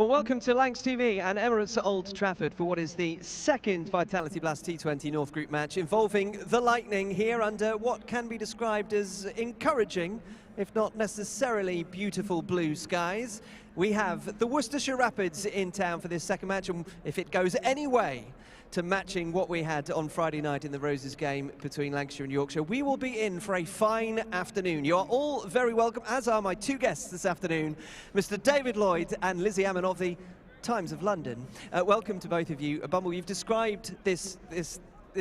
Well, welcome to Lancs TV and Emirates at Old Trafford for what is the second Vitality Blast T20 North Group match involving the Lightning here under what can be described as encouraging, if not necessarily beautiful blue skies. We have the Worcestershire Rapids in town for this second match, and if it goes any way to matching what we had on Friday night in the Roses game between Lancashire and Yorkshire, we will be in for a fine afternoon. You are all very welcome, as are my two guests this afternoon, Mr. David Lloyd and Lizzie Ammon of the Times of London. Welcome to both of you. Bumble, you've described this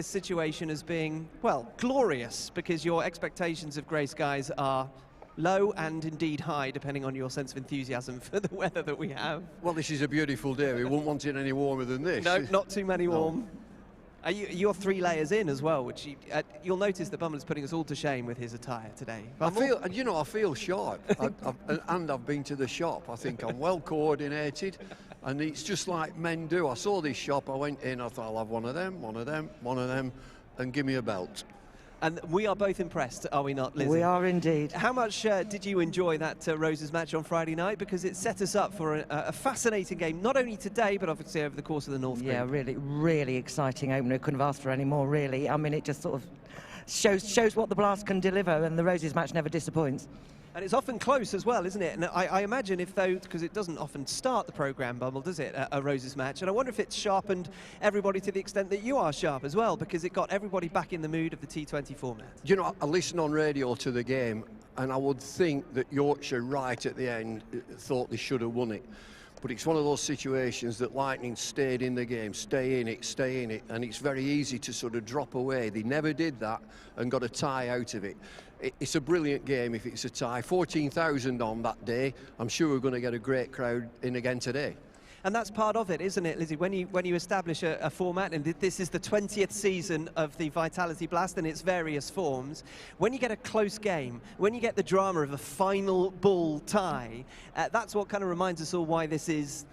situation as being, well, glorious, because your expectations of grey skies are low and indeed high, depending on your sense of enthusiasm for the weather that we have. Well, this is a beautiful day. We wouldn't want it any warmer than this. No, not too many warm. No. You're 3 layers in as well, which you'll notice that Bumble is putting us all to shame with his attire today. Bumble? I feel sharp, and I've been to the shop. I think I'm well coordinated, and it's just like men do. I saw this shop, I went in, I thought I'll have one of them, and give me a belt. And we are both impressed, are we not, Lizzie? We are indeed. How much did you enjoy that Roses match on Friday night? Because it set us up for a fascinating game, not only today, but obviously over the course of the North Group. Yeah, really exciting opener. Couldn't have asked for any more, really. I mean, it just sort of shows what the Blast can deliver, and the Roses match never disappoints. And it's often close as well, isn't it? And I imagine if though, because it doesn't often start the programme, Bumble, does it, a Roses match? And I wonder if it's sharpened everybody to the extent that you are sharp as well, because it got everybody back in the mood of the T20 format. You know, I listened on radio to the game, and I would think that Yorkshire, right at the end, thought they should have won it. But it's one of those situations that Lightning stayed in the game, stay in it, and it's very easy to sort of drop away. They never did that and got a tie out of it. It's a brilliant game if it's a tie. 14,000 on that day. I'm sure we're going to get a great crowd in again today. And that's part of it, isn't it, Lizzie? When you establish a format, and this is the 20th season of the Vitality Blast in its various forms, when you get a close game, when you get the drama of a final ball tie, that's what kind of reminds us all why this is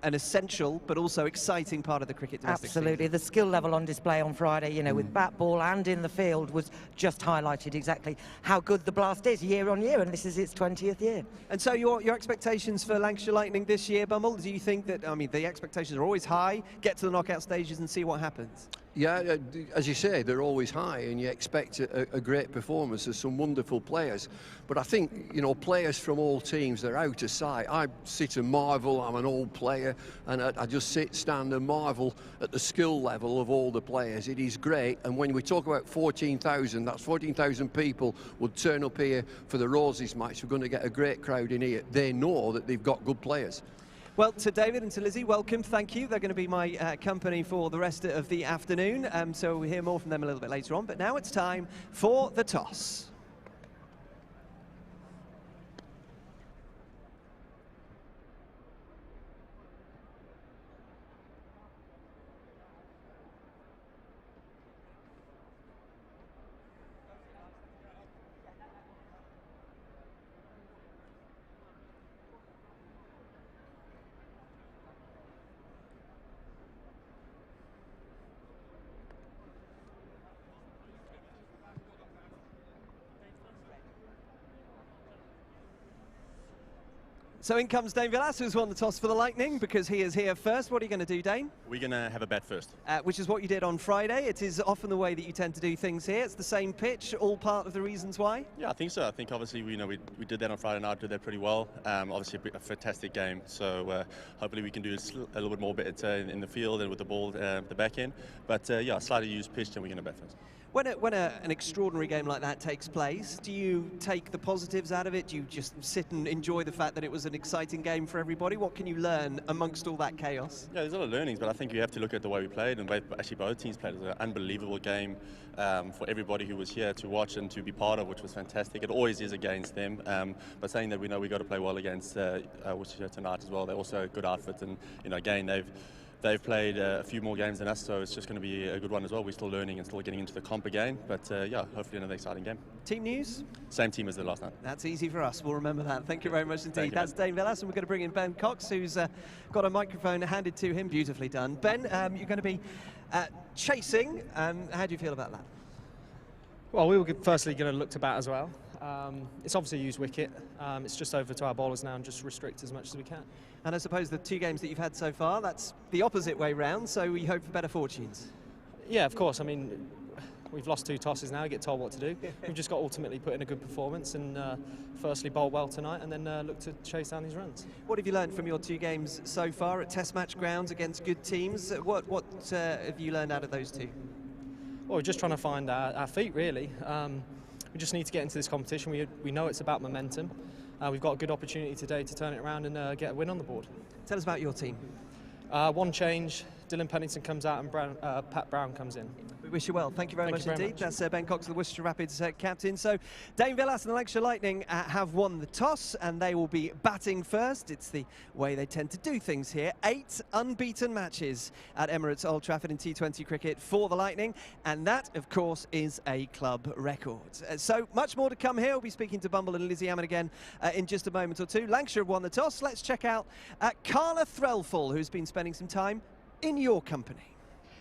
an essential but also exciting part of the cricket domestic Absolutely. season. The skill level on display on Friday, you know, with bat, ball and in the field was just highlighted exactly how good the Blast is year on year, and this is its 20th year. And so your expectations for Lancashire Lightning this year, Bumble, do you think that, I mean, the expectations are always high, get to the knockout stages and see what happens? Yeah, as you say, they're always high, and you expect a great performance. There's some wonderful players, but I think, you know, players from all teams, they're out of sight. I sit and marvel. I'm an old player, and I just stand and marvel at the skill level of all the players. It is great, and when we talk about 14,000, that's 14,000 people would turn up here for the Roses match. We're going to get a great crowd in here. They know that they've got good players. Well, to David and to Lizzie, welcome, thank you. They're going to be my company for the rest of the afternoon, so we'll hear more from them a little bit later on. But now it's time for the toss. So in comes Dane Villas, who's won the toss for the Lightning, because he is here first. What are you going to do, Dane? We're going to have a bat first. Which is what you did on Friday. It is often the way that you tend to do things here. It's the same pitch, all part of the reasons why? Yeah, I think so. I think obviously we did that on Friday night, did that pretty well. Obviously a fantastic game, so hopefully we can do a little bit more better in the field and with the ball at the back end. But yeah, slightly used pitch, and we're going to bat first. When an extraordinary game like that takes place, do you take the positives out of it? Do you just sit and enjoy the fact that it was an exciting game for everybody? What can you learn amongst all that chaos? Yeah, there's a lot of learnings, but I think you have to look at the way we played, and actually both teams played. It was an unbelievable game for everybody who was here to watch and to be part of, which was fantastic. It always is against them, but saying that, we know we got to play well against Worcestershire tonight as well. They're also a good outfit, and again they've played a few more games than us, so it's just going to be a good one as well. We're still learning and still getting into the comp again, but yeah, hopefully another exciting game. Team news? Same team as the last night. That's easy for us. We'll remember that. Thank you very much indeed. Thank you, That's Dane Villas, and we're going to bring in Ben Cox, who's got a microphone handed to him. Beautifully done. Ben, you're going to be chasing. How do you feel about that? Well, we were firstly going to look to bat as well. It's obviously used Wicket. It's just over to our bowlers now and just restrict as much as we can. And I suppose the 2 games that you've had so far, that's the opposite way round, so we hope for better fortunes. Yeah, of course. I mean, we've lost 2 tosses now, get told what to do. We've just got to ultimately put in a good performance and firstly bowl well tonight and then look to chase down these runs. What have you learned from your 2 games so far at Test match grounds against good teams? What have you learned out of those 2? Well, we're just trying to find our feet, really. We just need to get into this competition. We know it's about momentum. We've got a good opportunity today to turn it around and get a win on the board. Tell us about your team. 1 change, Dylan Pennington comes out and Pat Brown comes in. We wish you well. Thank you very much indeed. Much. That's Ben Cox, the Worcestershire Rapids captain. So Dane Villas and the Lancashire Lightning have won the toss and they will be batting first. It's the way they tend to do things here. 8 unbeaten matches at Emirates Old Trafford in T20 cricket for the Lightning, and that, of course, is a club record. So much more to come here. We'll be speaking to Bumble and Lizzie Hammond again in just a moment or 2. Lancashire have won the toss. Let's check out Carla Threlfall, who's been spending some time in your company.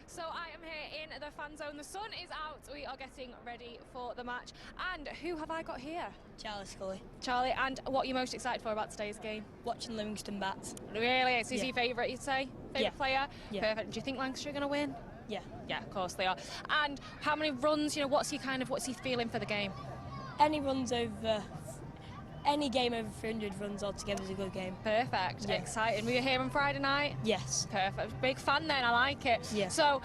So I am here in the fan zone. The sun is out. We are getting ready for the match. And who have I got here? Charlie Scully. Charlie, and what are you most excited for about today's game? Watching Livingstone bat. Really? Is he your favourite, you'd say? Favourite player? Yeah. Perfect. Do you think Lancashire are going to win? Yeah. Yeah, of course they are. And how many runs, what's he feeling for the game? Any game over 300 runs altogether is a good game. Perfect. Yeah. Exciting. Were you here on Friday night? Yes. Perfect. Big fan then, I like it. Yeah. So,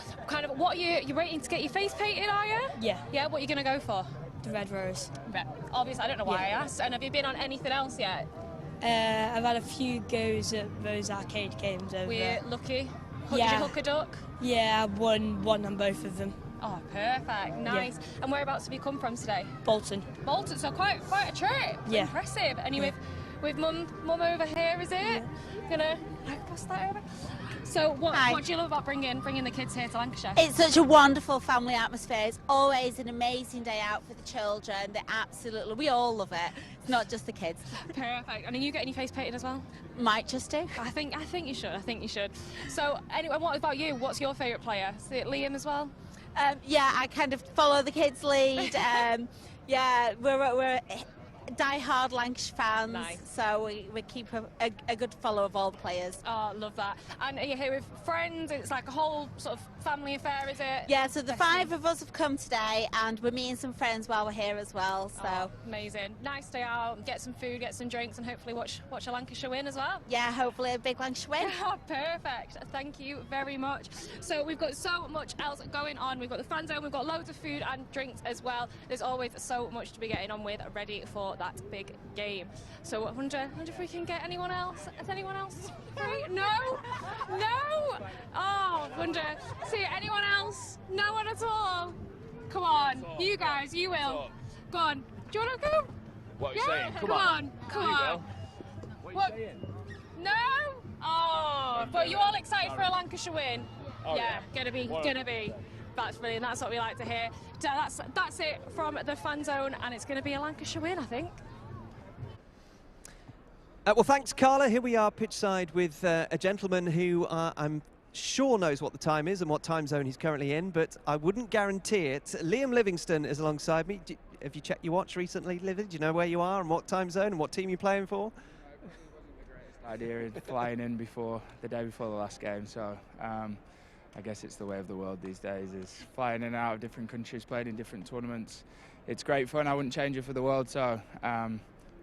what you're waiting to get your face painted, are you? Yeah. Yeah, what are you going to go for? The Red Rose. Obviously, I don't know why I asked. And have you been on anything else yet? I've had a few goes at those arcade games over. Were you lucky? Yeah. Did you hook a duck? Yeah, I won one on both of them. Oh, perfect. Nice. Yeah. And whereabouts have you come from today? Bolton. Bolton, so quite a trip. Yeah. Impressive. And you with mum over here, is it? Yeah. Gonna pass that over. So what do you love about bringing the kids here to Lancashire? It's such a wonderful family atmosphere. It's always an amazing day out for the children. We all love it. It's not just the kids. Perfect. And are you getting your face painted as well? Might just do. I think you should. So anyway, what about you? What's your favourite player? Is it Liam as well? Yeah, I kind of follow the kids' lead. Yeah, we're die-hard Lancashire fans, nice. So we keep a good follow of all the players. Oh, love that. And are you here with friends? It's like a whole sort of family affair, is it? Yeah, so the 5 of us have come today and we're meeting some friends while we're here as well. So amazing. Nice day out, get some food, get some drinks and hopefully watch a Lancashire win as well. Yeah, hopefully a big Lancashire win. Perfect. Thank you very much. So we've got so much else going on. We've got the fan zone, we've got loads of food and drinks as well. There's always so much to be getting on with, ready for that big game. So I wonder if we can get anyone else. Is anyone else free? No? Oh, wonder. See anyone else? No one at all. Come on, you guys, you will. Go on. Do you want to go? What are you saying? Come on. What are you saying? No? Oh, but you all excited for a Lancashire win? Oh, yeah. Gonna be. That's brilliant. That's what we like to hear. That's it from the fan zone, and it's going to be a Lancashire win, I think. Well, thanks, Carla. Here we are pitch side with a gentleman who I'm sure knows what the time is and what time zone he's currently in, but I wouldn't guarantee it. Liam Livingstone is alongside me. Have you checked your watch recently, Livy? Do you know where you are and what time zone and what team you're playing for? It wasn't the greatest idea flying in the day before the last game, so I guess it's the way of the world these days, is flying in and out of different countries, playing in different tournaments. It's great fun. I wouldn't change it for the world, so no,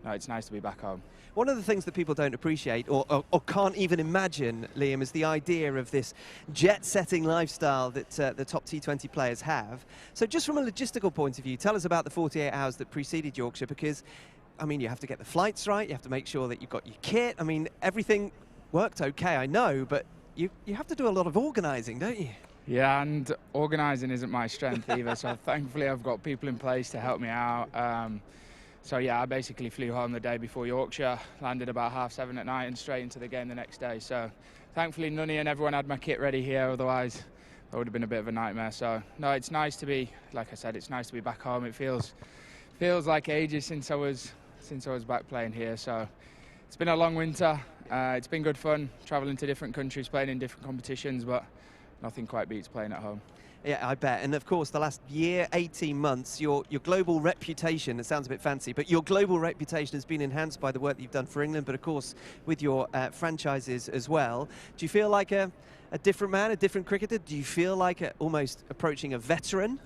it's nice to be back home. One of the things that people don't appreciate or can't even imagine, Liam, is the idea of this jet-setting lifestyle that the top T20 players have. So just from a logistical point of view, tell us about the 48 hours that preceded Yorkshire, because, I mean, you have to get the flights right, you have to make sure that you've got your kit. I mean, everything worked okay, I know, but you have to do a lot of organising, don't you? Yeah, and organising isn't my strength either, so thankfully I've got people in place to help me out. So yeah, I basically flew home the day before Yorkshire, landed about 7:30 at night and straight into the game the next day. So thankfully Nunny and everyone had my kit ready here, otherwise that would have been a bit of a nightmare. So no, it's nice to be, like I said, it's nice to be back home. It feels like ages since I was back playing here. So it's been a long winter. It's been good fun, travelling to different countries, playing in different competitions, but nothing quite beats playing at home. Yeah, I bet. And of course, the last year, 18 months, your global reputation, it sounds a bit fancy, but your global reputation has been enhanced by the work that you've done for England, but of course, with your franchises as well. Do you feel like a different man, a different cricketer? Do you feel like almost approaching a veteran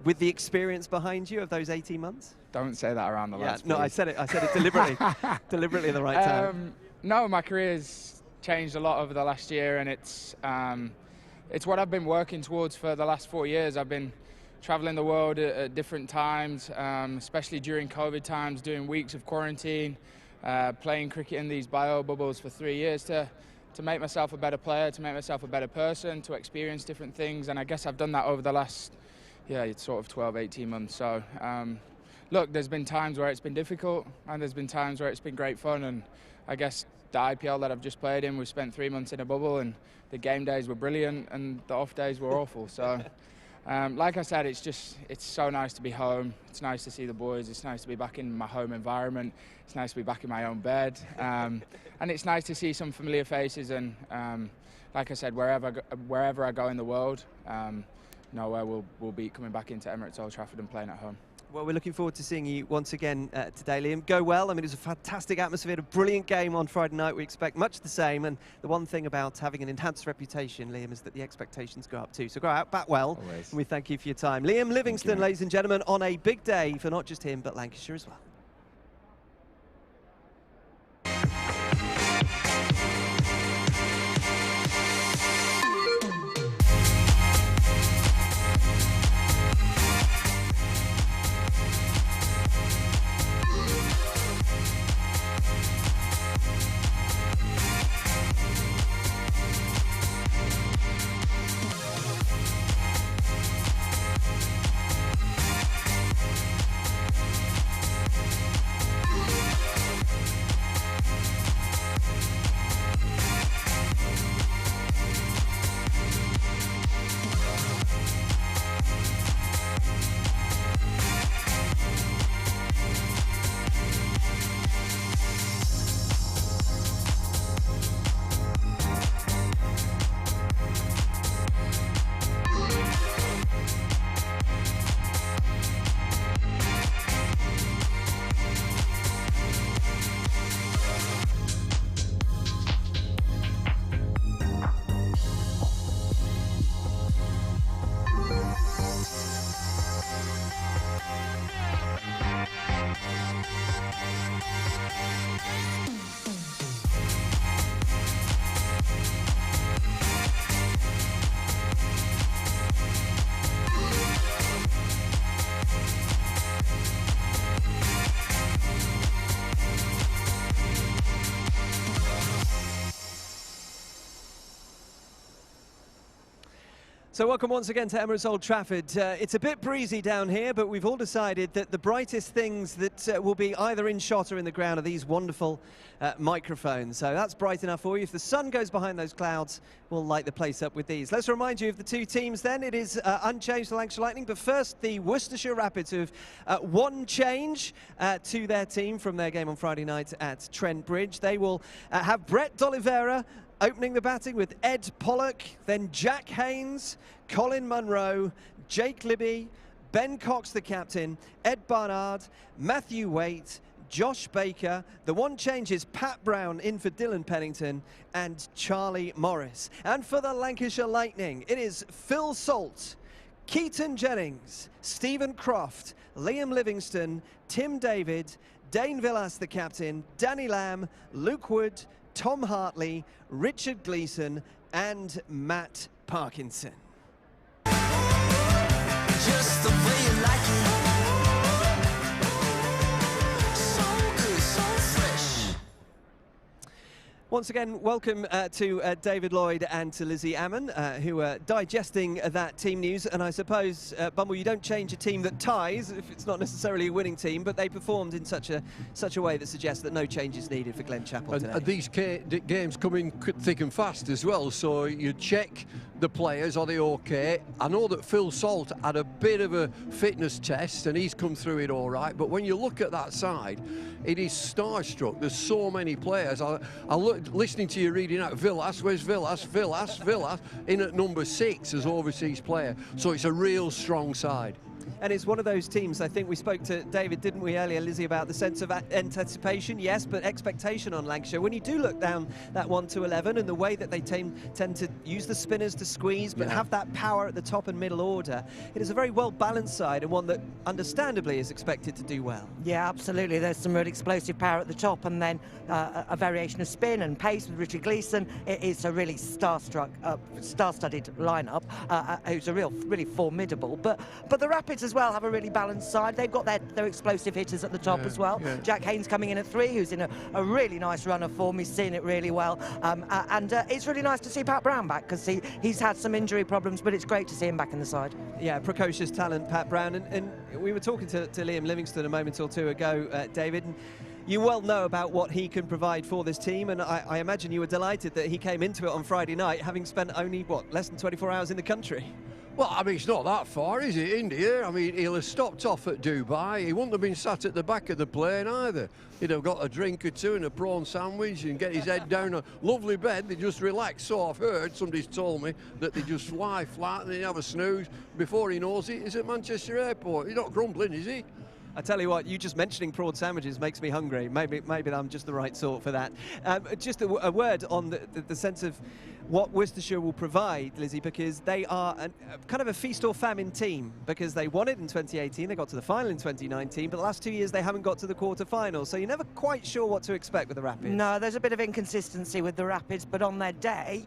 with the experience behind you of those 18 months? Don't say that around the lads, no, I said it deliberately, deliberately at the right time. No, my career's changed a lot over the last year, and it's what I've been working towards for the last 4 years. I've been traveling the world at different times, especially during COVID times, doing weeks of quarantine, playing cricket in these bio bubbles for 3 years to make myself a better player, to make myself a better person, to experience different things. And I guess I've done that over the last, it's sort of 12, 18 months. So, look, there's been times where it's been difficult, and there's been times where it's been great fun. And I guess the IPL that I've just played in, we've spent 3 months in a bubble, and the game days were brilliant and the off days were awful. So, like I said, it's so nice to be home. It's nice to see the boys. It's nice to be back in my home environment. It's nice to be back in my own bed. And it's nice to see some familiar faces. And like I said, wherever I go in the world, nowhere will beat coming back into Emirates Old Trafford and playing at home. Well, we're looking forward to seeing you once again today, Liam. Go well. I mean, it was a fantastic atmosphere, a brilliant game on Friday night. We expect much the same. And the one thing about having an enhanced reputation, Liam, is that the expectations go up too. So go out, bat well. Always. And we thank you for your time. Liam Livingstone, ladies and gentlemen, on a big day for not just him, but Lancashire as well. So welcome once again to Emirates Old Trafford. It's a bit breezy down here, but we've all decided that the brightest things that will be either in shot or in the ground are these wonderful microphones. So that's bright enough for you. If the sun goes behind those clouds, we'll light the place up with these. Let's remind you of the two teams then. It is unchanged, the Lancashire Lightning, but first the Worcestershire Rapids, who have one change to their team from their game on Friday night at Trent Bridge. They will have Brett D'Oliveira opening the batting with Ed Pollock, then Jack Haynes, Colin Munro, Jake Libby, Ben Cox the captain, Ed Barnard, Matthew Waite, Josh Baker. The one change is Pat Brown in for Dylan Pennington and Charlie Morris. And for the Lancashire Lightning, it is Phil Salt, Keaton Jennings, Stephen Croft, Liam Livingstone, Tim David, Dane Villas the captain, Danny Lamb, Luke Wood, Tom Hartley, Richard Gleeson and Matt Parkinson. Just the way you like it. So good, so fresh. Once again, welcome to David Lloyd and to Lizzie Ammon, who are digesting that team news. And I suppose, Bumble, you don't change a team that ties if it's not necessarily a winning team, but they performed in such a way that suggests that no change is needed for Glenn Chappell today. And these games come in thick and fast as well, so you check the players, are they okay? I know that Phil Salt had a bit of a fitness test and he's come through it all right, but when you look at that side, it is starstruck. There's so many players. I looked listening to you reading out Villas, where's Villas? Villas in at number 6 as overseas player. So it's a real strong side. And it's one of those teams, I think we spoke to David, didn't we, earlier, Lizzie, about the sense of anticipation, yes, but expectation on Lancashire. When you do look down that 1 to 11 and the way that they tend to use the spinners to squeeze, but have that power at the top and middle order, it is a very well-balanced side and one that, understandably, is expected to do well. Yeah, absolutely. There's some real explosive power at the top, and then a variation of spin and pace with Richard Gleeson. It is a really star-studded lineup, who's a really formidable. But the Rapids as well have a really balanced side. They've got their explosive hitters at the top as well. Yeah. Jack Haynes coming in at 3, who's in a really nice run of form. He's seen it really well. And it's really nice to see Pat Brown back, because he's had some injury problems, but it's great to see him back in the side. Yeah, precocious talent, Pat Brown. And we were talking to Liam Livingstone a moment or two ago, David. And you well know about what he can provide for this team, and I imagine you were delighted that he came into it on Friday night, having spent only, what, less than 24 hours in the country? Well, I mean, it's not that far, is it, India? I mean, he'll have stopped off at Dubai. He wouldn't have been sat at the back of the plane either. He'd have got a drink or two and a prawn sandwich and get his head down a lovely bed. They just relax. So I've heard, somebody's told me, that they just lie flat and they have a snooze. Before he knows it, he's at Manchester Airport. He's not grumbling, is he? I tell you what, you just mentioning prawn sandwiches makes me hungry. Maybe I'm just the right sort for that. Just a word on the sense of what Worcestershire will provide, Lizzie, because they are kind of a feast or famine team, because they won it in 2018, they got to the final in 2019, but the last 2 years they haven't got to the quarter-final, so you're never quite sure what to expect with the Rapids. No, there's a bit of inconsistency with the Rapids, but on their day,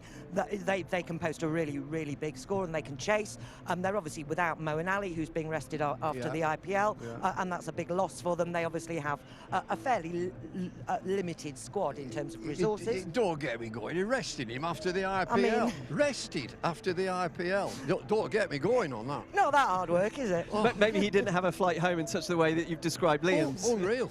they can post a really, really big score and they can chase. They're obviously without Moeen Ali, who's being rested after the IPL, and that's a big loss for them. They obviously have a fairly limited squad in terms of resources. Don't get me going, you're resting him after the IPL. I mean, rested after the IPL. Don't get me going on that. Not that hard work, is it? But maybe he didn't have a flight home in such the way that you've described Liam's. Unreal.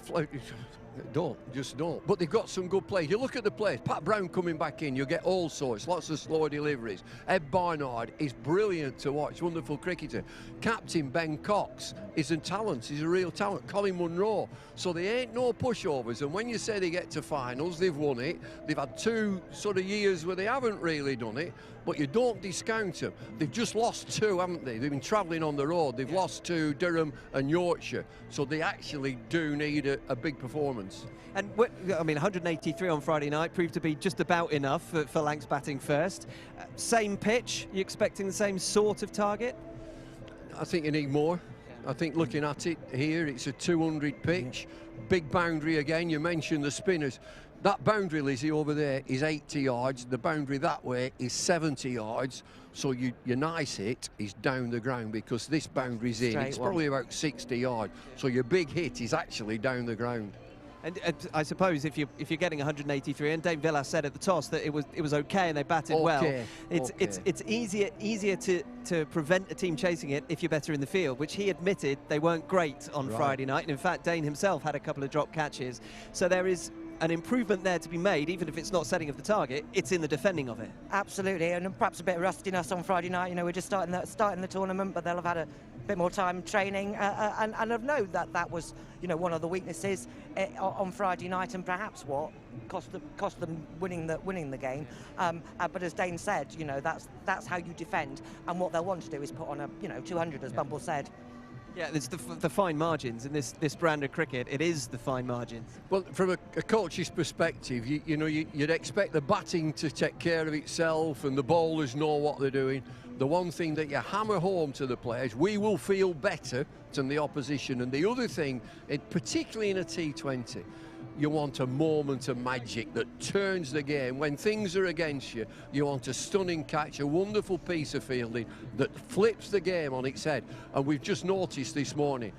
Just don't. But they've got some good players. You look at the players. Pat Brown coming back in, you get all sorts, lots of slow deliveries. Ed Barnard is brilliant to watch, wonderful cricketer. Captain Ben Cox is a talent, he's a real talent. Colin Munro. So they ain't no pushovers, and when you say they get to finals, they've won it. They've had 2 sort of years where they haven't really done it, but you don't discount them. They've just lost 2, haven't they? They've been travelling on the road. They've lost to Durham and Yorkshire, so they actually do need a big performance. And, I mean, 183 on Friday night proved to be just about enough for Lancs batting first. Same pitch, you expecting the same sort of target? I think you need more. I think looking at it here, it's a 200 pitch. Big boundary again. You mentioned the spinners. That boundary, Lizzie, over there is 80 yards. The boundary that way is 70 yards. So your nice hit is down the ground, because this boundary's in. It's probably about 60 yards. So your big hit is actually down the ground. And I suppose if you're getting 183, and Dave Villas said at the toss that it was okay and they batted well. It's easier to prevent a team chasing it if you're better in the field, which he admitted they weren't great on Friday night. And in fact, Dane himself had a couple of drop catches. So there is an improvement there to be made, even if it's not setting of the target, it's in the defending of it. Absolutely, and perhaps a bit of rustiness on Friday night. You know, we're just starting the tournament, but they'll have had a bit more time training, and I know that was, you know, one of the weaknesses on Friday night, and perhaps what cost them winning the game. But as Dane said, you know, that's how you defend, and what they'll want to do is put on a 200, as Bumble said. Yeah, it's the fine margins in this brand of cricket. It is the fine margins. Well, from a coach's perspective, you'd expect the batting to take care of itself and the bowlers know what they're doing. The one thing that you hammer home to the players, we will feel better than the opposition. And the other thing, particularly in a T20, you want a moment of magic that turns the game. When things are against you, you want a stunning catch, a wonderful piece of fielding that flips the game on its head. And we've just noticed this morning,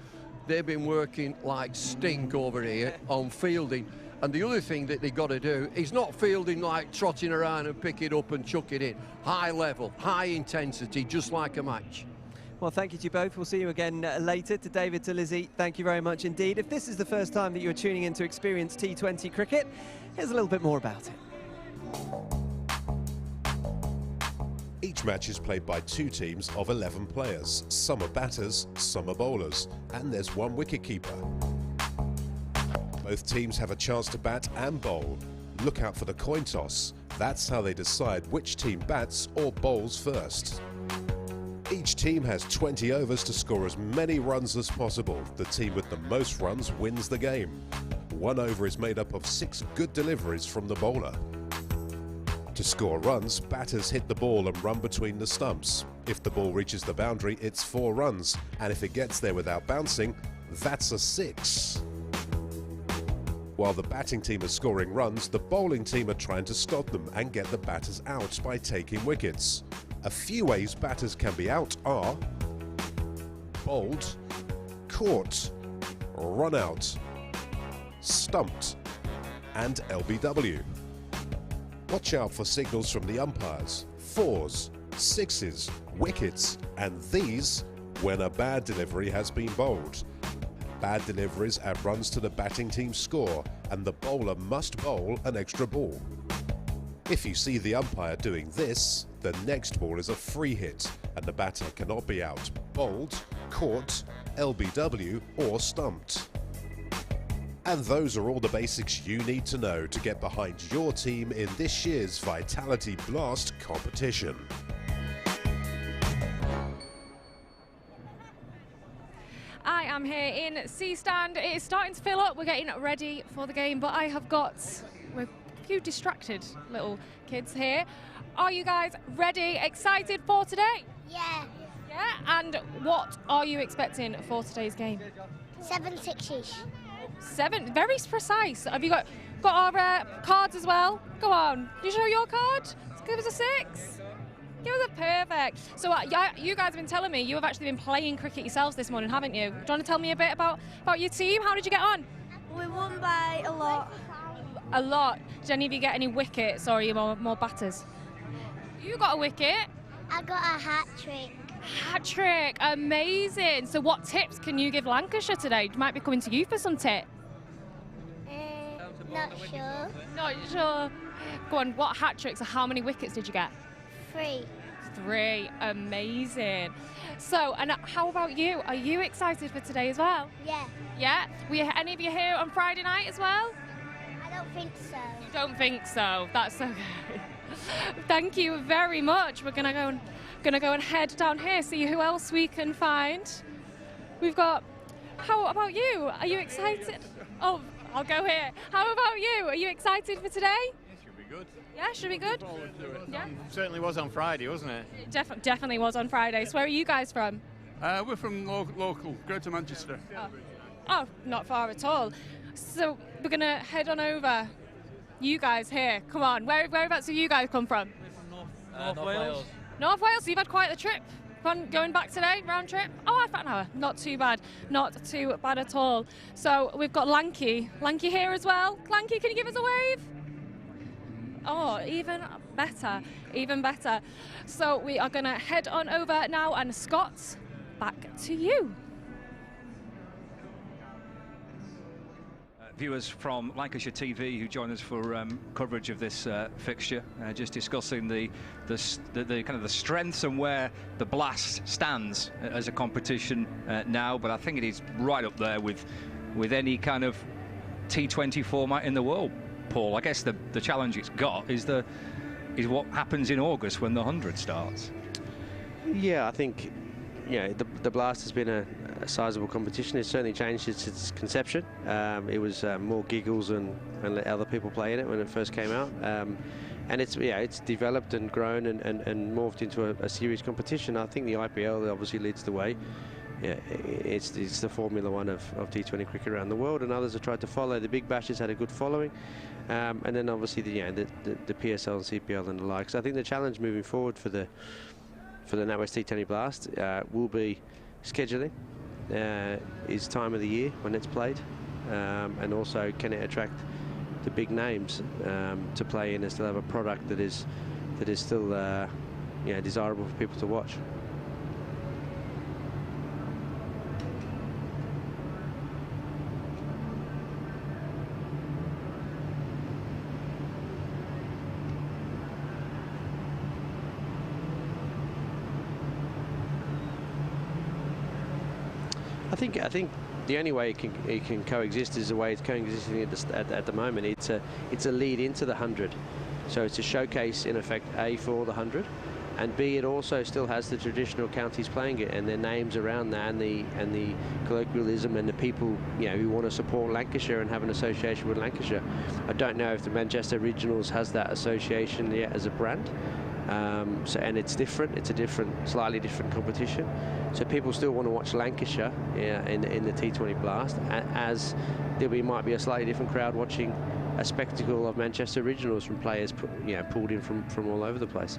they've been working like stink over here on fielding. And the other thing that they've got to do is not fielding like trotting around and pick it up and chuck it in. High level, high intensity, just like a match. Well, thank you to you both. We'll see you again later. To David, to Lizzie, thank you very much indeed. If this is the first time that you're tuning in to experience T20 cricket, here's a little bit more about it. Each match is played by 2 teams of 11 players. Some are batters, some are bowlers, and there's 1 wicket-keeper. Both teams have a chance to bat and bowl. look out for the coin toss. That's how they decide which team bats or bowls first. Each team has 20 overs to score as many runs as possible. The team with the most runs wins the game. 1 over is made up of 6 good deliveries from the bowler. To score runs, batters hit the ball and run between the stumps. If the ball reaches the boundary, it's 4 runs, and if it gets there without bouncing, that's a 6. While the batting team is scoring runs, the bowling team are trying to stop them and get the batters out by taking wickets. A few ways batters can be out are bowled, caught, run out, stumped, and LBW. Watch out for signals from the umpires, 4s, 6s, wickets, and these when a bad delivery has been bowled. Bad deliveries add runs to the batting team's score, and the bowler must bowl an extra ball. If you see the umpire doing this, the next ball is a free hit, and the batter cannot be out, bowled, caught, LBW, or stumped. And those are all the basics you need to know to get behind your team in this year's Vitality Blast competition. I am here in C stand. It is starting to fill up. We're getting ready for the game, but I have got a few distracted little kids here. Are you guys ready, excited for today? Yeah. Yeah, and what are you expecting for today's game? 7 6-ish. 7, very precise. Have you got our cards as well? Go on, you show your card? Give us a 6. Give us a perfect. So you guys have been telling me you have actually been playing cricket yourselves this morning, haven't you? Do you want to tell me a bit about your team? How did you get on? We won by a lot. A lot. Did any of you get any wickets, or are you more batters? You got a wicket. I got a hat-trick. Hat-trick, amazing. So what tips can you give Lancashire today? Might be coming to you for some tips. Not sure. Not sure. Go on, what hat-tricks or how many wickets did you get? 3. 3, amazing. So, and how about you? Are you excited for today as well? Yeah. Yeah? Were any of you here on Friday night as well? I don't think so. You don't think so? That's okay. Thank you very much. We're gonna go and head down here, see who else we can find. We've got. How about you? Are you excited? Oh, I'll go here. How about you? Are you excited for today? Should be good. Yeah, should be good. Yeah. Certainly was on Friday, wasn't it? It definitely was on Friday. So where are you guys from? We're from local, Greater Manchester. Oh, not far at all. So we're gonna head on over. You guys here, come on. Whereabouts have you guys come from? North Wales. North Wales. So you've had quite the trip. Fun going back today, round trip. Oh, half an hour. Not too bad. Not too bad at all. So we've got Lanky here as well. Lanky, can you give us a wave? Oh, even better, even better. So we are gonna head on over now, and Scott, back to you. Viewers from Lancashire TV who join us for coverage of this fixture, just discussing the kind of the strengths and where the Blast stands as a competition now. But I think it is right up there with any kind of T20 format in the world. Paul, I guess the challenge it's got is what happens in August when the 100 starts. Yeah, I think the Blast has been a sizable competition. It's certainly changed since its conception. It was more giggles and let other people play in it when it first came out. And it's developed and grown and morphed into a serious competition. I think the IPL obviously leads the way. Yeah, it's the Formula One of T20 cricket around the world, and others have tried to follow. The Big Bash has had a good following, and then obviously the PSL and CPL and the like. So I think the challenge moving forward for the NatWest T20 Blast will be scheduling, is time of the year when it's played, and also can it attract the big names to play in and still have a product that is still desirable for people to watch. I think the only way it can coexist is the way it's coexisting at the moment. It's a lead into the 100, so it's a showcase in effect, A, for the 100, and B, it also still has the traditional counties playing it and their names around that, and the colloquialism and the people, you know, who want to support Lancashire and have an association with Lancashire. I don't know if the Manchester Originals has that association yet as a brand. And it's different. It's a slightly different competition. So people still want to watch Lancashire in the T20 Blast, as there might be a slightly different crowd watching a spectacle of Manchester Originals from players, pulled in from all over the place.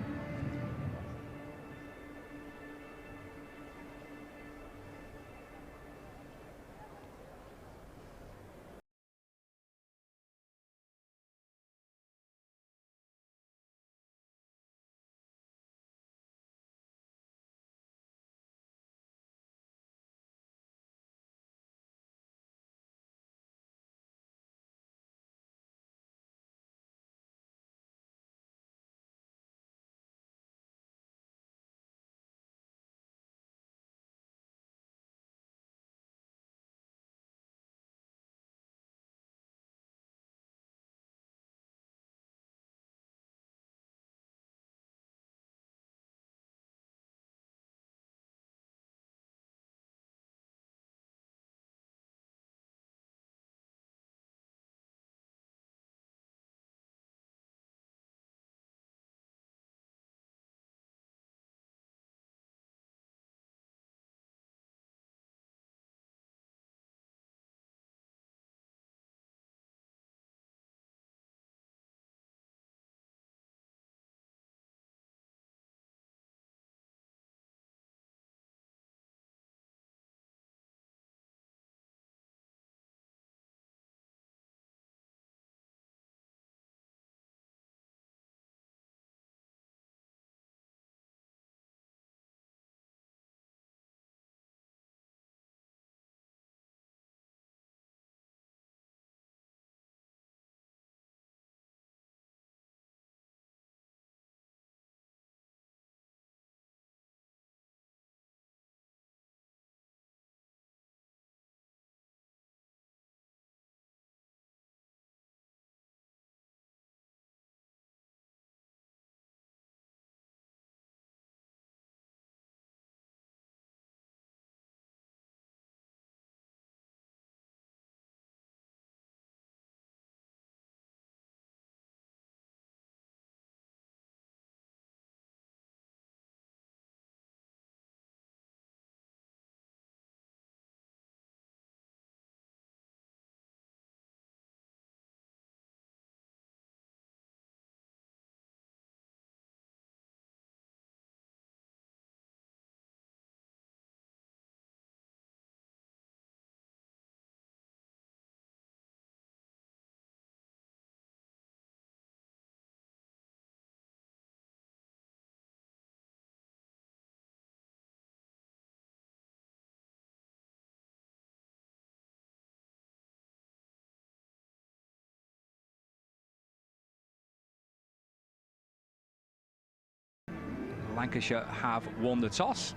Lancashire have won the toss,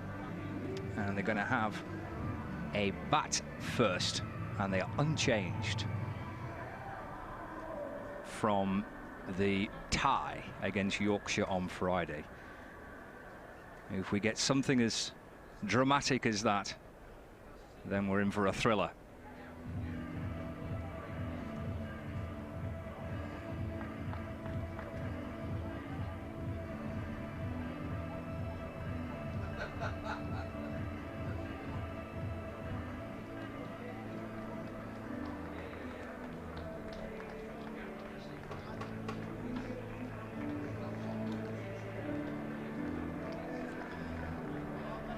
and they're going to have a bat first, and they are unchanged from the tie against Yorkshire on Friday. If we get something as dramatic as that, then we're in for a thriller.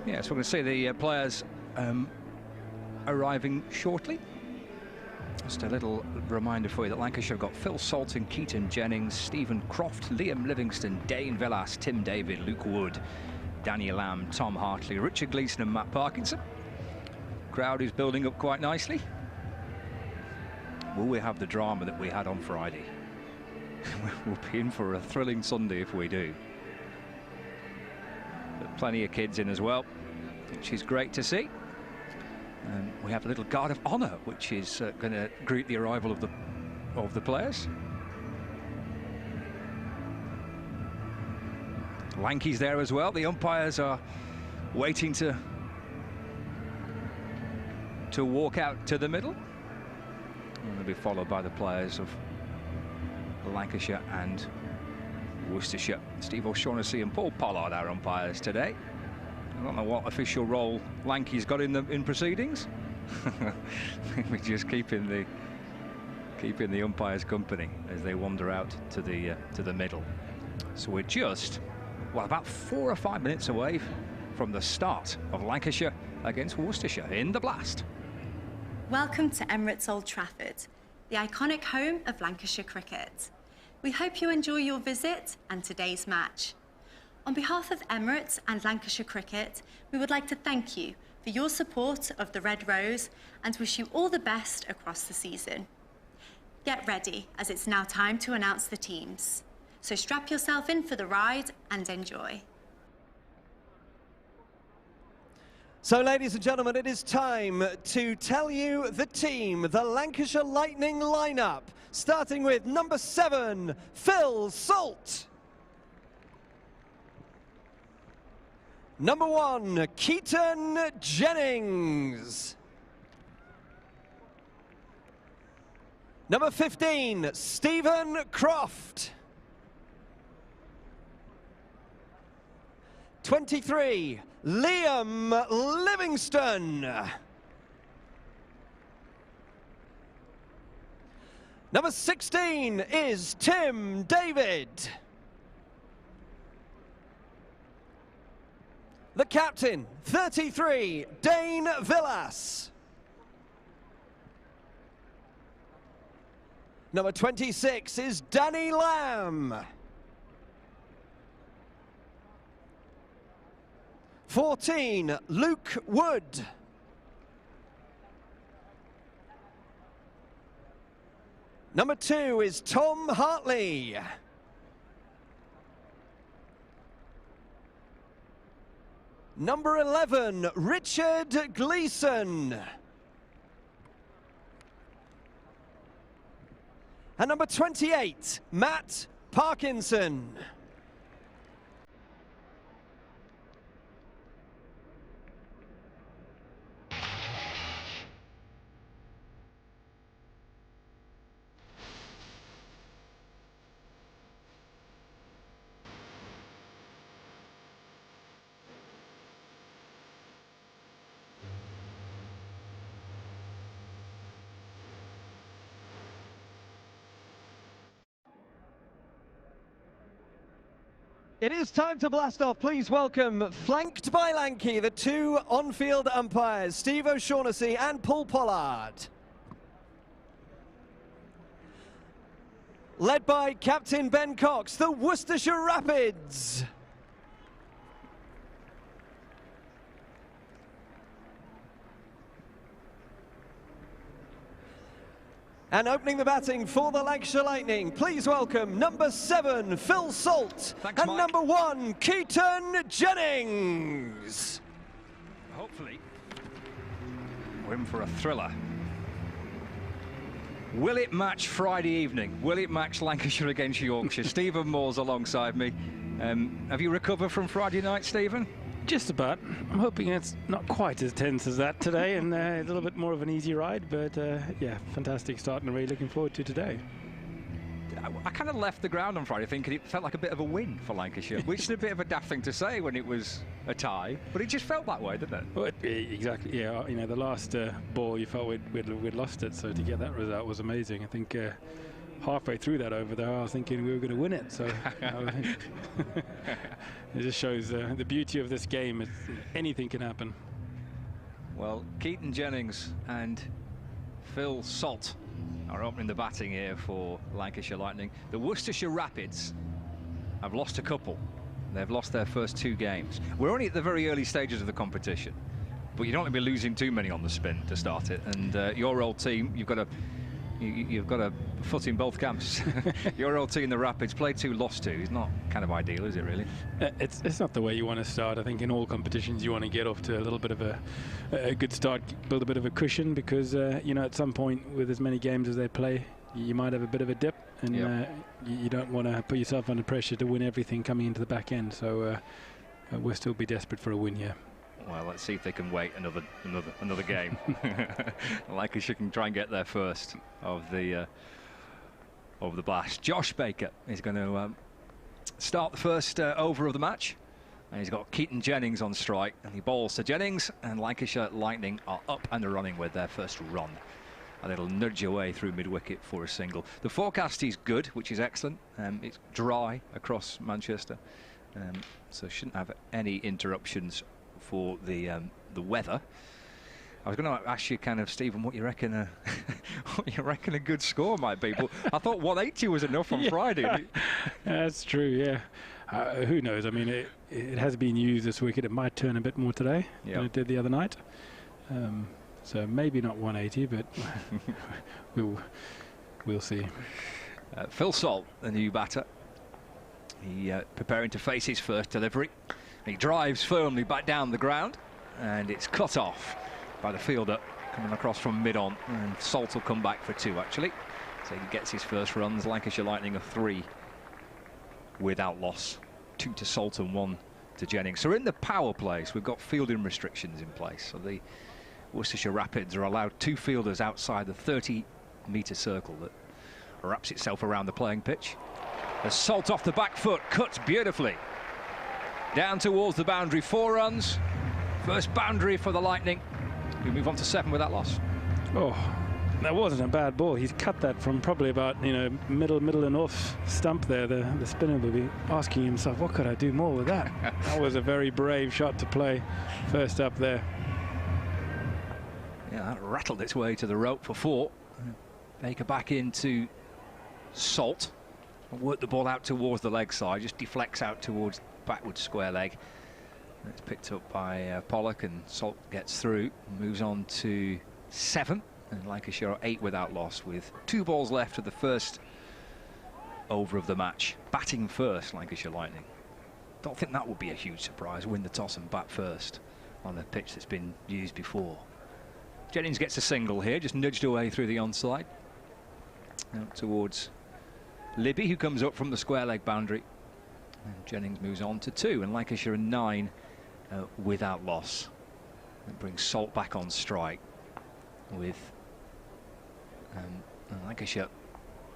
Yes, we're going to see the players arriving shortly. Just a little reminder for you that Lancashire have got Phil Salton, Keaton Jennings, Stephen Croft, Liam Livingstone, Dane Villas, Tim David, Luke Wood, Danny Lamb, Tom Hartley, Richard Gleeson and Matt Parkinson. Crowd is building up quite nicely. Will we have the drama that we had on Friday? We'll be in for a thrilling Sunday if we do. But plenty of kids in as well, which is great to see. We have a little guard of honour, which is going to greet the arrival of the players. Lanky's there as well. The umpires are waiting to walk out to the middle. And they'll be followed by the players of Lancashire and Worcestershire. Steve O'Shaughnessy and Paul Pollard, our umpires today. I don't know what official role Lanky's got in proceedings. We're just keeping the umpires company as they wander out to the middle. So we're just, well, about 4 or 5 minutes away from the start of Lancashire against Worcestershire in the Blast. Welcome to Emirates Old Trafford, the iconic home of Lancashire cricket. We hope you enjoy your visit and today's match. On behalf of Emirates and Lancashire Cricket, we would like to thank you for your support of the Red Rose and wish you all the best across the season. Get ready, as it's now time to announce the teams. So strap yourself in for the ride and enjoy. So, ladies and gentlemen, it is time to tell you the team, the Lancashire Lightning lineup, starting with number 7, Phil Salt. Number 1, Keaton Jennings. Number 15, Stephen Croft. 23, Liam Livingstone. Number 16 is Tim David. The captain, 33, Dane Villas. Number 26 is Danny Lamb. 14, Luke Wood. Number 2 is Tom Hartley. Number 11, Richard Gleeson. And number 28, Matt Parkinson. It is time to blast off. Please welcome, flanked by Lanky, the 2 on-field umpires, Steve O'Shaughnessy and Paul Pollard. Led by Captain Ben Cox, the Worcestershire Rapids. And opening the batting for the Lancashire Lightning, please welcome number 7, Phil Salt. Thanks, and Mike. number 1, Keaton Jennings. Hopefully, we're in for a thriller. Will it match Friday evening? Will it match Lancashire against Yorkshire? Stephen Moore's alongside me. Have you recovered from Friday night, Stephen? Just about. I'm hoping it's not quite as tense as that today and a little bit more of an easy ride, but yeah, fantastic start and really looking forward to today. I kind of left the ground on Friday thinking it felt like a bit of a win for Lancashire, which is a bit of a daft thing to say when it was a tie, but it just felt that way, didn't it? Well, exactly, yeah. You know, the last ball you felt we'd lost it, so to get that result was amazing. I think halfway through that over there, I was thinking we were going to win it, so it just shows the beauty of this game. Anything can happen. Well, Keaton Jennings and Phil Salt are opening the batting here for Lancashire Lightning. The Worcestershire Rapids have lost a couple. They've lost their first 2 games. We're only at the very early stages of the competition, but you don't want to be losing too many on the spin to start it. And your old team, you've got to You've got a foot in both camps. Your old team, the Rapids, played 2, lost 2. It's not kind of ideal, is it really? It's not the way you want to start. I think in all competitions you want to get off to a little bit of a good start, build a bit of a cushion, because you know, at some point with as many games as they play, you might have a bit of a dip, and you don't want to put yourself under pressure to win everything coming into the back end. So we'll still be desperate for a win here. Well, let's see if they can wait another game. Lancashire can try and get there first of the blast. Josh Baker is going to start the first over of the match, and he's got Keaton Jennings on strike, and he bowls to Jennings, and Lancashire Lightning are up and running with their first run, and it'll nudge away through mid-wicket for a single. The forecast is good, which is excellent. It's dry across Manchester, so shouldn't have any interruptions for the weather. I was going to ask you, kind of, Stephen, what you reckon a good score might be. But I thought 180 was enough on Friday. That's true. Yeah. Who knows? I mean, it has been used this wicket. It might turn a bit more today than it did the other night. So maybe not 180, but we'll see. Phil Salt, the new batter, he preparing to face his first delivery. He drives firmly back down the ground, and it's cut off by the fielder coming across from mid-on, and Salt will come back for 2 actually, so he gets his first runs. Lancashire Lightning are 3 without loss, 2 to Salt and 1 to Jennings. So in the power play, so we've got fielding restrictions in place, so the Worcestershire Rapids are allowed 2 fielders outside the 30-metre circle that wraps itself around the playing pitch. As Salt off the back foot cuts beautifully down towards the boundary, 4 runs. First boundary for the Lightning. We move on to 7 without loss. Oh, that wasn't a bad ball. He's cut that from probably about, you know, middle and off stump there. The spinner will be asking himself, what could I do more with that? That was a very brave shot to play first up there. Yeah, that rattled its way to the rope for 4. Baker back into Salt. Work the ball out towards the leg side, just deflects out towards backwards square leg. It's picked up by Pollock, and Salt gets through, moves on to 7, and Lancashire are 8 without loss with 2 balls left of the first over of the match. Batting first, Lancashire Lightning. Don't think that would be a huge surprise, win the toss and bat first on a pitch that's been used before. Jennings gets a single here, just nudged away through the onside. Out towards Libby, who comes up from the square leg boundary. And Jennings moves on to 2, and Lancashire are 9 without loss. That brings Salt back on strike with Lancashire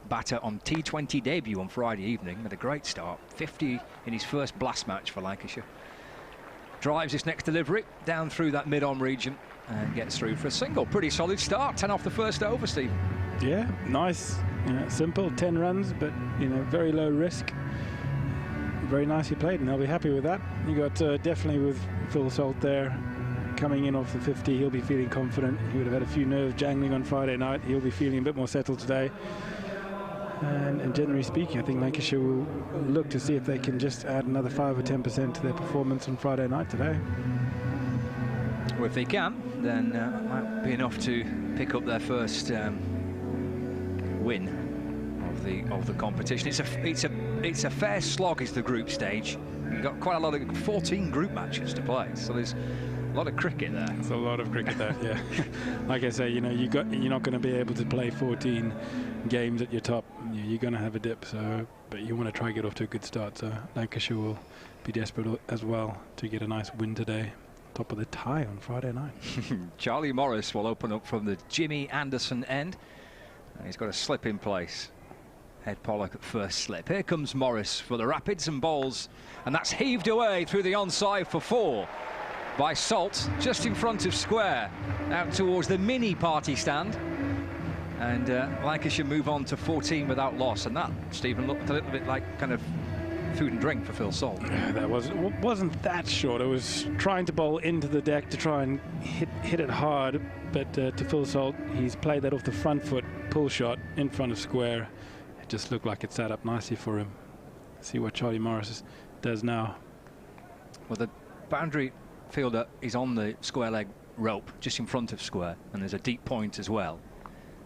batter on T20 debut on Friday evening. Had a great start, 50 in his first blast match for Lancashire. Drives his next delivery down through that mid-on region and gets through for a single. Pretty solid start, 10 off the first over, Steve. Yeah, nice, simple, 10 runs, but very low risk. Very nicely played, and they'll be happy with that. You got definitely with Phil Salt there coming in off the 50. He'll be feeling confident. He would have had a few nerves jangling on Friday night. He'll be feeling a bit more settled today. And generally speaking, I think Lancashire will look to see if they can just add another 5 or 10% to their performance on Friday night today. Well, if they can, then that might be enough to pick up their first win of the competition. It's a fair slog, is the group stage. You've got quite a lot of 14 group matches to play, so there's a lot of cricket there. There's a lot of cricket there, yeah. Like I say, you're not going to be able to play 14 games at your top. You're going to have a dip, but you want to try and get off to a good start. So Lancashire will be desperate as well to get a nice win today. Top of the tie on Friday night. Charlie Morris will open up from the Jimmy Anderson end. He's got a slip in place. Ed Pollock at first slip. Here comes Morris for the Rapids and bowls, and that's heaved away through the onside for 4 by Salt, just in front of square, out towards the mini party stand. And Lancashire move on to 14 without loss, and that, Stephen, looked a little bit like kind of food and drink for Phil Salt. That wasn't that short. I was trying to bowl into the deck to try and hit it hard, but to Phil Salt, he's played that off the front foot pull shot in front of square. It just looked like it sat up nicely for him. See what Charlie Morris does now. Well, the boundary fielder is on the square leg rope just in front of square, and there's a deep point as well.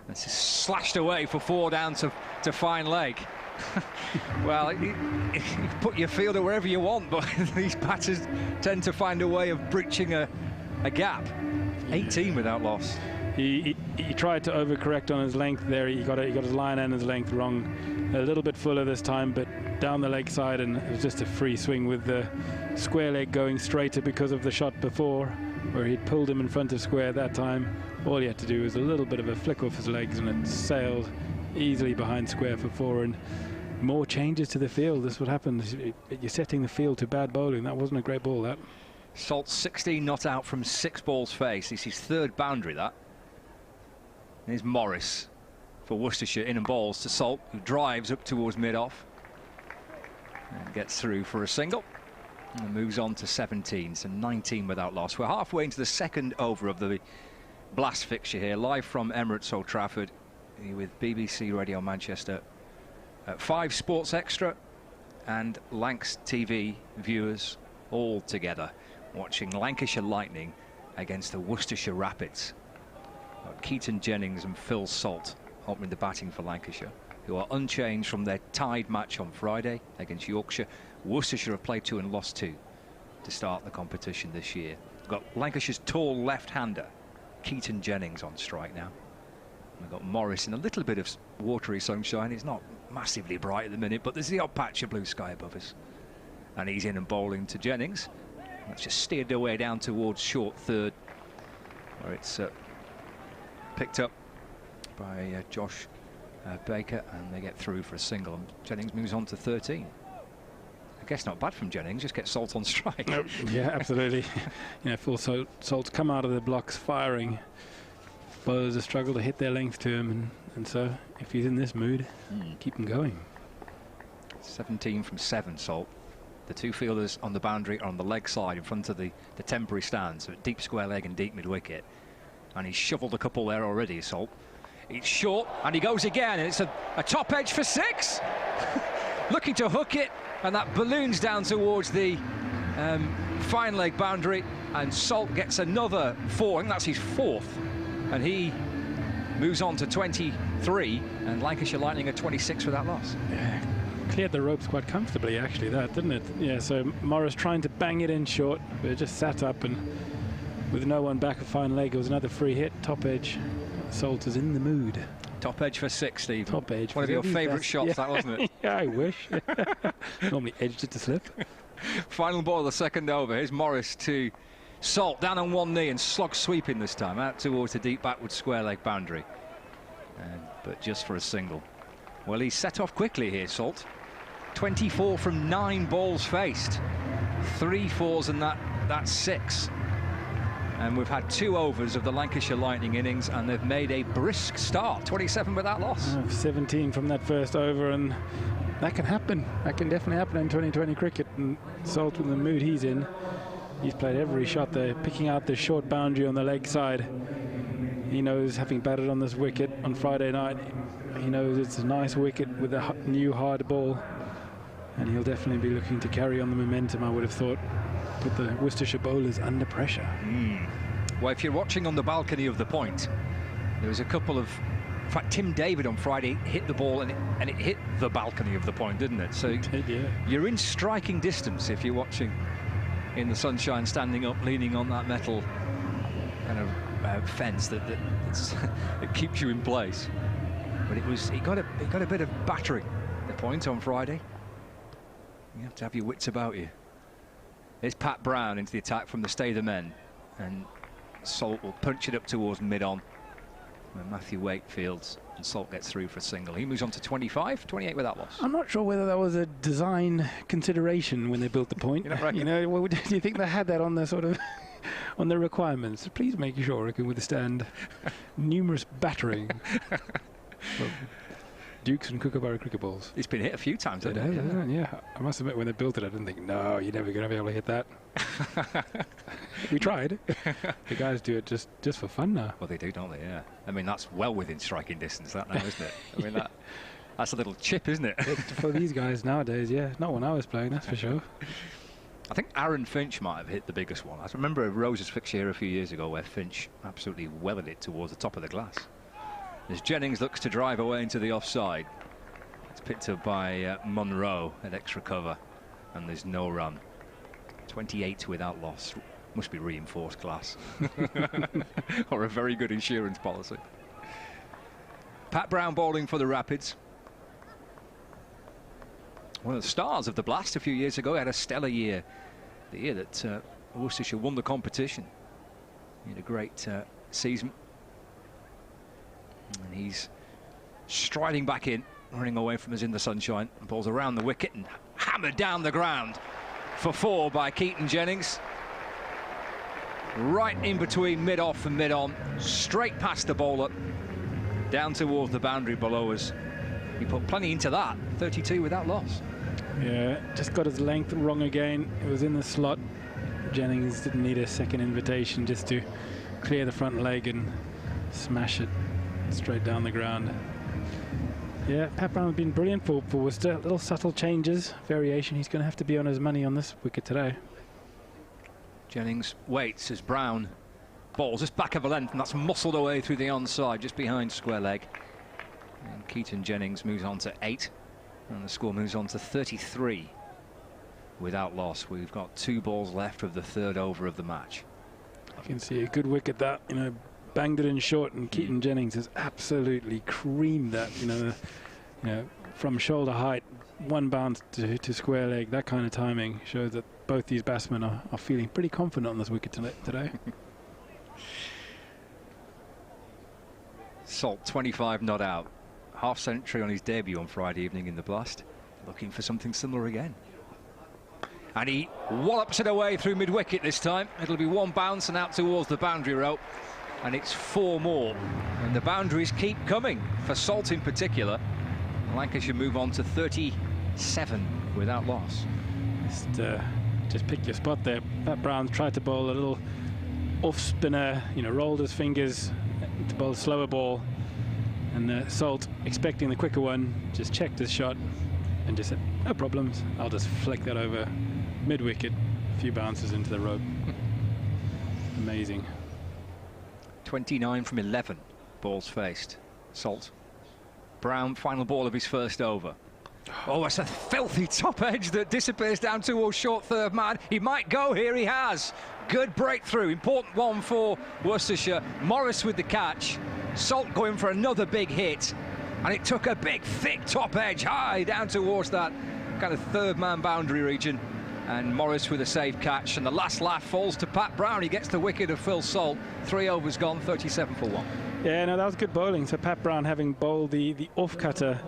This is slashed away for 4 down to fine leg. Well, you put your fielder wherever you want, but these batters tend to find a way of breaching a gap. 18 without loss. He tried to overcorrect on his length there. He got his line and his length wrong. A little bit fuller this time, but down the leg side, and it was just a free swing with the square leg going straighter because of the shot before, where he'd pulled him in front of square that time. All he had to do was a little bit of a flick off his legs, and it sailed easily behind square for 4. And more changes to the field. This is what happens. You're setting the field to bad bowling. That wasn't a great ball, that. Salt 16 not out from 6 balls face. It's his 3rd boundary, that. Here's Morris for Worcestershire, in and balls to Salt, who drives up towards mid-off and gets through for a single and moves on to 17, so 19 without loss. We're halfway into the 2nd over of the Blast fixture here, live from Emirates Old Trafford with BBC Radio Manchester, 5 Sports Extra and Lancs TV viewers all together watching Lancashire Lightning against the Worcestershire Rapids. Keaton Jennings and Phil Salt opening the batting for Lancashire, who are unchanged from their tied match on Friday against Yorkshire. Worcestershire have played 2 and lost 2 to start the competition this year. We've got Lancashire's tall left-hander, Keaton Jennings, on strike now. We've got Morris in a little bit of watery sunshine. It's not massively bright at the minute, but there's the odd patch of blue sky above us. And he's in and bowling to Jennings. That's just steered their way down towards short third, where it's picked up by Josh Baker, and they get through for a single. And Jennings moves on to 13. I guess not bad from Jennings, just get Salt on strike. Yeah, absolutely. Full Salt's come out of the blocks firing. Bowlers have struggled to hit their length to him, and so if he's in this mood, keep him going. 17 from 7, Salt. The 2 fielders on the boundary are on the leg side in front of the temporary stand, so deep square leg and deep mid-wicket. And he's shoveled a couple there already, Salt. It's short, and he goes again, and it's a top edge for 6. Looking to hook it, and that balloons down towards the fine leg boundary, and Salt gets another 4, and that's his 4th. And he moves on to 23, and Lancashire Lightning are 26 without loss. Yeah, cleared the ropes quite comfortably, actually, that, didn't it? Yeah, so Morris trying to bang it in short, but it just sat up, and with no one back a fine leg, it was another free hit, top edge. Salt is in the mood. Top edge for 6, Steve. Top edge. One of your favourite shots, yeah. That, wasn't it? Yeah, I wish. Normally edged it to slip. Final ball of the 2nd over. Here's Morris to Salt, down on one knee and slog sweeping this time, out towards the deep backward square leg boundary. But just for a single. Well, he's set off quickly here, Salt. 24 from 9 balls faced. 3 4s and that's 6. And we've had 2 overs of the Lancashire Lightning innings, and they've made a brisk start. 27 without loss. 17 from that first over, and that can happen. That can definitely happen in 2020 cricket. And Salt, in the mood he's in, he's played every shot there, picking out the short boundary on the leg side. He knows, having batted on this wicket on Friday night, he knows it's a nice wicket with a new hard ball, and he'll definitely be looking to carry on the momentum, I would have thought. Put the Worcestershire bowlers under pressure. Well, if you're watching on the balcony of the point, there was a couple of... In fact, Tim David on Friday hit the ball, and it hit the balcony of the point, didn't it? So yeah. You're in striking distance if you're watching in the sunshine, standing up, leaning on that metal kind of fence that keeps you in place. But it got a bit of battering at the point on Friday. You have to have your wits about you. Here's Pat Brown into the attack from the stay of the men, and Salt will punch it up towards mid-on when Matthew Wakefield, and Salt gets through for a single. He moves on to 25, 28 without loss. I'm not sure whether that was a design consideration when they built the point. You know, do you think they had that on the sort of on the requirements? Please make sure it can withstand numerous battering. Dukes and Kookaburra cricket balls. It's been hit a few times, hasn't it? Yeah. I must admit, when they built it, I didn't think, no, you're never going to be able to hit that. We tried. The guys do it just for fun now. Well, they do, don't they? Yeah. I mean, that's well within striking distance, that now, isn't it? I mean, that's a little chip, isn't it? For these guys nowadays, yeah. Not when I was playing, that's for sure. I think Aaron Finch might have hit the biggest one. I remember a Roses fixture here a few years ago where Finch absolutely weathered it towards the top of the glass. as Jennings looks to drive away into the offside. It's picked up by Monroe at extra cover, and there's no run. 28 without loss. Must be reinforced glass or a very good insurance policy. Pat Brown bowling for the Rapids. One of the stars of the Blast a few years ago. He had a stellar year, the year that Worcestershire won the competition. He had a great season, and he's striding back in, running away from us in the sunshine, and balls around the wicket and hammered down the ground for 4 by Keaton Jennings. Right in between mid-off and mid-on, straight past the bowler, down towards the boundary below us. He put plenty into that. 32 without loss. Yeah, just got his length wrong again. It was in the slot. Jennings didn't need a second invitation just to clear the front leg and smash it straight down the ground. Yeah, Pat Brown has been brilliant for Worcester. Little subtle changes, variation. He's going to have to be on his money on this wicket today. Jennings waits as Brown balls just back of a length, and that's muscled away through the onside, just behind square leg. And Keaton Jennings moves on to 8, and the score moves on to 33 without loss. We've got 2 balls left of the 3rd over of the match. You can see a good wicket that, you know, banged it in short, and Keaton Jennings has absolutely creamed that, you know, from shoulder height, 1 bounce to square leg. That kind of timing shows that both these batsmen are feeling pretty confident on this wicket today. Salt 25 not out, half century on his debut on Friday evening in the Blast, looking for something similar again. And he wallops it away through mid-wicket this time. It'll be 1 bounce and out towards the boundary rope, and it's 4 more. And the boundaries keep coming for Salt in particular. Lancashire move on to 37 without loss. Just pick your spot there. Pat Brown tried to bowl a little off spinner, you know, rolled his fingers to bowl a slower ball, and Salt, expecting the quicker one, just checked his shot and just said, no problems, I'll just flick that over mid-wicket, a few bounces into the rope. Amazing. 29 from 11 balls faced. Salt. Brown, final ball of his first over. Oh, it's a filthy top edge that disappears down towards short 3rd man. He might go here, he has. Good breakthrough, important one for Worcestershire. Morris with the catch. Salt going for another big hit. And it took a big, thick top edge high down towards that kind of 3rd man boundary region. And Morris with a safe catch. And the last laugh falls to Pat Brown. He gets the wicket of Phil Salt. 3 overs gone, 37 for 1. Yeah, no, that was good bowling. So Pat Brown, having bowled the off-cutter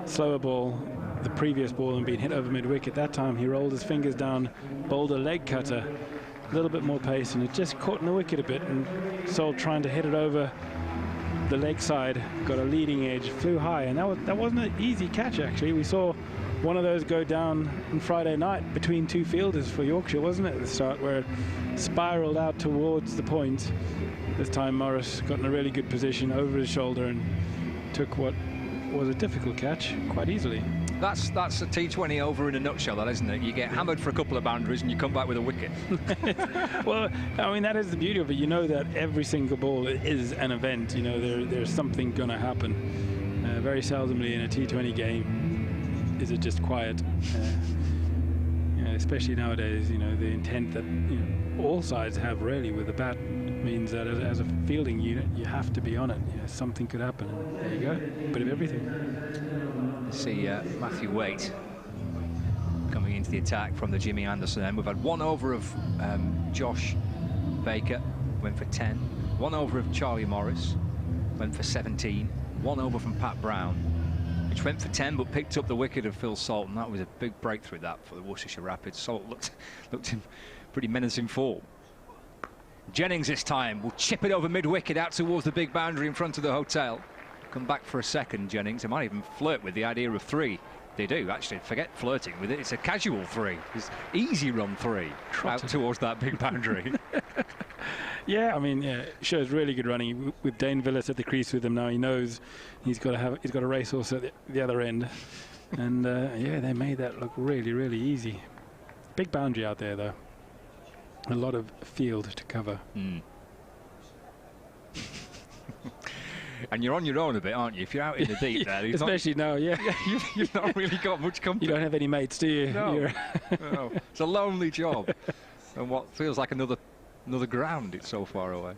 slower ball, the previous ball, and being hit over mid-wicket, that time he rolled his fingers down, bowled a leg cutter, a little bit more pace, and it just caught in the wicket a bit, and Salt trying to hit it over the leg side, got a leading edge, flew high, and that wasn't an easy catch actually. We saw one of those go down on Friday night between 2 fielders for Yorkshire, wasn't it, at the start, where it spiraled out towards the point. This time Morris got in a really good position over his shoulder and took what was a difficult catch quite easily. That's a T20 over in a nutshell, that, isn't it? You get hammered for a couple of boundaries and you come back with a wicket. Well, I mean, that is the beauty of it. You know that every single ball is an event. You know, there's something going to happen. Very seldomly in a T20 game is it just quiet. You know, especially nowadays, you know, the intent that, you know, all sides have really with the bat means that as a fielding unit, you have to be on it. You know, something could happen. And there you go, bit of everything. See Matthew Waite coming into the attack from the Jimmy Anderson end. We've had 1 over of Josh Baker, went for 10. 1 over of Charlie Morris, went for 17. 1 over from Pat Brown, which went for 10 but picked up the wicket of Phil Salt, and that was a big breakthrough that for the Worcestershire Rapids. Salt looked in pretty menacing form. Jennings this time will chip it over mid-wicket out towards the big boundary in front of the hotel. Come back for a second, Jennings. They might even flirt with the idea of 3. They do, actually. Forget flirting with it. It's a casual 3. It's easy run 3 out towards that big boundary. Yeah, I mean, yeah, shows really good running with Dane Villis at the crease with him now. He knows he's got a racehorse at the other end, and yeah, they made that look really, really easy. Big boundary out there, though. A lot of field to cover. And you're on your own a bit, aren't you? If you're out in the deep there. Especially now, yeah. You've not really got much company. You don't have any mates, do you? No. No. It's a lonely job. And what feels like another ground, it's so far away.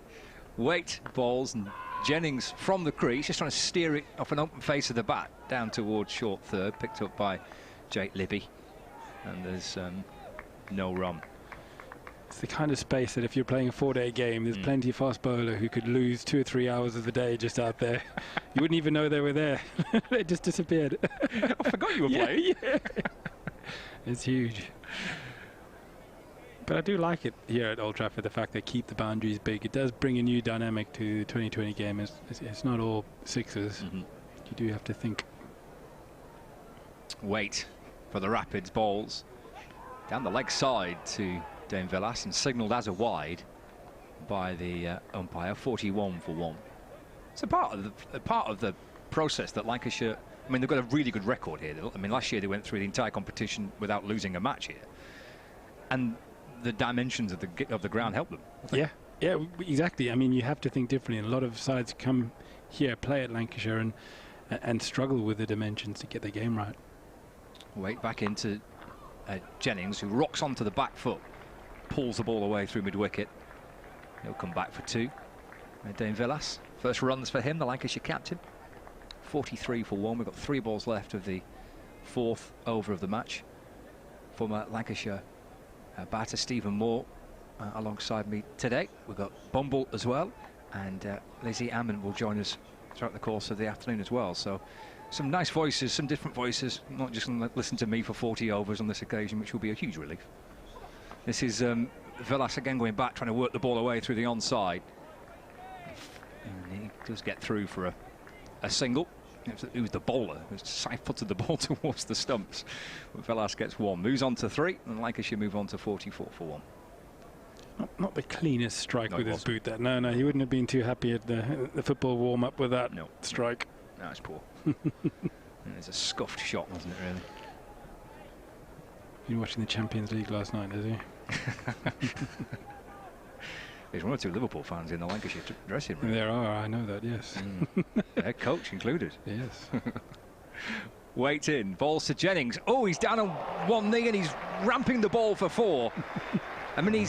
Waite balls, and Jennings from the crease, just trying to steer it off an open face of the bat down towards short third, picked up by Jake Libby. And there's no run. It's the kind of space that if you're playing a 4-day game, there's plenty of fast bowler who could lose 2 or 3 hours of the day just out there. You wouldn't even know they were there. They just disappeared. I forgot you were playing. Yeah. It's huge. But I do like it here at Old Trafford, the fact they keep the boundaries big. It does bring a new dynamic to the 2020 game. It's not all sixes. You do have to think. Waite for the Rapids balls. Down the leg side to Dane Villas and signalled as a wide by the umpire. 41 for 1. It's a part of the process that Lancashire. I mean, they've got a really good record here. I mean, last year they went through the entire competition without losing a match here, and the dimensions of the ground help them. Yeah, exactly. I mean, you have to think differently. And a lot of sides come here, play at Lancashire, and struggle with the dimensions to get the game right. Waite back into Jennings, who rocks onto the back foot, pulls the ball away through mid-wicket. He'll come back for 2. Dane Villas, first runs for him, the Lancashire captain. 43 for 1. We've got 3 balls left of the 4th over of the match. Former Lancashire batter Stephen Moore alongside me today. We've got Bumble as well, and Lizzie Ammon will join us throughout the course of the afternoon as well. So some nice voices, some different voices. I'm not just going to listen to me for 40 overs on this occasion, which will be a huge relief. This is Villas again going back, trying to work the ball away through the onside. And he does get through for a single. It was the bowler who side-footed the ball towards the stumps. But Villas gets 1, moves on to 3, and Lancashire move on to 44 for 1. Not the cleanest strike with his boot. That no, he wouldn't have been too happy at the football warm-up with that strike. No, it's poor. It's a scuffed shot, wasn't it, really? You were watching the Champions League last night, is he? There's 1 or 2 Liverpool fans in the Lancashire dressing room. There are, I know that, yes. Head coach included. Yes. Waite in, balls to Jennings. Oh, he's down on 1 knee and he's ramping the ball for 4. I mean,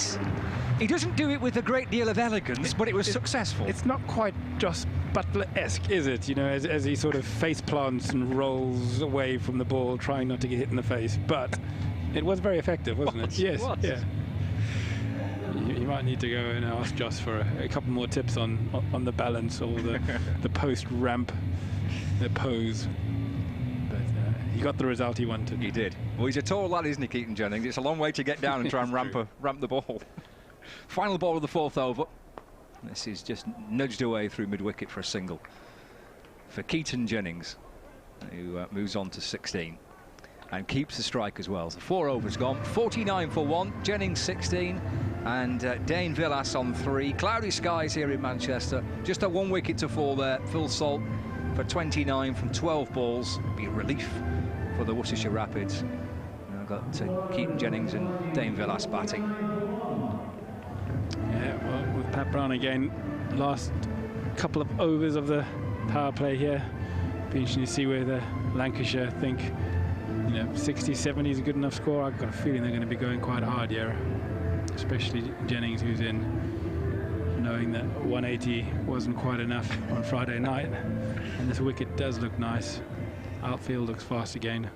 he doesn't do it with a great deal of elegance, but it was successful. It's not quite Joss Butler-esque, is it? You know, as he sort of face plants and rolls away from the ball, trying not to get hit in the face. But it was very effective, wasn't it? Yes. Yeah. You might need to go and ask Joss for a couple more tips on the balance or the post ramp, the pose. But he got the result he wanted. He did. Well, he's a tall lad, isn't he, Keaton Jennings? It's a long way to get down and try and ramp the ball. Final ball of the 4th over. This is just nudged away through mid-wicket for a single for Keaton Jennings, who moves on to 16 and keeps the strike as well. So 4 overs gone, 49 for 1, Jennings 16, and Dane Villas on 3. Cloudy skies here in Manchester. Just a 1 wicket to fall there. Phil Salt for 29 from 12 balls. Be a relief for the Worcestershire Rapids. Now got Keaton Jennings and Dane Villas batting. Yeah, well, with Pat Brown again, last couple of overs of the power play here. Be interesting to see where the Lancashire think, 60, 70 is a good enough score. I've got a feeling they're going to be going quite hard here, especially Jennings, who's in, knowing that 180 wasn't quite enough on Friday night. And this wicket does look nice. Outfield looks fast again.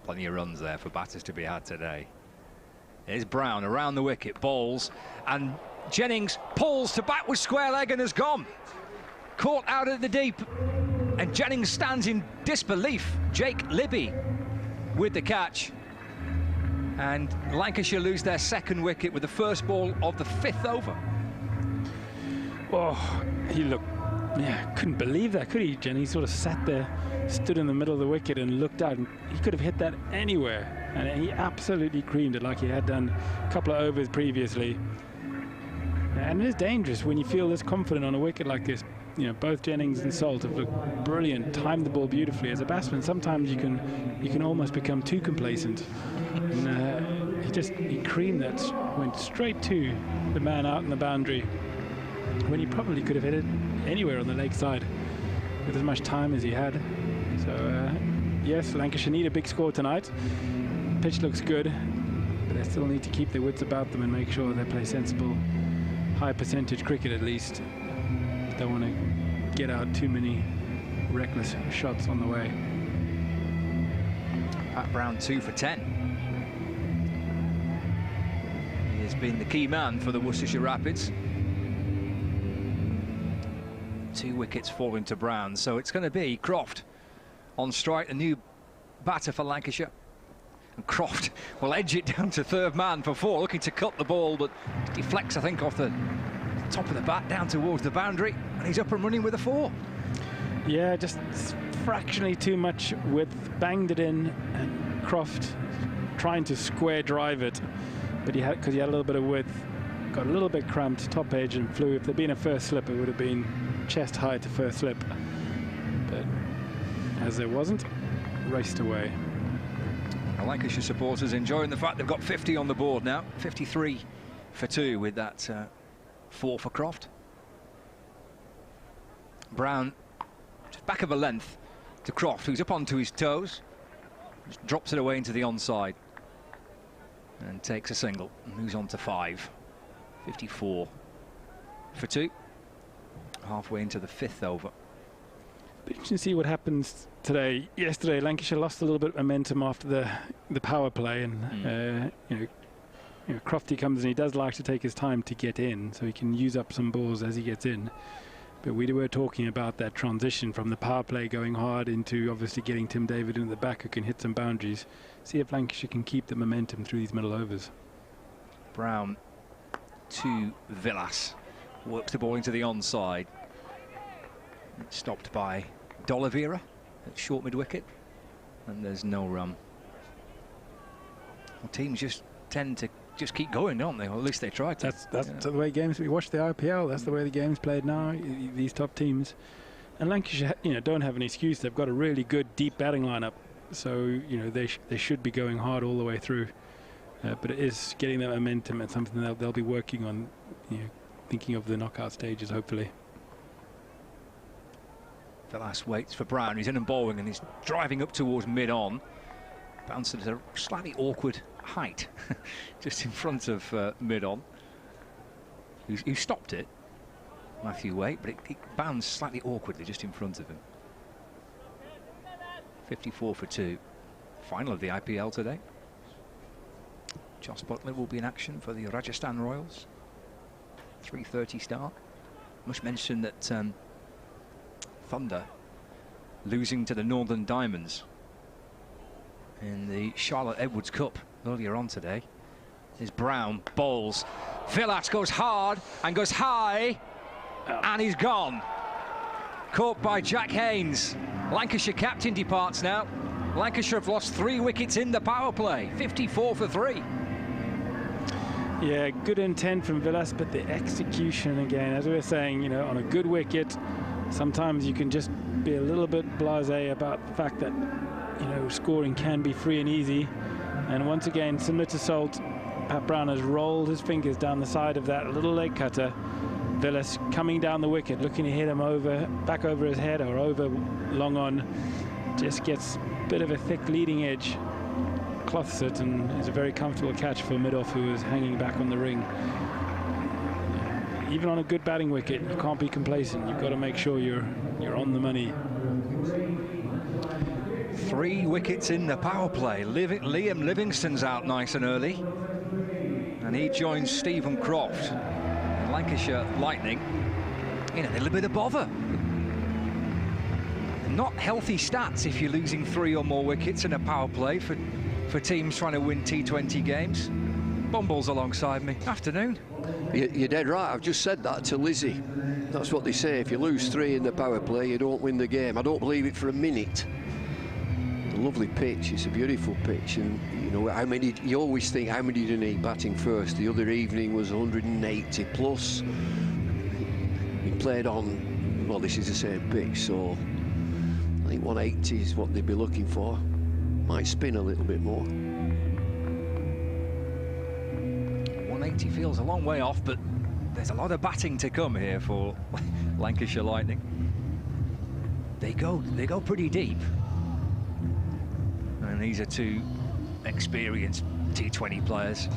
Plenty of runs there for batters to be had today. Here's Brown around the wicket, balls, and Jennings pulls to backward square leg and has gone. Caught out at the deep, and Jennings stands in disbelief. Jake Libby with the catch. And Lancashire lose their 2nd wicket with the first ball of the 5th over. Oh, he looked, couldn't believe that, could he, Jennings? He sort of sat there, stood in the middle of the wicket and looked out, and he could have hit that anywhere. And he absolutely creamed it like he had done a couple of overs previously. And it is dangerous when you feel this confident on a wicket like this. Both Jennings and Salt have looked brilliant, timed the ball beautifully. As a batsman, sometimes you can almost become too complacent. And he creamed that, went straight to the man out in the boundary. when he probably could have hit it anywhere on the leg side with as much time as he had. So yes, Lancashire need a big score tonight. Pitch looks good, but they still need to keep their wits about them and make sure they play sensible, high percentage cricket at least. Don't want to get out too many reckless shots on the way. Pat Brown 2 for 10. He has been the key man for the Worcestershire Rapids. 2 wickets falling to Brown, so it's going to be Croft on strike, a new batter for Lancashire. And Croft will edge it down to third man for 4, looking to cut the ball, but deflects, I think, off the top of the bat down towards the boundary, and he's up and running with a 4. Yeah, just fractionally too much width, banged it in, and Croft trying to square drive it, but because he had a little bit of width, got a little bit cramped, top edge, and flew. If there'd been a first slip, it would have been chest high to first slip, but as there wasn't, raced away. The Lancashire supporters enjoying the fact they've got 50 on the board now. 53 for 2 with that 4 for Croft. Brown just back of a length to Croft, who's up onto his toes, just drops it away into the onside and takes a single and moves on to 5. 54 for 2, halfway into the 5th over. But you can see what happens today. Yesterday, Lancashire lost a little bit of momentum after the power play, and you know, Crofty comes in. He does like to take his time to get in, so he can use up some balls as he gets in. But we were talking about that transition from the power play going hard into obviously getting Tim David in the back who can hit some boundaries. See if Lancashire can keep the momentum through these middle overs. Brown to Villas, works the ball into the onside. Stopped by D'Oliveira at short mid-wicket, and there's no run. Well, teams just tend to just keep going, don't they? Or at least they try to. That's the way games. We watch the IPL. That's the way the game's played now. These top teams, and Lancashire, don't have an excuse. They've got a really good deep batting lineup, so they should be going hard all the way through. But it is getting that momentum and something that they'll be working on. Thinking of the knockout stages, hopefully. Villas waits for Brown. He's in and bowling, and he's driving up towards mid-on. Bounced at a slightly awkward height, just in front of mid-on. Who stopped it? Matthew Waite, but it bounced slightly awkwardly just in front of him. 54 for 2. Final of the IPL today. Joss Buckley will be in action for the Rajasthan Royals. 3:30 start. Must mention that Thunder losing to the Northern Diamonds in the Charlotte Edwards Cup earlier on today. Is Brown bowls. Villas goes hard and goes high, and he's gone. Caught by Jack Haynes. Lancashire captain departs now. Lancashire have lost 3 wickets in the power play. 54 for 3. Yeah, good intent from Villas, but the execution again, as we were saying, on a good wicket, sometimes you can just be a little bit blasé about the fact that, scoring can be free and easy. And once again, similar to Salt, Pat Brown has rolled his fingers down the side of that little leg cutter. Villas coming down the wicket, looking to hit him back over his head or over long on. Just gets a bit of a thick leading edge. Cloths it, and is a very comfortable catch for mid-off, who is hanging back on the ring. Even on a good batting wicket, you can't be complacent. You've got to make sure you're on the money. 3 wickets in the power play. Liam Livingstone's out nice and early, and he joins Stephen Croft. And Lancashire Lightning in a little bit of bother. Not healthy stats if you're losing 3 or more wickets in a power play for teams trying to win T20 games. Bumbles alongside me. Afternoon. You're dead right. I've just said that to Lizzie. That's what they say. If you lose 3 in the power play, you don't win the game. I don't believe it for a minute. A lovely pitch. It's a beautiful pitch, and how many? You always think, how many do you need batting first? The other evening was 180 plus. He played on. Well, this is the same pitch, so I think 180 is what they'd be looking for. Might spin a little bit more. 180 feels a long way off, but there's a lot of batting to come here for Lancashire Lightning. They go pretty deep. And these are two experienced T20 players.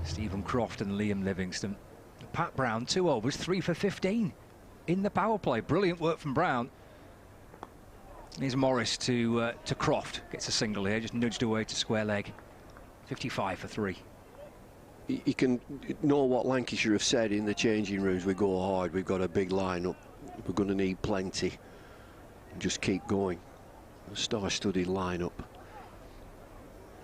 Stephen Croft and Liam Livingstone. Pat Brown, 2 overs, 3 for 15 in the power play. Brilliant work from Brown. Here's Morris to Croft. Gets a single here, just nudged away to square leg. 55 for 3. You can know what Lancashire have said in the changing rooms. We go hard, we've got a big lineup, we're going to need plenty. Just keep going. A star-studded lineup.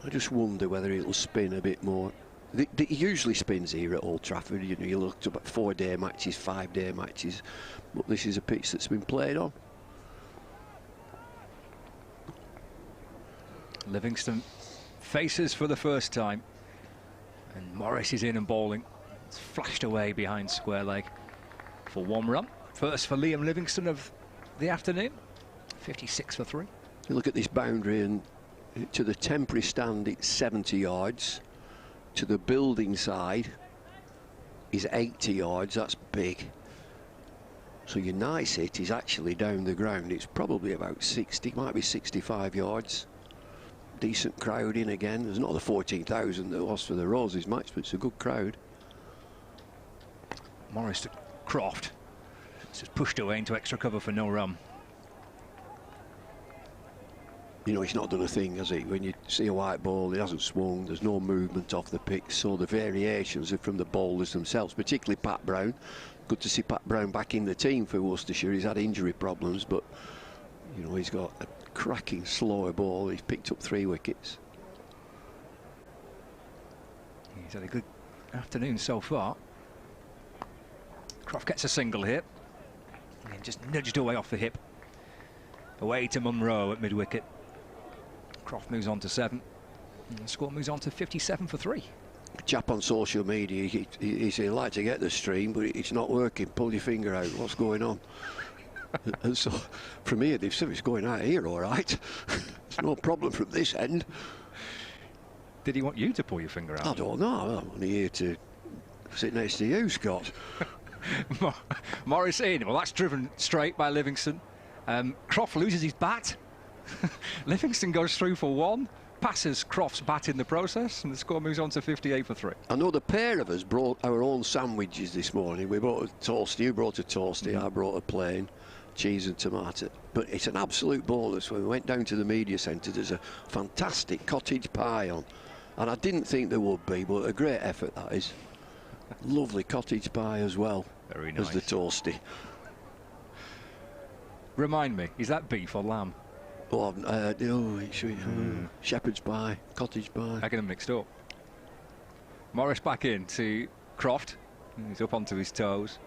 I just wonder whether it'll spin a bit more. It usually spins here at Old Trafford. You know, you look at 4-day matches, 5-day matches, but this is a pitch that's been played on. Livingstone faces for the first time, and Morris is in and bowling. It's flashed away behind square leg for 1 run. First for Liam Livingstone of the afternoon. 56 for 3. You look at this boundary, and to the temporary stand it's 70 yards. To the building side is 80 yards. That's big. So your nice hit is actually down the ground. It's probably about 60, might be 65 yards. Decent crowd in again. There's not the 14,000 that was for the Roses match, but it's a good crowd. Morris to Croft. It's just pushed away into extra cover for no run. You know, he's not done a thing, has he? When you see a white ball, he hasn't swung, there's no movement off the pitch, so the variations are from the bowlers themselves, particularly Pat Brown. Good to see Pat Brown back in the team for Worcestershire. He's had injury problems, but, you know, he's got a cracking slower ball. He's picked up 3 wickets. He's had a good afternoon so far. Croft gets a single here. And just nudged away off the hip. Away to Munro at mid-wicket. Croft moves on to 7. And the score moves on to 57 for 3. A chap on social media, he said he'd like to get the stream, but it's not working. Pull your finger out. What's going on? And so, from here, they've said it's going out here, all right. There's no problem from this end. Did he want you to pull your finger out? I don't know. I'm only here to sit next to you, Scott. Morris in. Well, that's driven straight by Livingstone. Croft loses his bat. Livingstone goes through for 1. Passes Croft's bat in the process, and the score moves on to 58 for 3. I know the pair of us brought our own sandwiches this morning. We brought a toasty, you brought a toasty, I brought a plain, cheese and tomato. But it's an absolute bonus. When we went down to the media centre, there's a fantastic cottage pie on. And I didn't think there would be, but a great effort that is. Lovely cottage pie as well. Very nice. As the toasty. Remind me, is that beef or lamb? Oh, shepherd's pie, cottage pie. I get them mixed up. Morris back in to Croft. He's up onto his toes.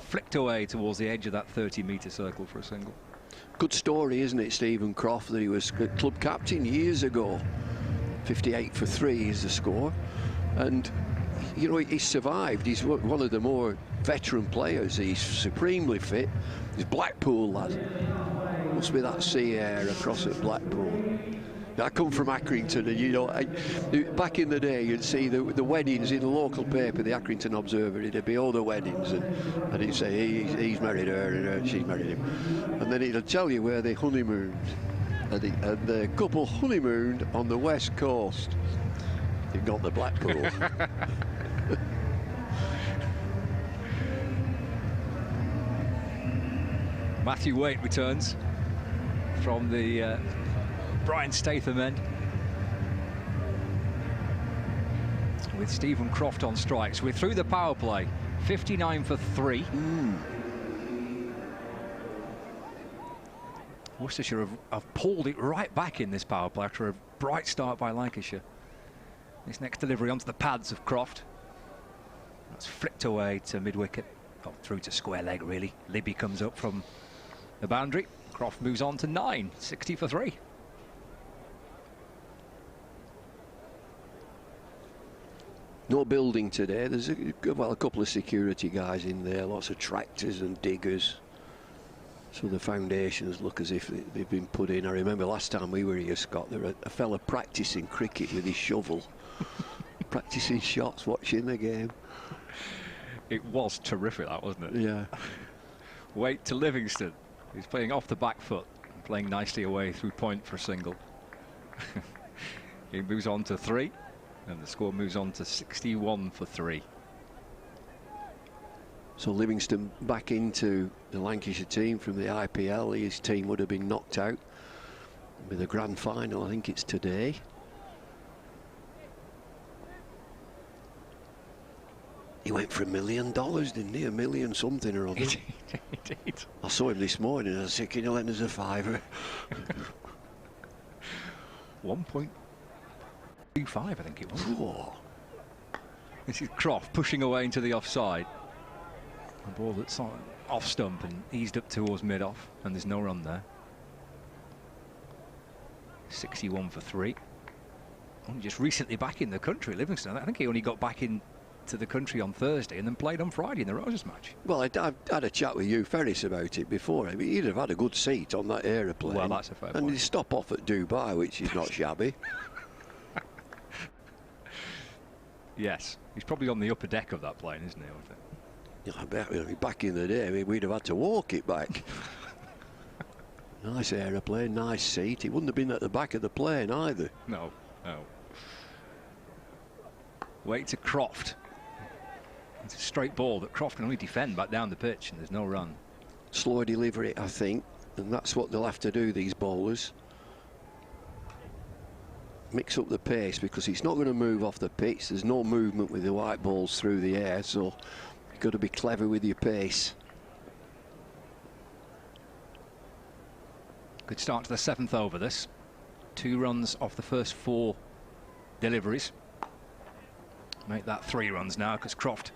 Flicked away towards the edge of that 30-metre circle for a single. Good story, isn't it, Stephen Croft, that he was club captain years ago. 58 for 3 is the score. And, you know, he's survived. He's one of the more veteran players. He's supremely fit. He's Blackpool lad. Must be that sea air across at Blackpool. I come from Accrington, and you know, back in the day, you'd see the weddings in the local paper, the Accrington Observer. It'd be all the weddings, and he'd say he's married her and she's married him, and then it'd tell you where they honeymooned, and the couple honeymooned on the west coast. They've got the Blackpool. Matthew Waite returns from the Brian Statham end, with Stephen Croft on strikes. We're through the power play, 59 for 3. Worcestershire have pulled it right back in this power play after a bright start by Lancashire. This next delivery onto the pads of Croft. That's flicked away to mid-wicket, through to square leg really. Libby comes up from the boundary. Croft moves on to 9, 60 for 3. No building today. There's a couple of security guys in there, lots of tractors and diggers. So the foundations look as if they've been put in. I remember last time we were here, Scott, there was a fella practicing cricket with his shovel. practicing shots, watching the game. It was terrific, that, wasn't it? Yeah. Wait to Livingstone. He's playing off the back foot, playing nicely away through point for a single. He moves on to 3, and the score moves on to 61 for 3. So Livingstone back into the Lancashire team from the IPL. His team would have been knocked out with a grand final. I think it's today. He went for $1 million, didn't he? $1 million something or other. Indeed. I saw him this morning and I said, can you lend us a fiver? 1.25, I think it was. Whoa. This is Croft pushing away into the offside. A ball that's off stump and eased up towards mid-off, and there's no run there. 61 for 3. Only just recently back in the country, Livingstone. I think he only got back into the country on Thursday and then played on Friday in the Roses match. Well, I had a chat with Hugh Ferris about it before. I mean, he'd have had a good seat on that aeroplane. Well, that's a fair And point. he'd stop off at Dubai, which is not shabby. Yes, he's probably on the upper deck of that plane, isn't he? I think. Yeah, I bet back in the day, I mean, we'd have had to walk it back. Nice aeroplane, nice seat. He wouldn't have been at the back of the plane either. No, no. Wait to Croft. It's a straight ball that Croft can only defend back down the pitch, and there's no run. Slow delivery, I think, and that's what they'll have to do, these bowlers. Mix up the pace, because he's not going to move off the pitch. There's no movement with the white balls through the air, so you've got to be clever with your pace. Good start to the 7th over this. 2 runs off the first 4 deliveries. Make that 3 runs now, because Croft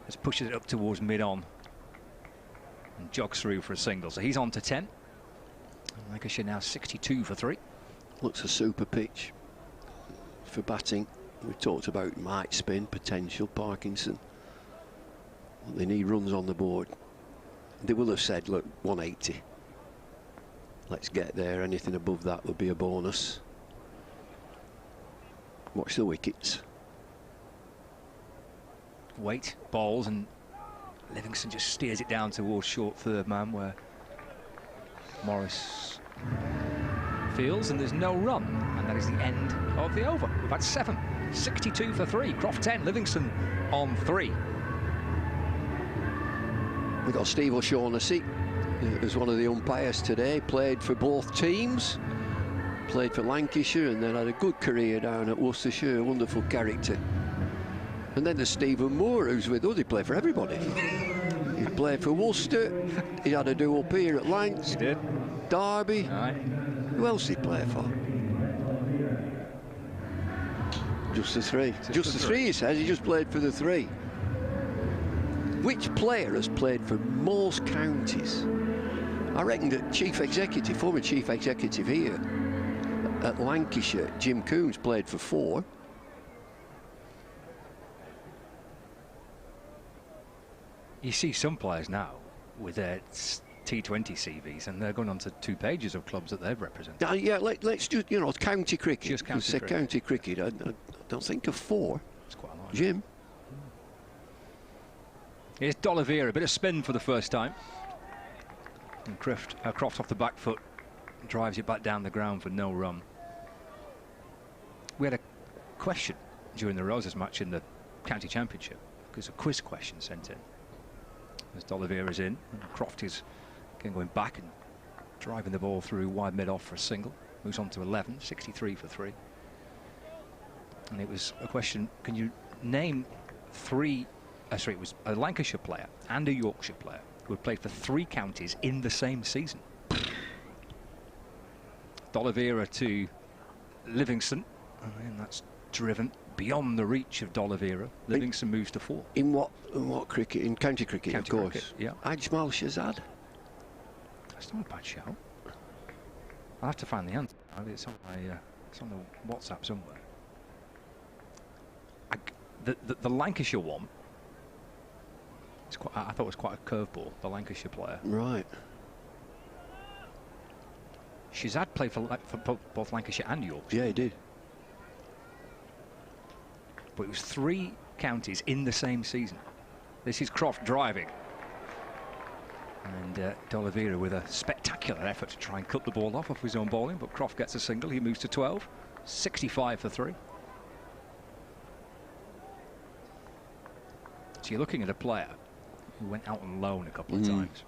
has pushed it up towards mid-on and jogs through for a single. So he's on to 10. And Lancashire now 62 for 3. Looks a super pitch for batting. We talked about might spin, potential, Parkinson. They need runs on the board. They will have said, look, 180. Let's get there. Anything above that would be a bonus. Watch the wickets. Wait, balls, and Livingstone just steers it down towards short third man, where Morris fields, and there's no run, and that is the end of the over. We've had 7, 62 for 3. Croft 10, Livingstone on 3. We've got Steve O'Shaughnessy as one of the umpires today. Played for both teams, played for Lancashire, and then had a good career down at Worcestershire. A wonderful character. And then there's Stephen Moore, who's with us. He played for everybody. He played for Worcester. He had a do up here at Lancs. He did. Derby. Aye. Who else did he play for? Just the 3. Just the 3, he says. He just played for the 3. Which player has played for most counties? I reckon that former chief executive here at Lancashire, Jim Coombs, played for 4. You see some players now with their T20 CVs, and they're going on to 2 pages of clubs that they've represented. Yeah, let's just, you know, county cricket. Just county cricket. County cricket. I don't think of 4. It's quite a lot. Jim. Here's D'Oliveira, a bit of spin for the first time. And Croft off the back foot drives it back down the ground for no run. We had a question during the Roses match in the county championship, because a quiz question sent in. As D'Oliveira's in, and Croft is again going back and driving the ball through wide mid-off for a single. Moves on to 11, 63 for 3. And it was a question, can you name 3... sorry, it was a Lancashire player and a Yorkshire player who had played for 3 counties in the same season. D'Oliveira to Livingstone, and that's driven beyond the reach of D'Oliveira. Livingstone moves to 4. In what cricket? In county cricket, County of course. cricket, yeah. Ajmal Shahzad. That's not a bad shout. I'll have to find the answer. It's on the WhatsApp somewhere. The Lancashire one. I thought it was quite a curveball. The Lancashire player. Right. Shahzad played for both Lancashire and Yorkshire. Yeah, he did. but it was 3 counties in the same season. This is Croft driving. And D'Oliveira with a spectacular effort to try and cut the ball off his own bowling, but Croft gets a single. He moves to 12, 65 for 3. So you're looking at a player who went out on loan a couple of times.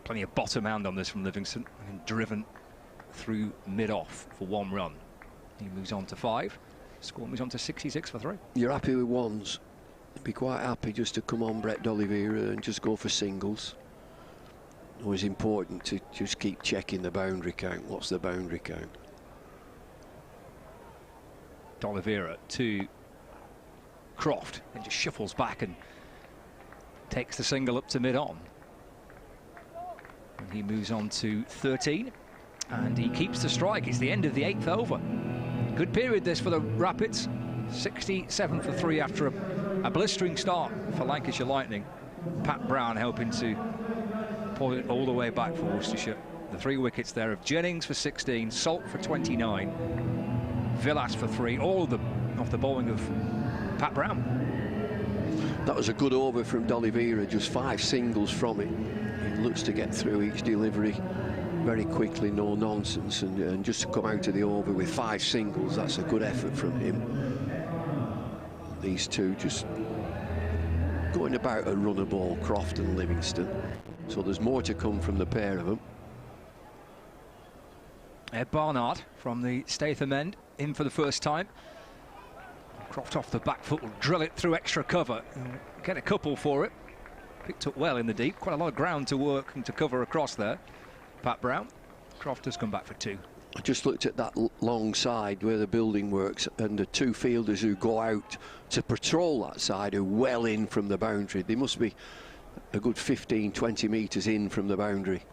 Plenty of bottom hand on this from Livingstone, and driven through mid-off for 1 run. He moves on to 5. Score moves on to 66 for 3. You're happy with ones. Be quite happy just to come on Brett D'Oliveira and just go for singles. Always important to just keep checking the boundary count. What's the boundary count? D'Oliveira to Croft, and just shuffles back and takes the single up to mid-on. And he moves on to 13, and he keeps the strike. It's the end of the 8th over. Good period this for the Rapids. 67 for 3 after a blistering start for Lancashire Lightning. Pat Brown helping to pull it all the way back for Worcestershire. The 3 wickets there of Jennings for 16, Salt for 29, Villas for 3, all of them off the bowling of Pat Brown. That was a good over from D'Oliveira, just 5 singles from it. He looks to get through each delivery very quickly, no nonsense, and just to come out of the over with 5 singles, that's a good effort from him. These two just going about a runner ball, Croft and Livingstone. So there's more to come from the pair of them. Ed Barnard from the Statham end in for the first time. Croft off the back foot will drill it through extra cover. Get a couple for it. Picked up well in the deep. Quite a lot of ground to work and to cover across there. Pat Brown. Croft has come back for 2. I just looked at that long side where the building works, and the 2 fielders who go out to patrol that side are well in from the boundary. They must be a good 15-20 metres in from the boundary.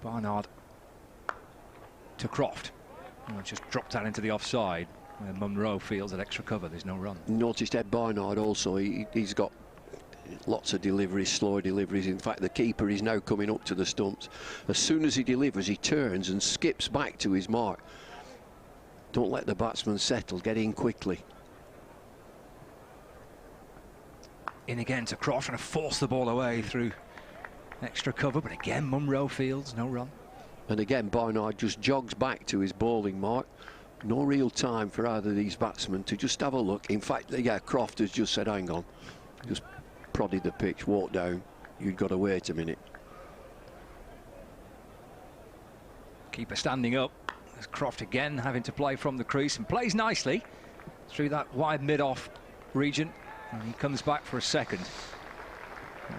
Barnard to Croft. Oh, just dropped that into the offside where Munro feels at extra cover. There's no run. Noticed Ed Barnard also. He's got lots of deliveries, slow deliveries. In fact, the keeper is now coming up to the stumps. As soon as he delivers, he turns and skips back to his mark. Don't let the batsman settle. Get in quickly. In again to Croft, trying to force the ball away through extra cover, but again Munro fields, no run. And again Barnard just jogs back to his bowling mark. No real time for either of these batsmen to just have a look. In fact, yeah, Croft has just said, hang on. Just prodded the pitch, walked down. You've got to wait a minute. Keeper standing up. There's Croft again having to play from the crease, and plays nicely through that wide mid-off region. And he comes back for a second.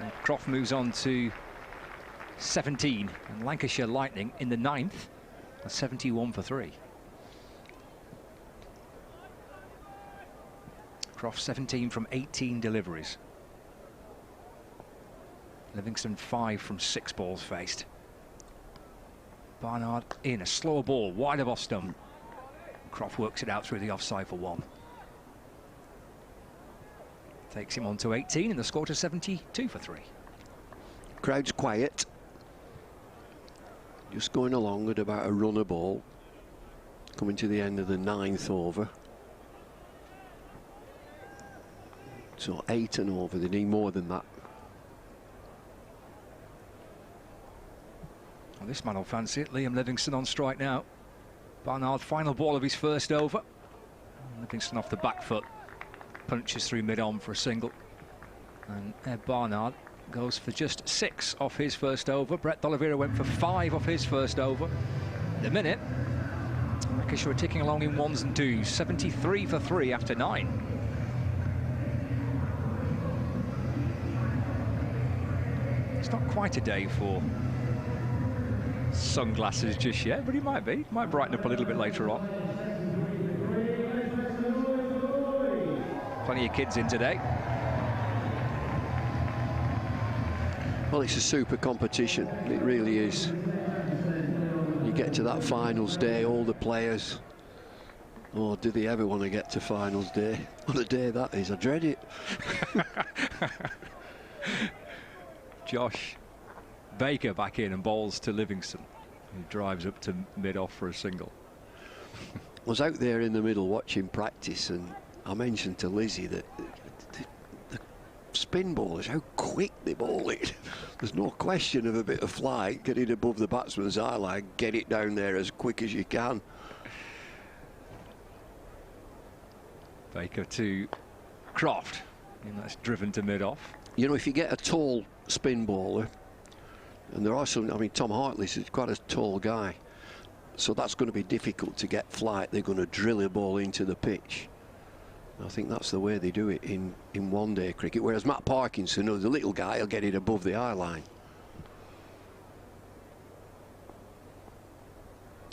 And Croft moves on to 17, and Lancashire Lightning in the 9th are 71 for 3. Croft 17 from 18 deliveries. Livingstone 5 from 6 balls faced. Barnard in, a slow ball wide of off stump. Croft works it out through the offside for 1. Takes him on to 18, and the score to 72 for 3. Crowd's quiet. Just going along at about a runner ball. Coming to the end of the 9th over. So 8 and over, they need more than that. Well, this man will fancy it. Liam Livingstone on strike now. Barnard, final ball of his first over. Livingstone off the back foot. Punches through mid-on for a single. And Ed Barnard goes for just 6 off his first over. Brett D'Oliveira went for 5 off his first over. At the minute, Lancashire are ticking along in 1s and 2s. 73 for 3 after 9. It's not quite a day for sunglasses just yet, but it might be. It might brighten up a little bit later on. Plenty of kids in today. Well, it's a super competition. It really is. You get to that finals day, all the players. Oh, do they ever want to get to finals day? What a day that is. I dread it. Josh Baker back in and bowls to Livingstone, who drives up to mid-off for a single. I was out there in the middle watching practice, and I mentioned to Lizzie that the spin bowlers, how quick they bowl it. There's no question of a bit of flight, get it above the batsman's eye line, get it down there as quick as you can. Baker to Croft, and that's driven to mid-off. You know, if you get a tall spin bowler, and there are some, I mean, Tom Hartley's is quite a tall guy, so that's going to be difficult to get flight. They're going to drill a ball into the pitch. I think that's the way they do it in one-day cricket, whereas Matt Parkinson, the little guy, will get it above the eye line.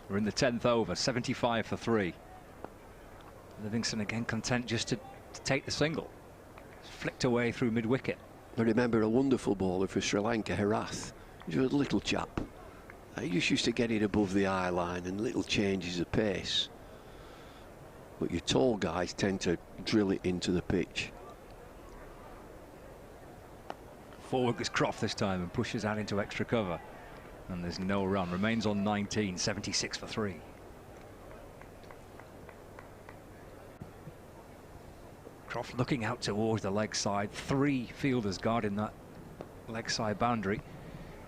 We're in the 10th over, 75 for 3. Livingstone again content just to take the single. Flicked away through mid-wicket. I remember a wonderful bowler for Sri Lanka, Herath. He was a little chap. He just used to get it above the eye line and little changes of pace. But your tall guys tend to drill it into the pitch. Forward goes Croft this time and pushes out into extra cover. And there's no run. Remains on 19, 76 for 3. Croft looking out towards the leg side. 3 fielders guarding that leg side boundary.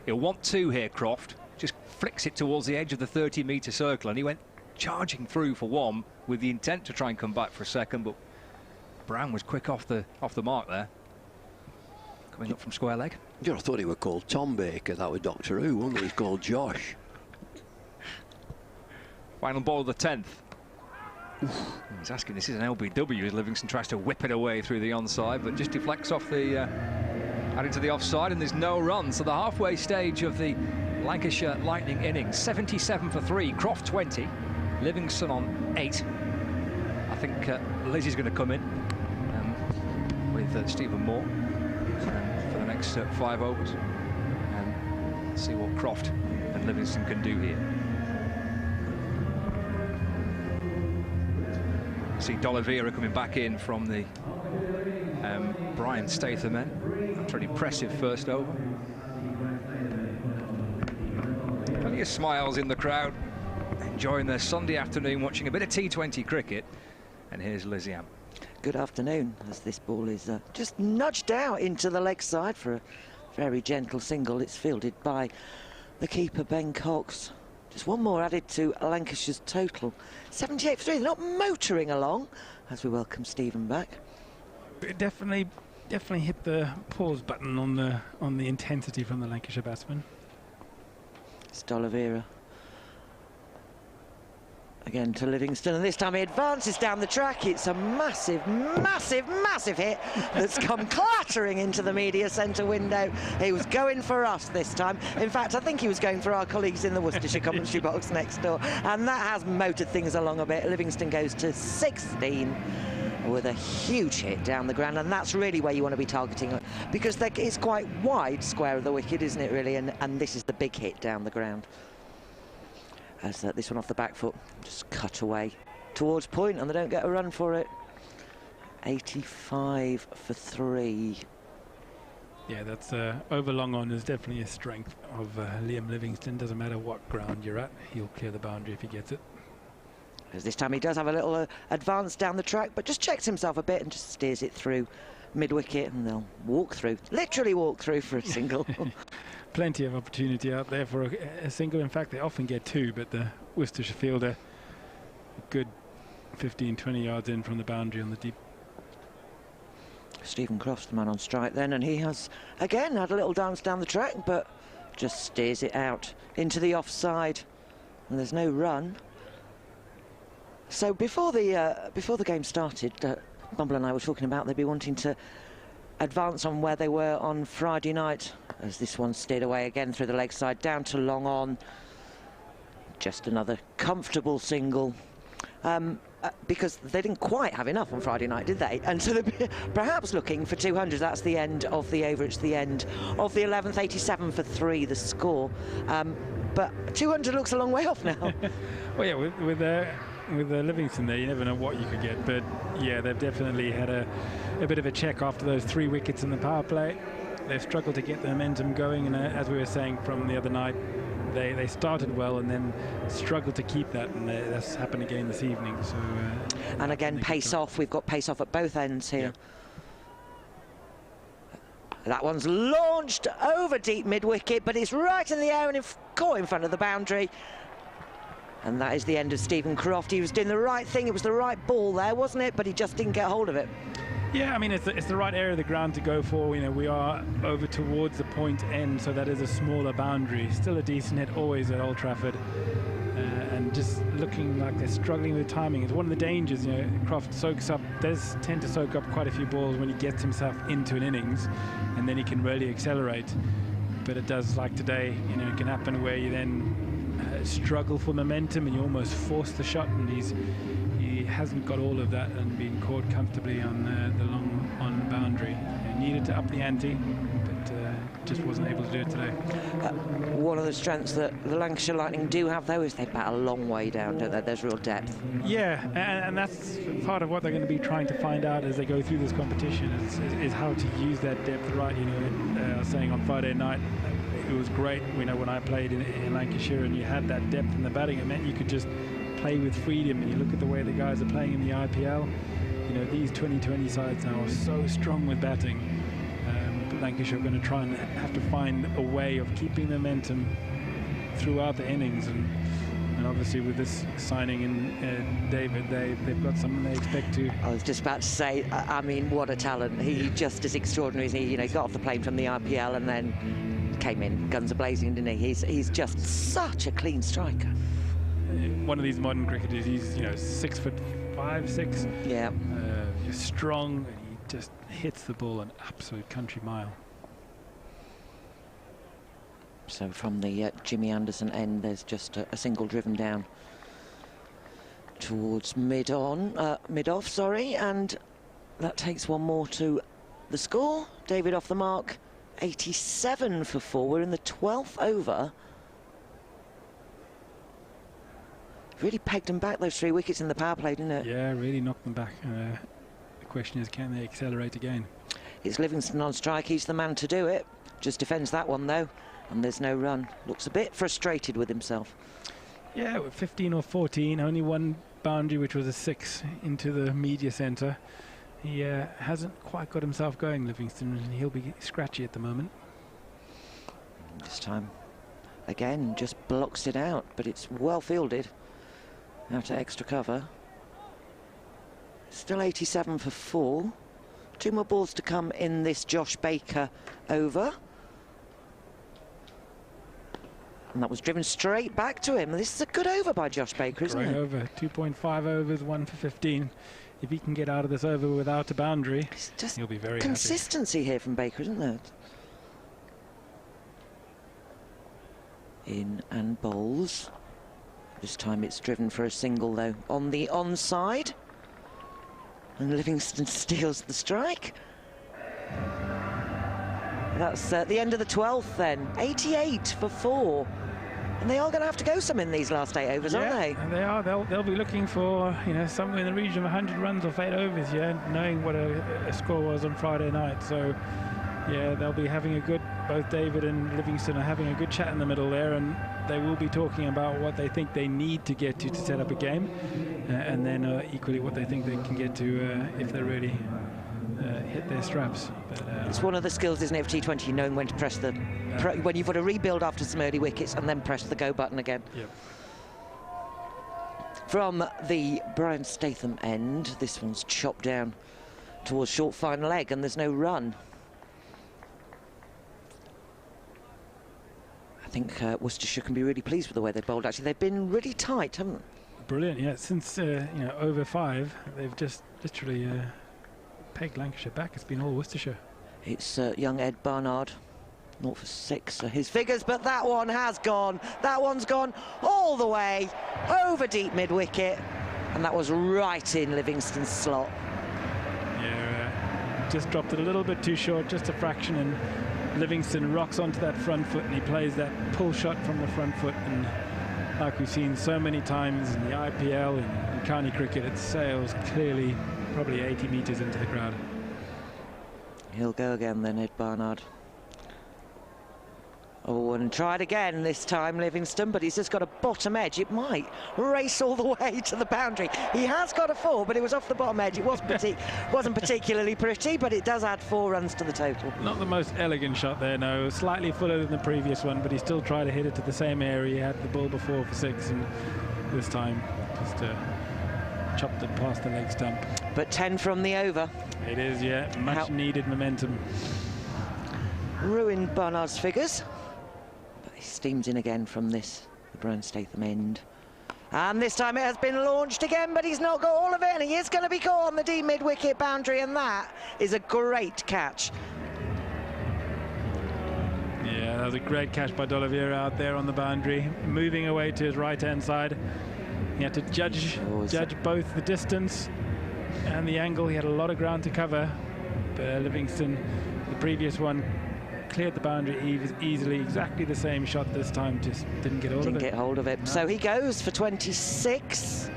He'll want 2 here, Croft. Just flicks it towards the edge of the 30-metre circle, and he went charging through for 1 with the intent to try and come back for a second, but Brown was quick off the mark there. Coming up from square leg. You know, I thought he was called Tom Baker. That was Doctor Who, wasn't he? He's called Josh. Final ball of the 10th. He's asking, this is an LBW as Livingstone tries to whip it away through the onside, but just deflects off the out into the offside, and there's no run. So the halfway stage of the Lancashire Lightning innings, 77 for 3, Croft 20, Livingstone on 8. I think Lizzie's going to come in with Stephen Moore for the next 5 overs and see what Croft and Livingstone can do here. See D'Oliveira coming back in from the Brian Statham end after an impressive first over. Plenty of smiles in the crowd, enjoying their Sunday afternoon watching a bit of T20 cricket. And here's Liam. Good afternoon, as this ball is just nudged out into the leg side for a very gentle single. It's fielded by the keeper, Ben Cox. Just 1 more added to Lancashire's total. 78 for 3. They're not motoring along as we welcome Stephen back. It definitely hit the pause button on the intensity from the Lancashire batsman. It's D'Oliveira again to Livingstone, and this time he advances down the track. It's a massive, massive, massive hit that's come clattering into the media centre window. He was going for us this time. In fact, I think he was going for our colleagues in the Worcestershire commentary box next door, and that has motored things along a bit. Livingstone goes to 16 with a huge hit down the ground, and that's really where you want to be targeting, because it's quite wide square of the wicket, isn't it, really, and this is the big hit down the ground. As this one off the back foot, just cut away towards point, and they don't get a run for it. 85 for 3. Yeah, that's over long on is definitely a strength of Liam Livingstone. Doesn't matter what ground you're at, he'll clear the boundary if he gets it. As this time he does have a little advance down the track, but just checks himself a bit and just steers it through mid-wicket, and they'll walk through, literally walk through for a single. Plenty of opportunity out there for a single. In fact, they often get 2, but the Worcestershire fielder a good 15-20 yards in from the boundary on the deep. Stephen Croft's the man on strike then, and he has again had a little dance down the track, but just steers it out into the offside, and there's no run. So before the game started, Bumble and I were talking about they'd be wanting to advance on where they were on Friday night, as this one steered away again through the leg side down to long on. Just another comfortable single, because they didn't quite have enough on Friday night, did they? And so they're perhaps looking for 200. That's the end of the over. It's the end of the 11th. 87 for 3 the score, but 200 looks a long way off now. Well, yeah, with Livingstone there, you never know what you could get, but yeah, they've definitely had a bit of a check after those 3 wickets in the power play. They've struggled to get the momentum going, and as we were saying from the other night, they started well and then struggled to keep that, and that's happened again this evening. So and again, pace off. We've got pace off at both ends here. That one's launched over deep mid-wicket, but it's right in the air and caught in front of the boundary. And that is the end of Stephen Croft. He was doing the right thing. It was the right ball there, wasn't it? But he just didn't get hold of it. Yeah, I mean, it's the right area of the ground to go for. You know, we are over towards the point end, so that is a smaller boundary. Still a decent hit always at Old Trafford. And just looking like they're struggling with timing. It's one of the dangers, you know, Croft does tend to soak up quite a few balls when he gets himself into an innings, and then he can really accelerate. But it does, like today, you know, it can happen where you then struggle for momentum and you almost force the shot, and he hasn't got all of that and been caught comfortably on the long on boundary. He needed to up the ante, but just wasn't able to do it today. One of the strengths that the Lancashire Lightning do have, though, is they bat a long way down, don't they? There's real depth. Yeah, and that's part of what they're going to be trying to find out as they go through this competition, is how to use that depth right. You know, I was saying on Friday night, it was great, you know, when I played in Lancashire and you had that depth in the batting. It meant you could just play with freedom. And you look at the way the guys are playing in the IPL, you know, these 2020 sides now are so strong with batting. Lancashire are going to try and have to find a way of keeping momentum throughout the innings, and obviously with this signing in David, they've got someone they expect to. I was just about to say, I mean, what a talent. He just as extraordinary as he, you know, got off the plane from the IPL and then came in guns a-blazing, didn't he? He's just such a clean striker. One of these modern cricketers, he's, you know, 6'5", 6. Yeah. He's strong, and he just hits the ball an absolute country mile. So from the Jimmy Anderson end, there's just a single driven down towards mid-off, sorry, and that takes one more to the score. David off the mark, 87 for 4. We're in the 12th over. Really pegged them back, those 3 wickets in the power play, didn't it? Yeah, really knocked them back. The question is, can they accelerate again? It's Livingstone on strike. He's the man to do it. Just defends that one, though, and there's no run. Looks a bit frustrated with himself. Yeah, with 15 or 14, only one boundary, which was a 6 into the media centre. He hasn't quite got himself going, Livingstone, and he'll be scratchy at the moment. This time, again, just blocks it out, but it's well fielded. Out to extra cover. Still 87 for 4. 2 more balls to come in this Josh Baker over. And that was driven straight back to him. This is a good over by Josh Baker, isn't it? Great over. 2.5 overs, 1 for 15. If he can get out of this over without a boundary, he'll be very consistency happy. Here from Baker, isn't there? In and bowls. This time it's driven for a single, though, on the onside. And Livingstone steals the strike. That's the end of the 12th, then. 88 for 4. And they are going to have to go some in these last 8 overs, aren't they? They are. They'll be looking for, you know, somewhere in the region of 100 runs off 8 overs, yeah, knowing what a score was on Friday night. So, yeah, they'll be having a good, both David and Livingstone are having a good chat in the middle there, and they will be talking about what they think they need to get to set up a game, and then equally what they think they can get to if they really hit their straps. But, it's one of the skills, isn't it, of T20, knowing when to press the... when you've got to rebuild after some early wickets and then press the go button again. Yep. From the Brian Statham end, this one's chopped down towards short final leg, and there's no run. I think Worcestershire can be really pleased with the way they've bowled. Actually, they've been really tight, haven't they? Brilliant, yeah. Since you know, over 5, they've just literally pegged Lancashire back. It's been all Worcestershire. It's young Ed Barnard, 0 for 6. His figures, but that one has gone. That one's gone all the way over deep mid-wicket, and that was right in Livingstone's slot. Yeah, just dropped it a little bit too short, just a fraction, and Livingstone rocks onto that front foot, and he plays that pull shot from the front foot, and like we've seen so many times in the IPL and in county cricket, it sails clearly probably 80 metres into the crowd. He'll go again then, Ed Barnard. Oh, and tried again this time, Livingstone, but he's just got a bottom edge. It might race all the way to the boundary. He has got a 4, but it was off the bottom edge. It wasn't particularly pretty, but it does add 4 runs to the total. Not the most elegant shot there, no. Slightly fuller than the previous one, but he still tried to hit it to the same area. He had the ball before for 6, and this time just chopped it past the leg stump. But 10 from the over. It is, yeah. Much needed momentum. Ruined Barnard's figures. He steams in again from the Brown Statham end. And this time it has been launched again, but he's not got all of it, and he is going to be caught on the deep mid-wicket boundary, and that is a great catch. Yeah, that was a great catch by D'Oliveira out there on the boundary, moving away to his right-hand side. He had to judge both the distance and the angle. He had a lot of ground to cover, but Livingstone, the previous one, cleared the boundary easily. Exactly the same shot this time, just didn't get hold of it. No. So he goes for 26.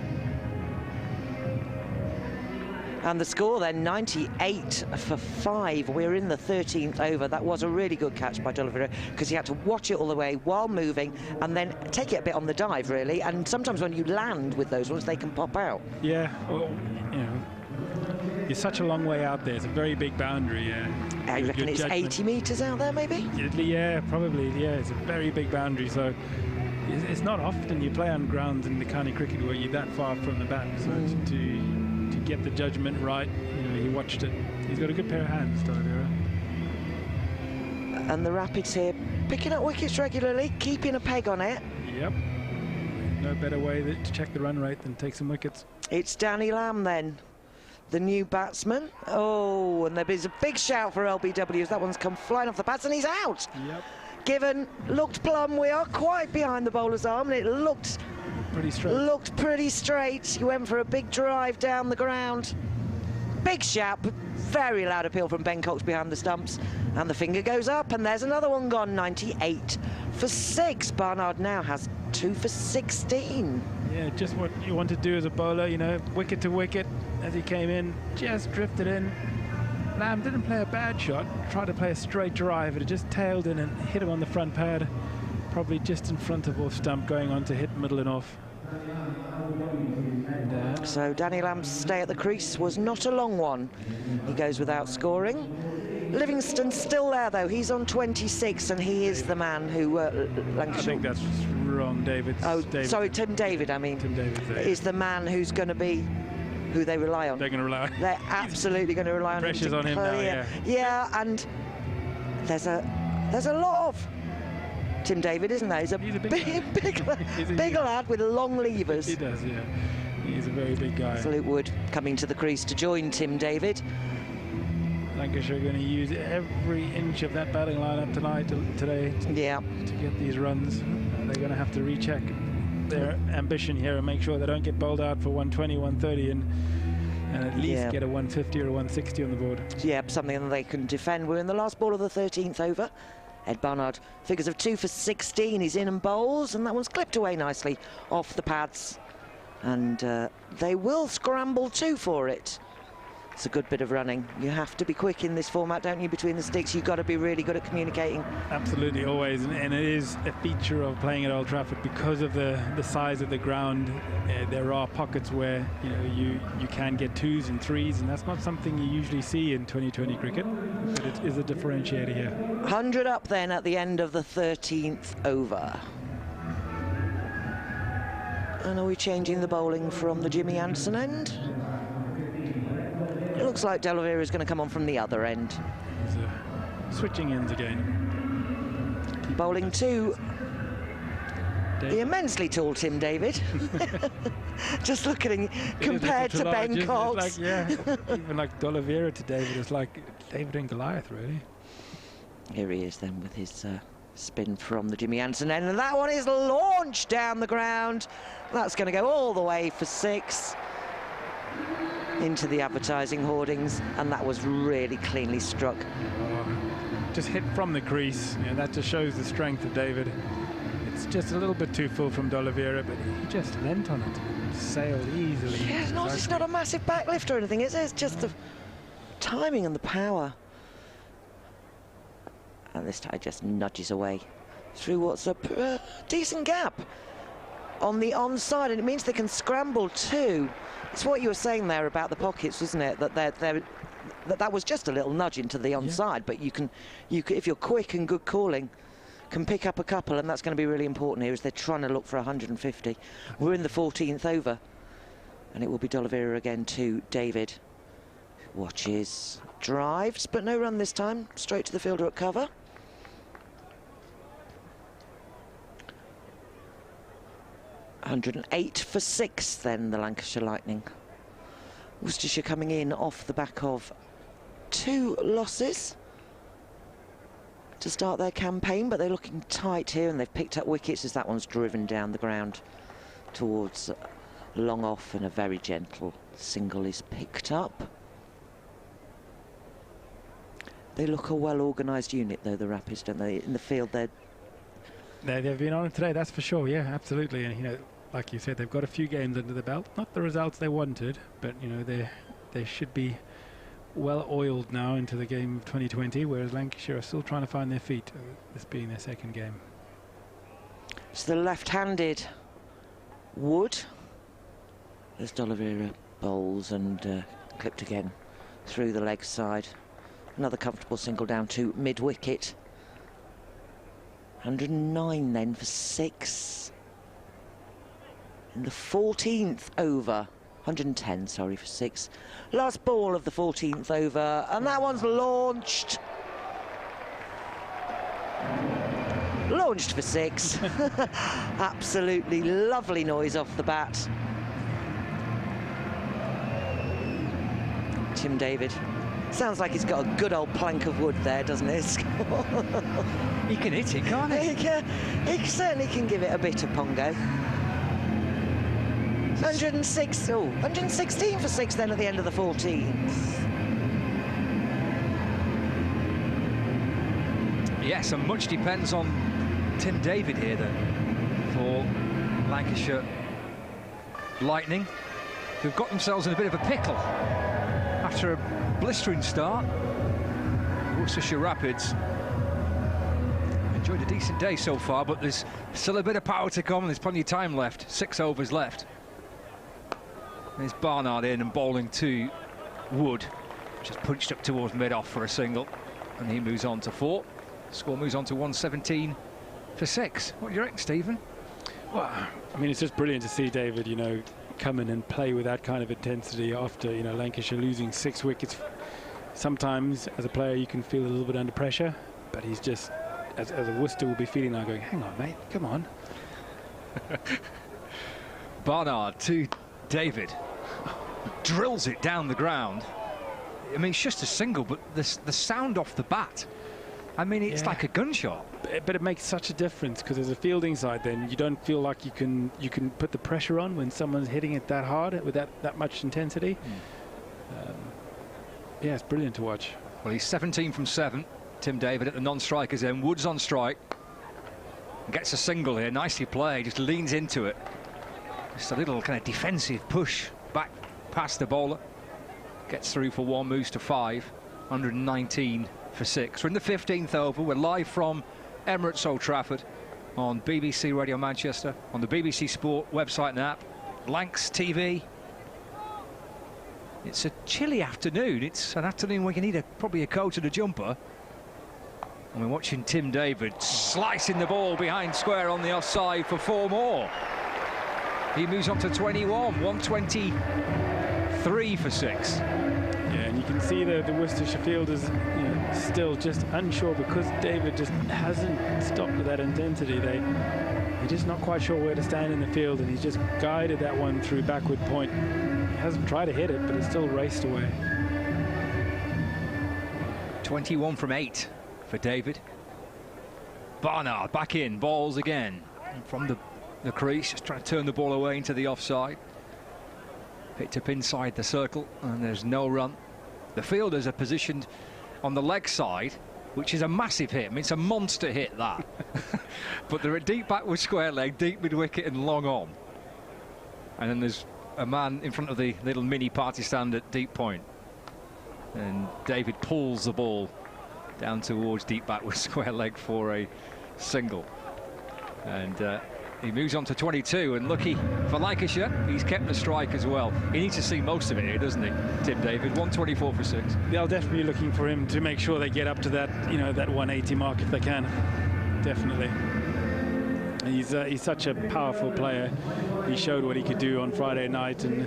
And the score then, 98 for 5. We're in the 13th over. That was a really good catch by D'Oliveira, because he had to watch it all the way while moving and then take it a bit on the dive, really. And sometimes when you land with those ones, they can pop out. Yeah, well, you know, you're such a long way out there. It's a very big boundary. I reckon it's 80 metres out there, maybe? Yeah, probably. Yeah, it's a very big boundary. So it's not often you play on grounds in the county cricket where you're that far from the bat. So to get the judgment right, you know, he watched it. He's got a good pair of hands, D'Oliveira. And the Rapids here picking up wickets regularly, keeping a peg on it. Yep. No better way to check the run rate than take some wickets. It's Danny Lamb then, the new batsman. Oh, and there's a big shout for LBWs. That one's come flying off the pads, and he's out. Yep. Given looked plumb. We are quite behind the bowler's arm, and it looked pretty straight. Looked pretty straight. He went for a big drive down the ground. Big shout, but very loud appeal from Ben Cox behind the stumps, and the finger goes up, and there's another one gone. 98 for 6. Barnard now has 2 for 16. Yeah, just what you want to do as a bowler, you know, wicket to wicket as he came in, just drifted in. Lamb didn't play a bad shot, tried to play a straight drive, but it just tailed in and hit him on the front pad, probably just in front of off stump, going on to hit middle and off. And, so Danny Lamb's stay at the crease was not a long one. He goes without scoring. Livingstone's still there, though. He's on 26, and he is the man who Lancashire... I think that's wrong, David. Oh, David. Sorry, Tim David, I mean. Tim David is the man who's going to be who they rely on. They're going to rely on. They're absolutely going to rely on him. Pressure's on him now, yeah. Yeah, and there's a lot of Tim David, isn't there? He's a big lad with long levers. He does, yeah. He's a very big guy. Fleetwood coming to the crease to join Tim David. Lancashire are going to use every inch of that batting lineup today to get these runs. They're going to have to recheck their ambition here and make sure they don't get bowled out for 120, 130 and at least get a 150 or a 160 on the board. Yeah, something that they can defend. We're in the last ball of the 13th over. Ed Barnard, figures of 2 for 16. He's in and bowls, and that one's clipped away nicely off the pads. And they will scramble too for it. It's a good bit of running. You have to be quick in this format, don't you, between the sticks? You've got to be really good at communicating. Absolutely, always, and it is a feature of playing at Old Trafford because of the size of the ground. There are pockets where you can get 2s and 3s, and that's not something you usually see in 2020 cricket, but it is a differentiator here. 100 up then at the end of the 13th over. And are we changing the bowling from the Jimmy Anderson end? It looks like D'Oliveira is going to come on from the other end. He's switching ends again. Bowling to the immensely tall Tim David. Just looking compared to Ben Cox. Even like D'Oliveira to David, it's like David and Goliath, really. Here he is then with his spin from the Jimmy Anderson end, and that one is launched down the ground. That's going to go all the way for 6 into the advertising hoardings, and that was really cleanly struck. Just hit from the crease. That just shows the strength of David. It's just a little bit too full from D'Oliveira, but he just leant on it, sailed easily. Yeah, it's not a massive backlift or anything, is it? It's just the timing and the power. And this time just nudges away through what's a decent gap on the onside, and it means they can scramble too. It's what you were saying there about the pockets, wasn't it? That was just a little nudge into the onside, but you can, if you're quick and good calling, can pick up a couple, and that's going to be really important here as they're trying to look for 150. We're in the 14th over, and it will be D'Oliveira again to David. Watches, drives, but no run this time. Straight to the fielder at cover. $108 for 6 then, the Lancashire Lightning. Worcestershire coming in off the back of 2 losses to start their campaign, but they're looking tight here, and they've picked up wickets as that one's driven down the ground towards long off, and a very gentle single is picked up. They look a well-organised unit, though, the Rapids, don't they? In the field, they've been on it today, that's for sure. Yeah, absolutely. And you know, like you said, they've got a few games under the belt. Not the results they wanted, but you know, they should be well oiled now into the game of 2020. Whereas Lancashire are still trying to find their feet. This being their second game. It's the left-handed Wood. There's D'Oliveira bowls and clipped again through the leg side. Another comfortable single down to mid-wicket. 109 then for 6. In the 14th over. 110, sorry, for 6. Last ball of the 14th over, and that one's launched. Launched for 6. Absolutely lovely noise off the bat. Tim David. Sounds like he's got a good old plank of wood there, doesn't it? He can hit it, can't he? He certainly can give it a bit of pongo. 116 for 6 then at the end of the 14th. Yes, and much depends on Tim David here then for Lancashire Lightning, who've got themselves in a bit of a pickle after a blistering start. Worcestershire Rapids enjoyed a decent day so far, but there's still a bit of power to come, and there's plenty of time left. 6 overs left. There's Barnard in and bowling to Wood, which is punched up towards mid-off for a single, and he moves on to 4. Score moves on to 117 for 6. What do you reckon, Stephen? Well, I mean, it's just brilliant to see David, you know, come in and play with that kind of intensity after, you know, Lancashire losing 6 wickets. Sometimes, as a player, you can feel a little bit under pressure, but he's just, as a Worcester will be feeling now, going, hang on, mate, come on. Barnard to David. Drills it down the ground. I mean, it's just a single, but the sound off the bat, I mean, it's like a gunshot. But it makes such a difference, because as a fielding side, then you don't feel like you can put the pressure on when someone's hitting it that hard with that much intensity. Yeah, it's brilliant to watch. Well, he's 17 from 7. Tim David at the non-strikers end. Wood's on strike. Gets a single here. Nicely played. Just leans into it. Just a little kind of defensive push back past the bowler. Gets through for 1, moves to 5. 119 for 6. We're in the 15th over. We're live from Emirates Old Trafford on BBC Radio Manchester, on the BBC Sport website and app, Lancs TV. It's a chilly afternoon. It's an afternoon where you need probably a coat and a jumper. And we're watching Tim David slicing the ball behind square on the offside for 4 more. He moves on to 21, 123 for 6. Yeah, and you can see the Worcestershire fielders, you know, still just unsure, because David just hasn't stopped with that intensity. They're just not quite sure where to stand in the field, and he's just guided that one through backward point. He hasn't tried to hit it, but it's still raced away. 21 from 8 for David. Barnard back in, balls again from the crease, just trying to turn the ball away into the offside. Picked up inside the circle, and there's no run. The fielders are positioned on the leg side, which is a massive hit. I mean, it's a monster hit, that. But they're at deep backward square leg, deep mid-wicket and long on. And then there's a man in front of the little mini party stand at deep point. And David pulls the ball down towards deep backward square leg for a single. And he moves on to 22, and lucky for Lancashire, he's kept the strike as well. He needs to see most of it here, doesn't he, Tim David? 124 for 6. They'll definitely be looking for him to make sure they get up to that, that 180 mark if they can. Definitely. He's such a powerful player. He showed what he could do on Friday night, and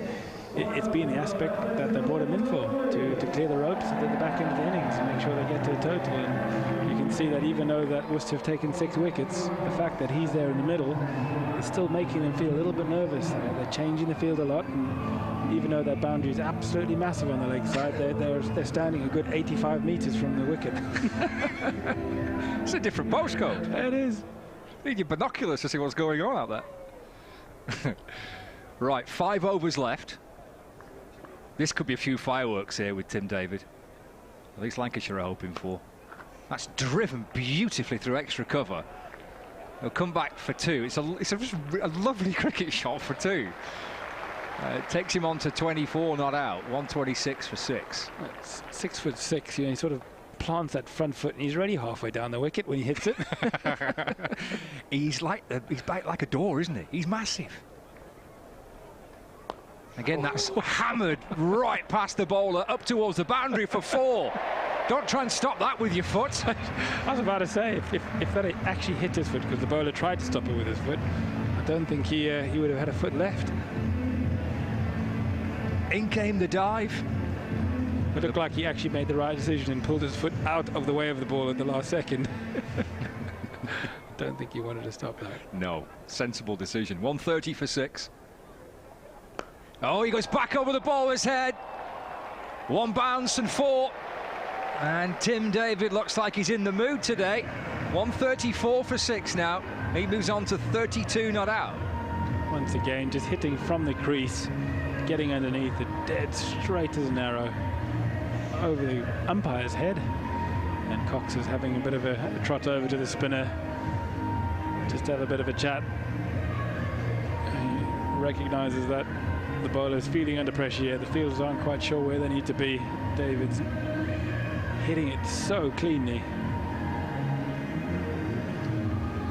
it's been the aspect that they brought him in for, to clear the ropes at the back end of the innings and make sure they get to the total. And you can see that even though that Worcester have taken 6 wickets, the fact that he's there in the middle is still making them feel a little bit nervous. They're changing the field a lot, and even though that boundary is absolutely massive on the leg side, they're standing a good 85 metres from the wicket. It's a different postcode. It is. You need your binoculars to see what's going on out there. Right, 5 overs left. This could be a few fireworks here with Tim David. At least Lancashire are hoping for. That's driven beautifully through extra cover. He'll come back for 2. It's a lovely cricket shot for 2. It takes him on to 24, not out. 126 for 6. It's 6'6". He sort of plants that front foot, and he's already halfway down the wicket when he hits it. he's back like a door, isn't he? He's massive. Again, that's hammered right past the bowler, up towards the boundary for 4. Don't try and stop that with your foot. I was about to say, if that actually hit his foot, because the bowler tried to stop it with his foot, I don't think he would have had a foot left. In came the dive. It looked like he actually made the right decision and pulled his foot out of the way of the ball at the last second. Don't think he wanted to stop that. No, sensible decision. 130 for 6. Oh, he goes back over the bowler's head. 1 bounce and 4. And Tim David looks like he's in the mood today. 134 for 6 now. He moves on to 32 not out. Once again, just hitting from the crease, getting underneath it, dead straight as an arrow, over the umpire's head. And Cox is having a bit of a trot over to the spinner, just to have a bit of a chat. He recognises that the bowler's feeling under pressure here. The fielders aren't quite sure where they need to be. David's hitting it so cleanly.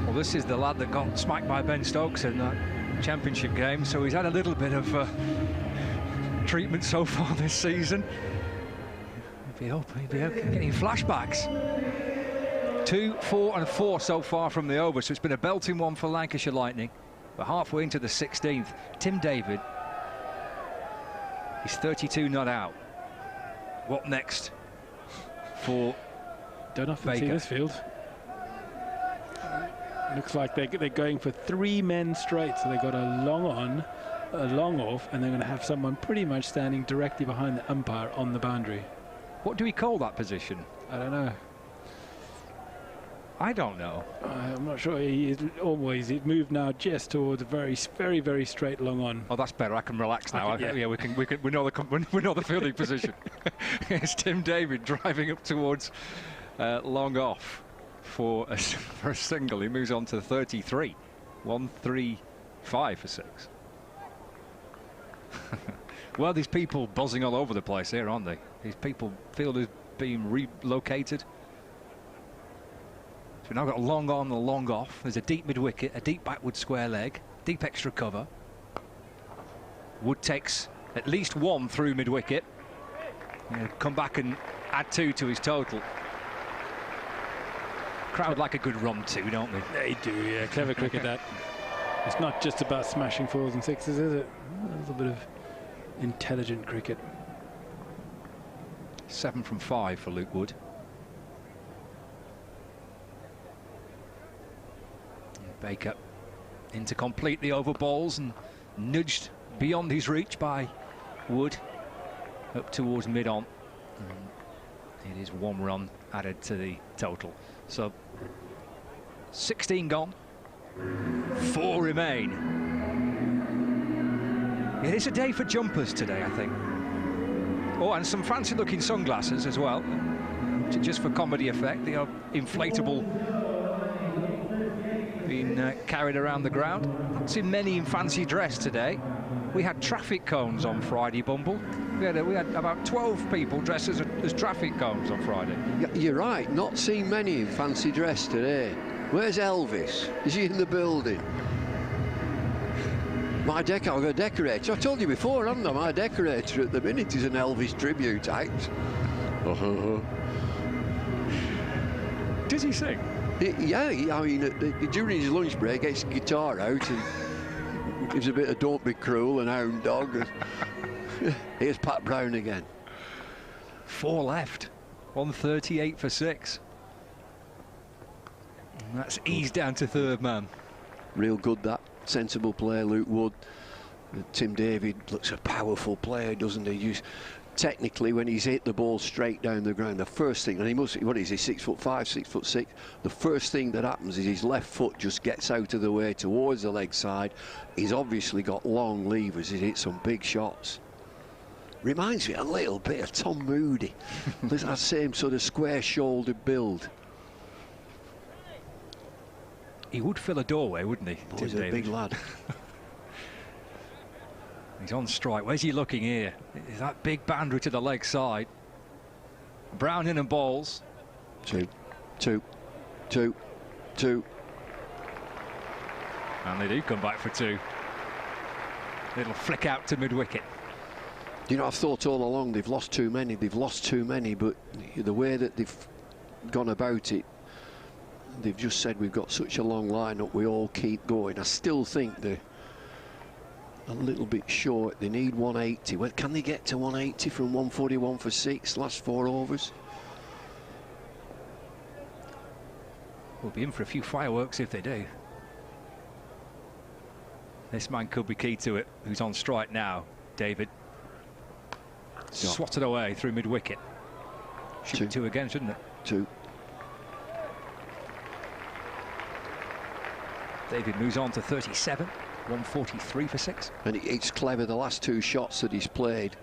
Well, this is the lad that got smacked by Ben Stokes in that championship game, so he's had a little bit of treatment so far this season. He'd be getting flashbacks. 2, 4 and 4 so far from the over, so it's been a belting one for Lancashire Lightning. We're halfway into the 16th. Tim David, he's 32 not out. What next for Don't often see this field. Looks like they're going for 3 men straight, so they've got a long on, a long off, and they're going to have someone pretty much standing directly behind the umpire on the boundary. What do we call that position? I don't know. I don't know. I'm not sure. He's moved now just towards a very, very, very straight long on. Oh, that's better. I can relax now. Yeah, we know the fielding position. It's Tim David driving up towards long off for a single. He moves on to 33. 135 for 6. Well, these people buzzing all over the place here, aren't they? These people, fielders being relocated. So we've now got a long on and a long off. There's a deep mid-wicket, a deep backward square leg, deep extra cover. Wood takes at least 1 through mid-wicket. He'll come back and add 2 to his total. Crowd like a good run too, don't they? They do, yeah. Clever cricket, that. It's not just about smashing 4s and 6s, is it? A little bit of intelligent cricket. 7 from 5 for Luke Wood. Baker in to complete the over balls and nudged beyond his reach by Wood up towards mid-on. It is 1 run added to the total. So 16 gone, 4 remain. It is a day for jumpers today, I think. Oh, and some fancy looking sunglasses as well, just for comedy effect. They are inflatable, being carried around the ground. Not seen many in fancy dress today. We had traffic cones on Friday, Bumble. We had about 12 people dressed as traffic cones on Friday. You're right, not seen many in fancy dress today. Where's Elvis? Is he in the building? I've got a decorator. I told you before, haven't I? My decorator at the minute is an Elvis tribute act. Does he sing? Yeah, I mean, during his lunch break, gets his guitar out and gives a bit of Don't Be Cruel and Hound Dog. Here's Pat Brown again. 4 left. 138 for 6. And that's eased down to third man. Real good, that. Sensible player, Luke Wood. Tim David looks a powerful player, doesn't he? Technically, when he's hit the ball straight down the ground, the first thing, and he must, what is he, 6'5", 6'6", the first thing that happens is his left foot just gets out of the way towards the leg side. He's obviously got long levers. He hit some big shots. Reminds me a little bit of Tom Moody. There's that same sort of square-shouldered build. He would fill a doorway, wouldn't he? Oh, he's a big lad. He's on strike. Where's he looking here? Is that big boundary to the leg side? Brown in and balls. 2. And they do come back for 2. Little flick out to mid-wicket. You know, I've thought all along they've lost too many, but the way that they've gone about it, they've just said we've got such a long lineup, we all keep going. I still think they're a little bit short. They need 180. Well, can they get to 180 from 141 for 6 last 4 overs? We'll be in for a few fireworks if they do. This man could be key to it. Who's on strike now? David. Swatted away through mid-wicket. Should be 2 again, shouldn't it? 2. David moves on to 37. 143 for 6. And it's clever, the last 2 shots that he's played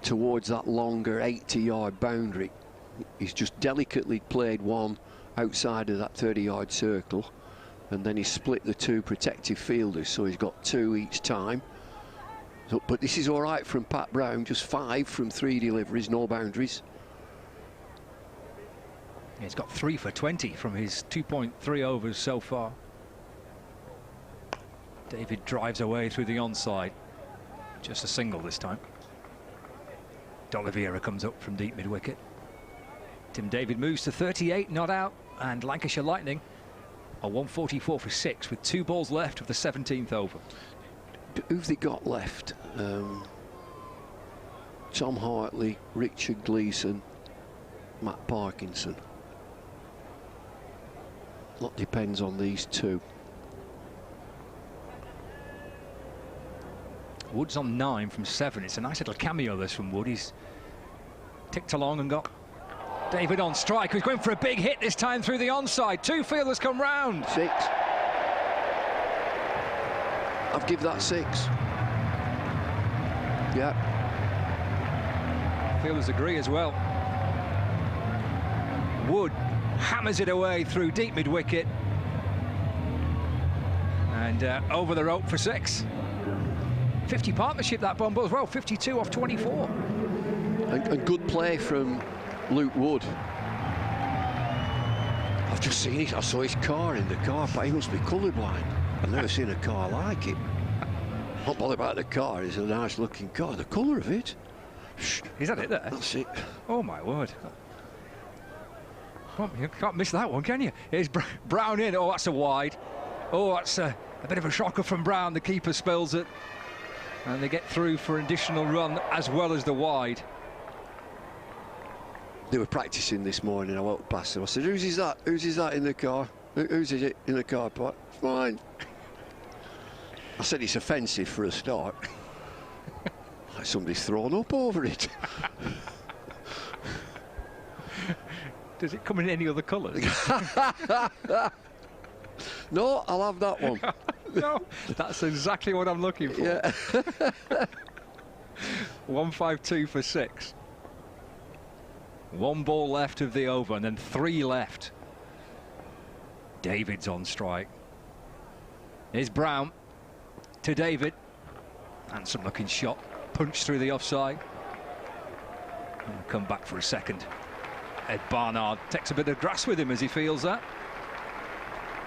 towards that longer 80-yard boundary, he's just delicately played one outside of that 30-yard circle, and then he split the 2 protective fielders, so he's got 2 each time. So, but this is all right from Pat Brown, just 5 from 3 deliveries, no boundaries. Yeah, he's got 3 for 20 from his 2.3 overs so far. David drives away through the onside. Just a single this time. D'Oliveira comes up from deep mid-wicket. Tim David moves to 38, not out. And Lancashire Lightning are 144 for 6 with 2 balls left of the 17th over. Who've they got left? Tom Hartley, Richard Gleeson, Matt Parkinson. A lot depends on these 2. Wood's on 9 from 7. It's a nice little cameo, this from Wood. He's ticked along and got David on strike, who's going for a big hit this time through the onside. 2 fielders come round. 6. I've give that 6. Yeah. Fielders agree as well. Wood hammers it away through deep mid-wicket. And over the rope for 6. 50 partnership, that Bombo as well, 52 off 24. And good play from Luke Wood. I've just seen it, I saw his car in the car park. He must be colourblind. I've never seen a car like it. Not bothered about the car, it's a nice looking car. The colour of it. Is that it there? That's it. Oh my word. Oh, you can't miss that one, can you? Here's Brown in. Oh, that's a wide. Oh, that's a bit of a shocker from Brown. The keeper spills it. And they get through for an additional run as well as the wide. They were practicing this morning. I walked past them. I said, whose is that? Whose is that in the car? Whose is it in the car park? It's mine. I said, it's offensive for a start. Like somebody's thrown up over it. Does it come in any other colours? No, I'll have that one. No, that's exactly what I'm looking for. Yeah. 152 for 6. 1 ball left of the over and then 3 left. David's on strike. Here's Brown to David. Handsome looking shot. Punch through the offside. And come back for a second. Ed Barnard takes a bit of grass with him as he feels that.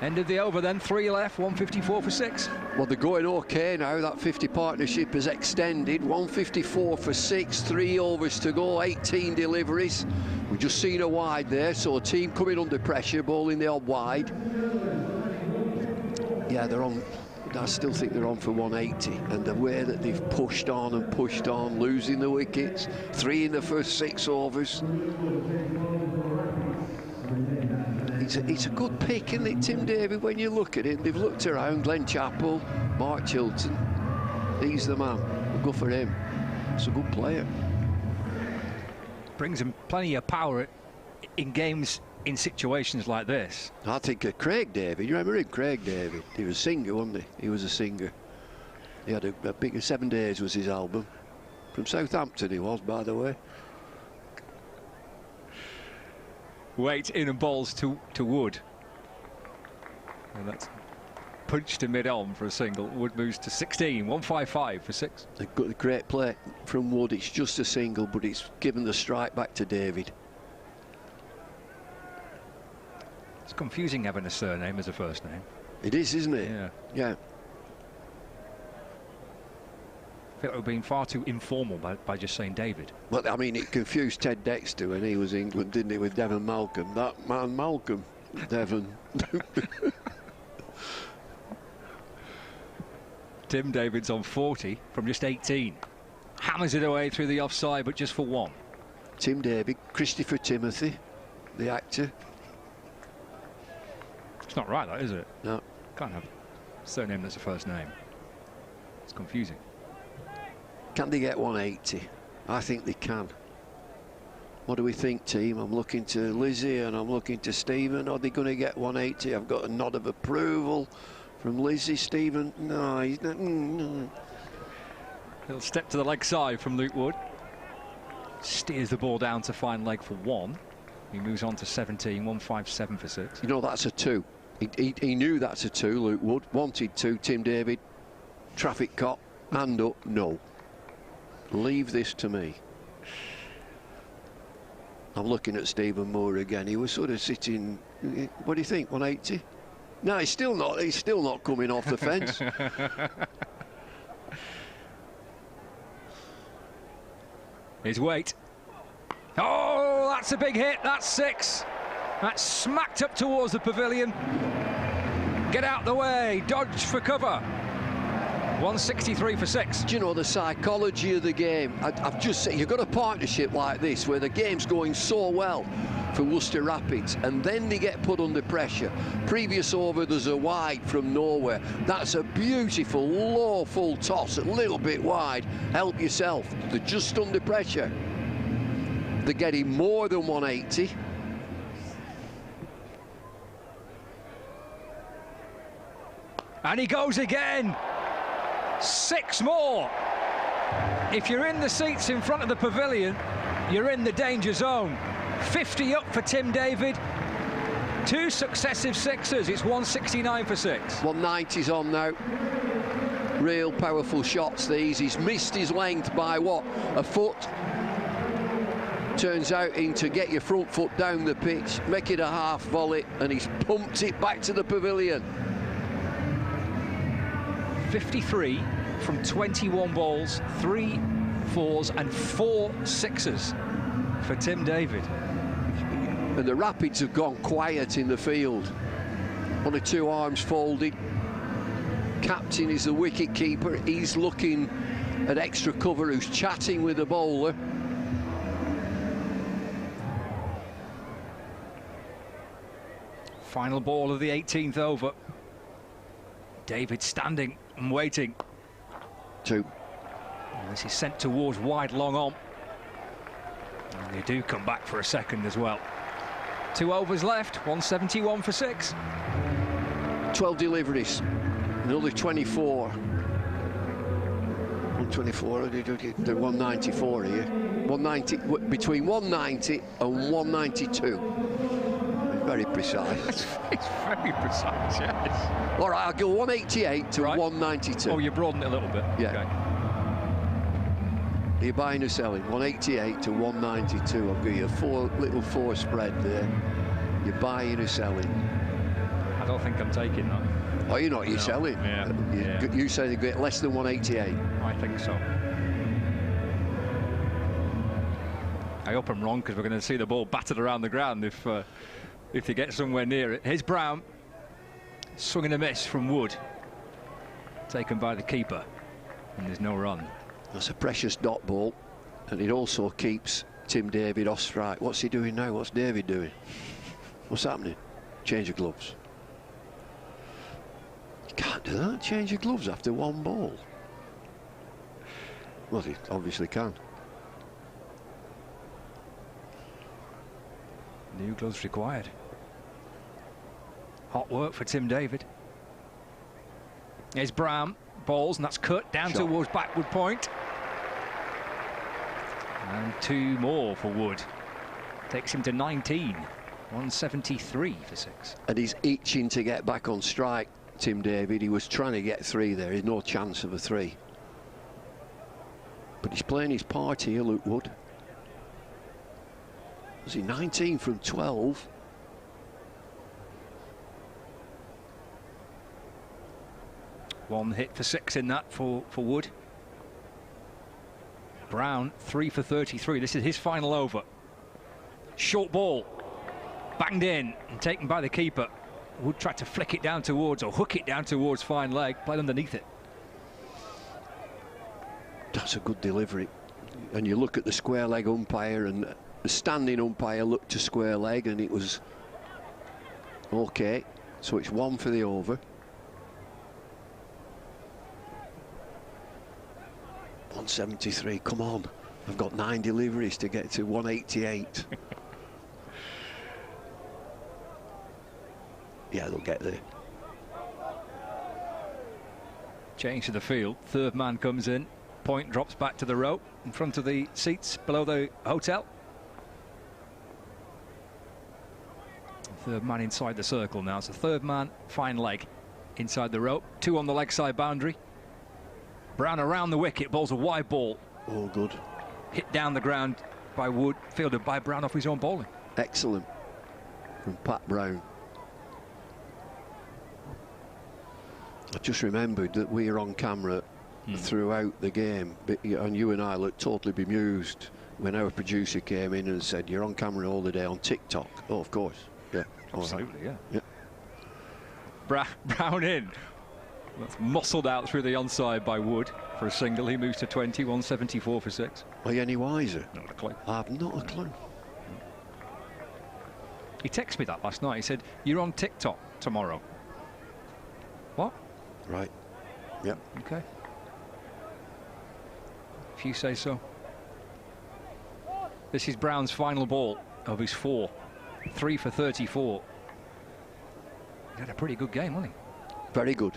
End of the over then, 3 left, 154 for 6. Well, they're going okay now. That 50 partnership has extended. 154 for 6, 3 overs to go, 18 deliveries. We've just seen a wide there, so a team coming under pressure, bowling the odd wide. Yeah, they're on. I still think they're on for 180, and the way that they've pushed on, losing the wickets, 3 in the first 6 overs. It's a good pick, isn't it, Tim David, when you look at it? They've looked around, Glenn Chappell, Mark Chilton. He's the man. We'll go for him. It's a good player. Brings him plenty of power in games, in situations like this. I think of Craig David. You remember him, Craig David? He was a singer, wasn't he? He was a singer. He had a big 7 Days was his album. From Southampton he was, by the way. Waite in and balls to Wood. And that's punched to mid-on for a single. Wood moves to 16, 155 for 6. A great play from Wood. It's just a single, but it's given the strike back to David. It's confusing having a surname as a first name. It is, isn't it? Yeah. Yeah. I feel it would have been far too informal by just saying David. Well, I mean, it confused Ted Dexter when he was in England, didn't it, with Devon Malcolm? That man, Malcolm, Devon. Tim David's on 40 from just 18. Hammers it away through the offside, but just for 1. Tim David, Christopher Timothy, the actor. It's not right, that, is it? No. Can't have a surname that's a first name. It's confusing. Can they get 180? I think they can. What do we think, team? I'm looking to Lizzie and I'm looking to Stephen. Are they going to get 180? I've got a nod of approval from Lizzie. Stephen, no, he's not. No. Little step to the leg side from Luke Wood. Steers the ball down to fine leg for 1. He moves on to 17, 157 for 6. You know, that's a 2. He knew that's a 2, Luke Wood. Wanted 2, Tim David. Traffic cop, hand up, no. Leave this to me. I'm looking at Stephen Moore again. He was sort of sitting. What do you think? 180? No, he's still not. He's still not coming off the fence. Here's Waite. Oh, that's a big hit. That's 6. That's smacked up towards the pavilion. Get out the way. Dodge for cover. 163 for 6. Do you know the psychology of the game? I've just said, you've got a partnership like this where the game's going so well for Worcester Rapids, and then they get put under pressure. Previous over, there's a wide from nowhere. That's a beautiful low full toss, a little bit wide. Help yourself. They're just under pressure. They're getting more than 180. And he goes again. 6 more. If you're in the seats in front of the pavilion, you're in the danger zone. 50 up for Tim David. 2 successive 6s. It's 169 for 6. 190's on now. Real powerful shots, these. He's missed his length by, what, a foot? Turns out to get your front foot down the pitch, make it a half volley, and he's pumped it back to the pavilion. 53 from 21 balls, 3 4s and 4 6s for Tim David. And the Rapids have gone quiet in the field. 1 or 2 arms folded. Captain is the wicket keeper. He's looking at extra cover, who's chatting with the bowler. Final ball of the 18th over. David standing and waiting. 2. And this is sent towards wide long on. And they do come back for a second as well. 2 overs left, 171 for 6. 12 deliveries, another 24. 124, they're 194 here. 190, between 190 and 192. Very precise. It's very precise, yes. All right, I'll go 188 to 192. Oh, you broadened it a little bit. Yeah. Okay. You're buying or selling? 188 to 192. I'll give you a little 4 spread there. You're buying or selling? I don't think I'm taking that. Oh, you're not, you're selling. Yeah. You say they get less than 188. I think so. I hope I'm wrong, because we're going to see the ball battered around the ground if they get somewhere near it. Here's Brown. Swing and a miss from Wood. Taken by the keeper. And there's no run. That's a precious dot ball. And it also keeps Tim David off strike. What's he doing now? What's David doing? What's happening? Change of gloves. You can't do that. Change your gloves after one ball. Well, he obviously can. New gloves required. Hot work for Tim David. Here's Brown. Balls, and that's cut down towards backward point. And 2 more for Wood. Takes him to 19. 173 for 6. And he's itching to get back on strike, Tim David. He was trying to get 3 there. There's no chance of a 3. But he's playing his part here, Luke Wood. Was he 19 from 12? One hit for 6 in that for Wood. Brown 3 for 33. This is his final over. Short ball. Banged in and taken by the keeper. Wood tried to flick it down towards, or hook it down towards fine leg. Played underneath it. That's a good delivery. And you look at the square leg umpire, and the standing umpire looked to square leg, and it was okay. So it's 1 for the over. 173, come on. I've got 9 deliveries to get to 188. Yeah, they'll get there. Change to the field. Third man comes in. Point drops back to the rope in front of the seats below the hotel. Third man inside the circle now. So third man, fine leg inside the rope. 2 on the leg side boundary. Brown around the wicket, bowls a wide ball. Oh, good. Hit down the ground by Wood, fielded by Brown off his own bowling. Excellent from Pat Brown. I just remembered that we are on camera throughout the game, and you and I looked totally bemused when our producer came in and said, "You're on camera all the day on TikTok." Oh, of course. Yeah. Absolutely, yeah. Brown in. That's muscled out through the onside by Wood for a single. He moves to 20, 174 for 6. Are you any wiser? Not a clue. I have not a clue. He texted me that last night. He said, "You're on TikTok tomorrow." What? Right. Yep. Okay. If you say so. This is Brown's final ball of his 4. 3 for 34. He had a pretty good game, wasn't he? Very good.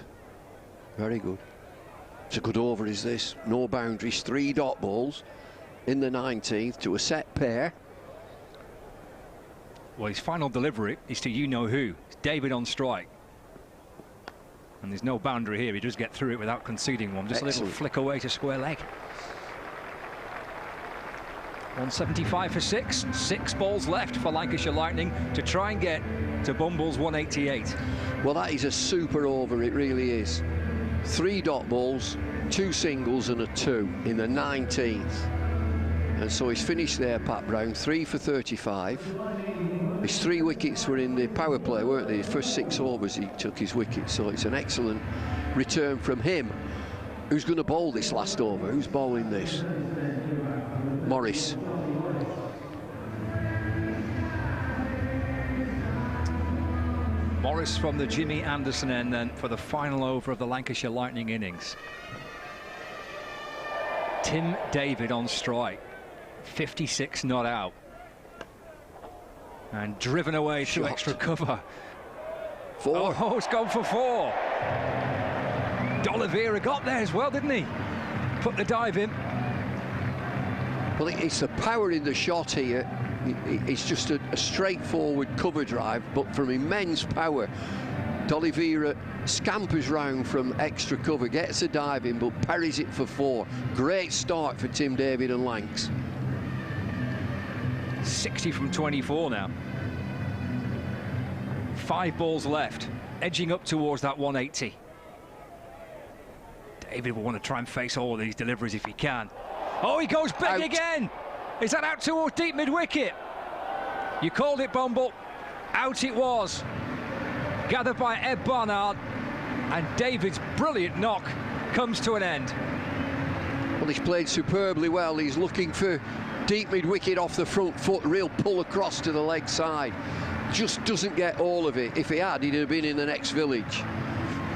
Very good. It's a good over, is this? No boundaries, 3 dot balls in the 19th to a set pair. Well, his final delivery is to you-know-who. It's David on strike. And there's no boundary here. He does get through it without conceding one. Just a little flick away to square leg. 175 for 6. 6 balls left for Lancashire Lightning to try and get to Bumble's 188. Well, that is a super over, it really is. 3 dot balls, 2 singles and a 2 in the 19th. And so he's finished there, Pat Brown, 3 for 35. His 3 wickets were in the power play, weren't they? His first 6 overs he took his wicket, so it's an excellent return from him. Who's going to bowl this last over? Who's bowling this? Morris. Morris from the Jimmy Anderson end then for the final over of the Lancashire Lightning innings. Tim David on strike. 56 not out. And driven away to extra cover. 4. Oh, it's gone for 4. D'Oliveira got there as well, didn't he? Put the dive in. Well, it's the power in the shot here. It's just a straightforward cover drive, but from immense power. D'Oliveira scampers round from extra cover, gets a dive in, but parries it for 4. Great start for Tim David and Lancs. 60 from 24 now. 5 balls left. edging up towards that 180. David will want to try and face all of these deliveries if he can. Oh, he goes big Out. again! Is that out towards deep mid-wicket? You called it, Bumble. Out it was. Gathered by Ed Barnard, and David's brilliant knock comes to an end. Well, he's played superbly well. He's looking for deep mid-wicket off the front foot, real pull across to the leg side. Just doesn't get all of it. If he had, he'd have been in the next village.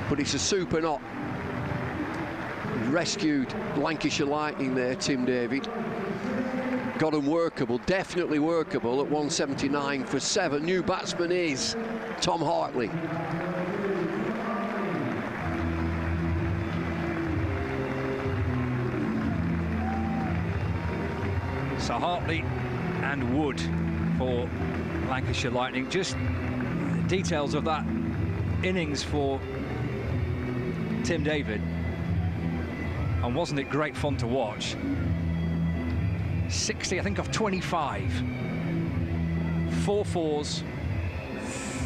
But it's a super knock. Rescued Lancashire Lightning there, Tim David. Got them workable, definitely workable at 179 for 7. New batsman is Tom Hartley. So Hartley and Wood for Lancashire Lightning. Just details of that innings for Tim David. And wasn't it great fun to watch? 60, I think, of 25. 4 fours,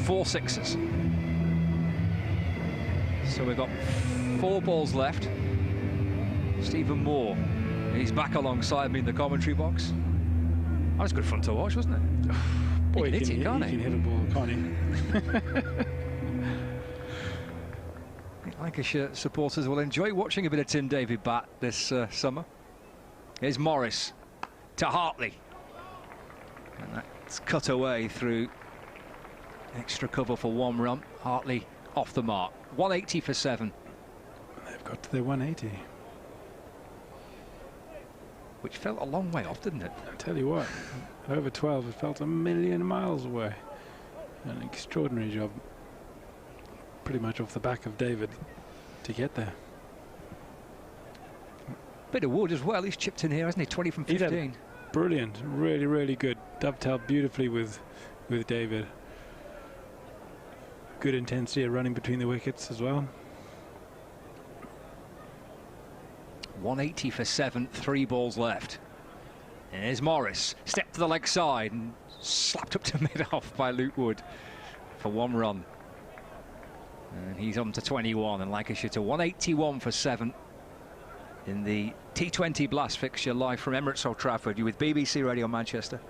4 sixes. So we've got 4 balls left. Stephen Moore, he's back alongside me in the commentary box. That was good fun to watch, wasn't it? Boy, he can hit it, can't he? He can hit a ball, can't he? Lancashire supporters will enjoy watching a bit of Tim David bat this summer. Here's Morris to Hartley. And that's cut away through extra cover for 1 run. Hartley off the mark. 180 for 7. They've got to their 180. Which felt a long way off, didn't it? I tell you what, over 12, it felt a million miles away. An extraordinary job. Pretty much off the back of David to get there. Bit of Wood as well. He's chipped in here, hasn't he? 20 from 15. Brilliant. Really, really good. Dovetailed beautifully with David. Good intensity of running between the wickets as well. 180 for 7, 3 balls left. And here's Morris. Step to the leg side and slapped up to mid-off by Luke Wood for 1 run. And he's on to 21, and Lancashire to 181 for 7 in the T20 Blast fixture live from Emirates Old Trafford. You're with BBC Radio Manchester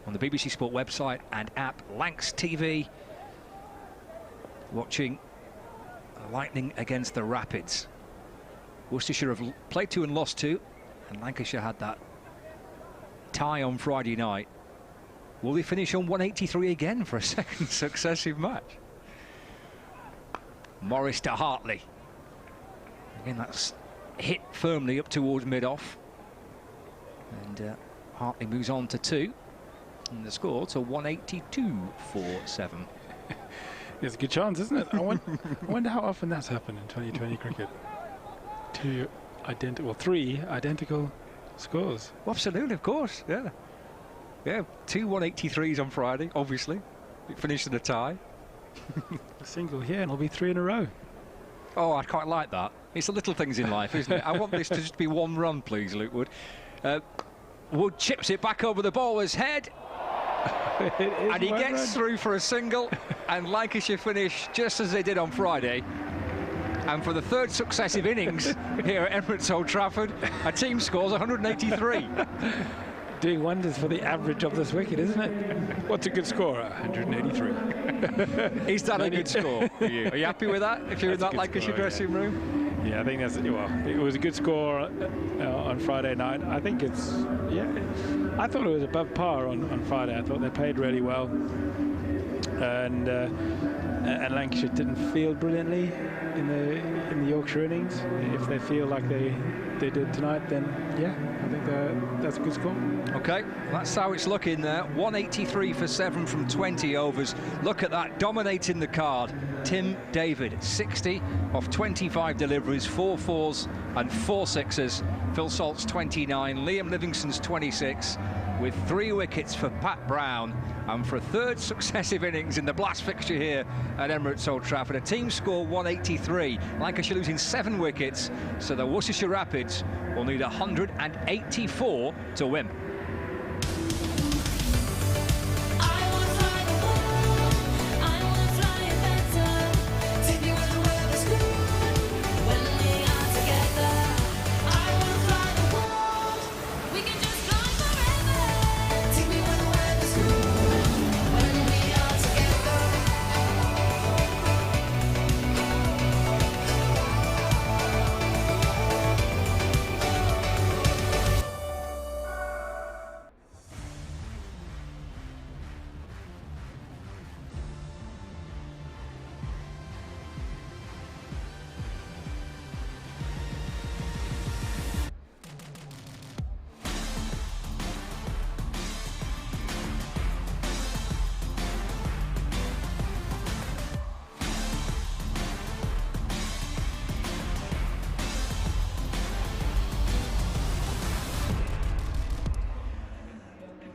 on the BBC Sport website and app, Lancs TV. Watching Lightning against the Rapids. Worcestershire have played 2 and lost 2, and Lancashire had that tie on Friday night. Will they finish on 183 again for a second successive match? Morris to Hartley. Again, that's hit firmly up towards mid-off. And Hartley moves on to 2. And the score to 182 for 7. It's a good chance, isn't it? I wonder how often that's happened in 2020 cricket. 3 identical scores. Well, absolutely, of course, yeah. Yeah, 2 183s on Friday, obviously. It finished in a tie. A single here, and it'll be 3 in a row. Oh, I quite like that. It's the little things in life, isn't it? I want this to just be 1 run, please, Luke Wood. Wood chips it back over the bowler's head. And he gets through for a single. And Lancashire finish just as they did on Friday. And for the 3rd successive innings here at Emirates Old Trafford, a team scores 183. Doing wonders for the average of this wicket, isn't it? What's a good score? 183. Is that a good score for you? Are you happy with that, if you're in that Lancashire dressing room? Yeah, I think that's, well, it was a good score on Friday night. I think it's, yeah, I thought it was above par on Friday. I thought they played really well. And Lancashire didn't field brilliantly in the Yorkshire innings. If they feel like they did tonight, then yeah, I think that's a good score. Okay, that's how it's looking there. 183 for 7 from 20 overs. Look at that, dominating the card. Tim David, 60 of 25 deliveries, 4 fours and 4 sixes. Phil Salt's 29, Liam Livingstone's 26, with 3 wickets for Pat Brown, and for a 3rd successive innings in the Blast fixture here at Emirates Old Trafford. A team score 183. Lancashire losing 7 wickets, so the Worcestershire Rapids will need 184 to win.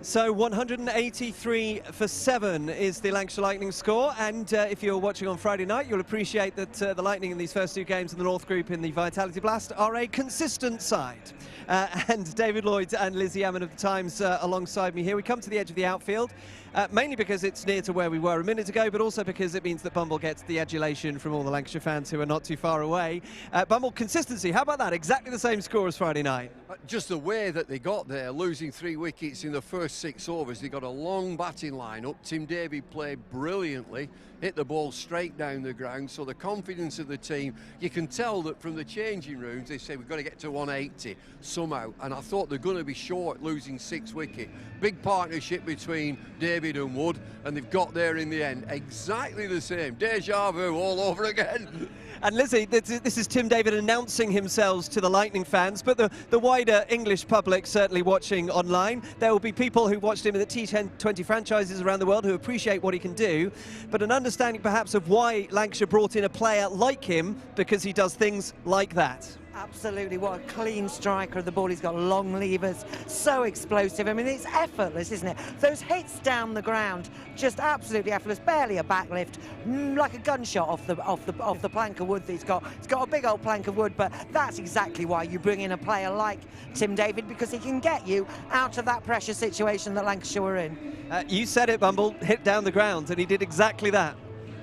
So 183 for 7 is the Lancashire Lightning score, and if you're watching on Friday night, you'll appreciate that the Lightning in these first 2 games in the North Group in the Vitality Blast are a consistent side. And David Lloyd and Lizzie Ammon of the Times alongside me here. We come to the edge of the outfield, mainly because it's near to where we were a minute ago, but also because it means that Bumble gets the adulation from all the Lancashire fans who are not too far away. Bumble, consistency, how about that? Exactly the same score as Friday night. Just the way that they got there, losing 3 wickets in the first 6 overs. They got a long batting lineup. Tim David played brilliantly, hit the ball straight down the ground. So the confidence of the team, you can tell that from the changing rooms, they say we've got to get to 180 somehow. And I thought they're going to be short losing 6 wickets. Big partnership between David and Wood, and they've got there in the end. Exactly the same. Deja vu all over again. And Lizzie, this is Tim David announcing himself to the Lightning fans, but the wider English public certainly watching online. There will be people who watched him in the T20 franchises around the world who appreciate what he can do, but an understanding perhaps of why Lancashire brought in a player like him, because he does things like that. Absolutely, what a clean striker of the ball. He's got long levers, so explosive. I mean, it's effortless, isn't it? Those hits down the ground, just absolutely effortless. Barely a backlift, like a gunshot off the plank of wood that he's got. He's got a big old plank of wood, but that's exactly why you bring in a player like Tim David, because he can get you out of that pressure situation that Lancashire were in. You said it, Bumble, hit down the ground, and he did exactly that.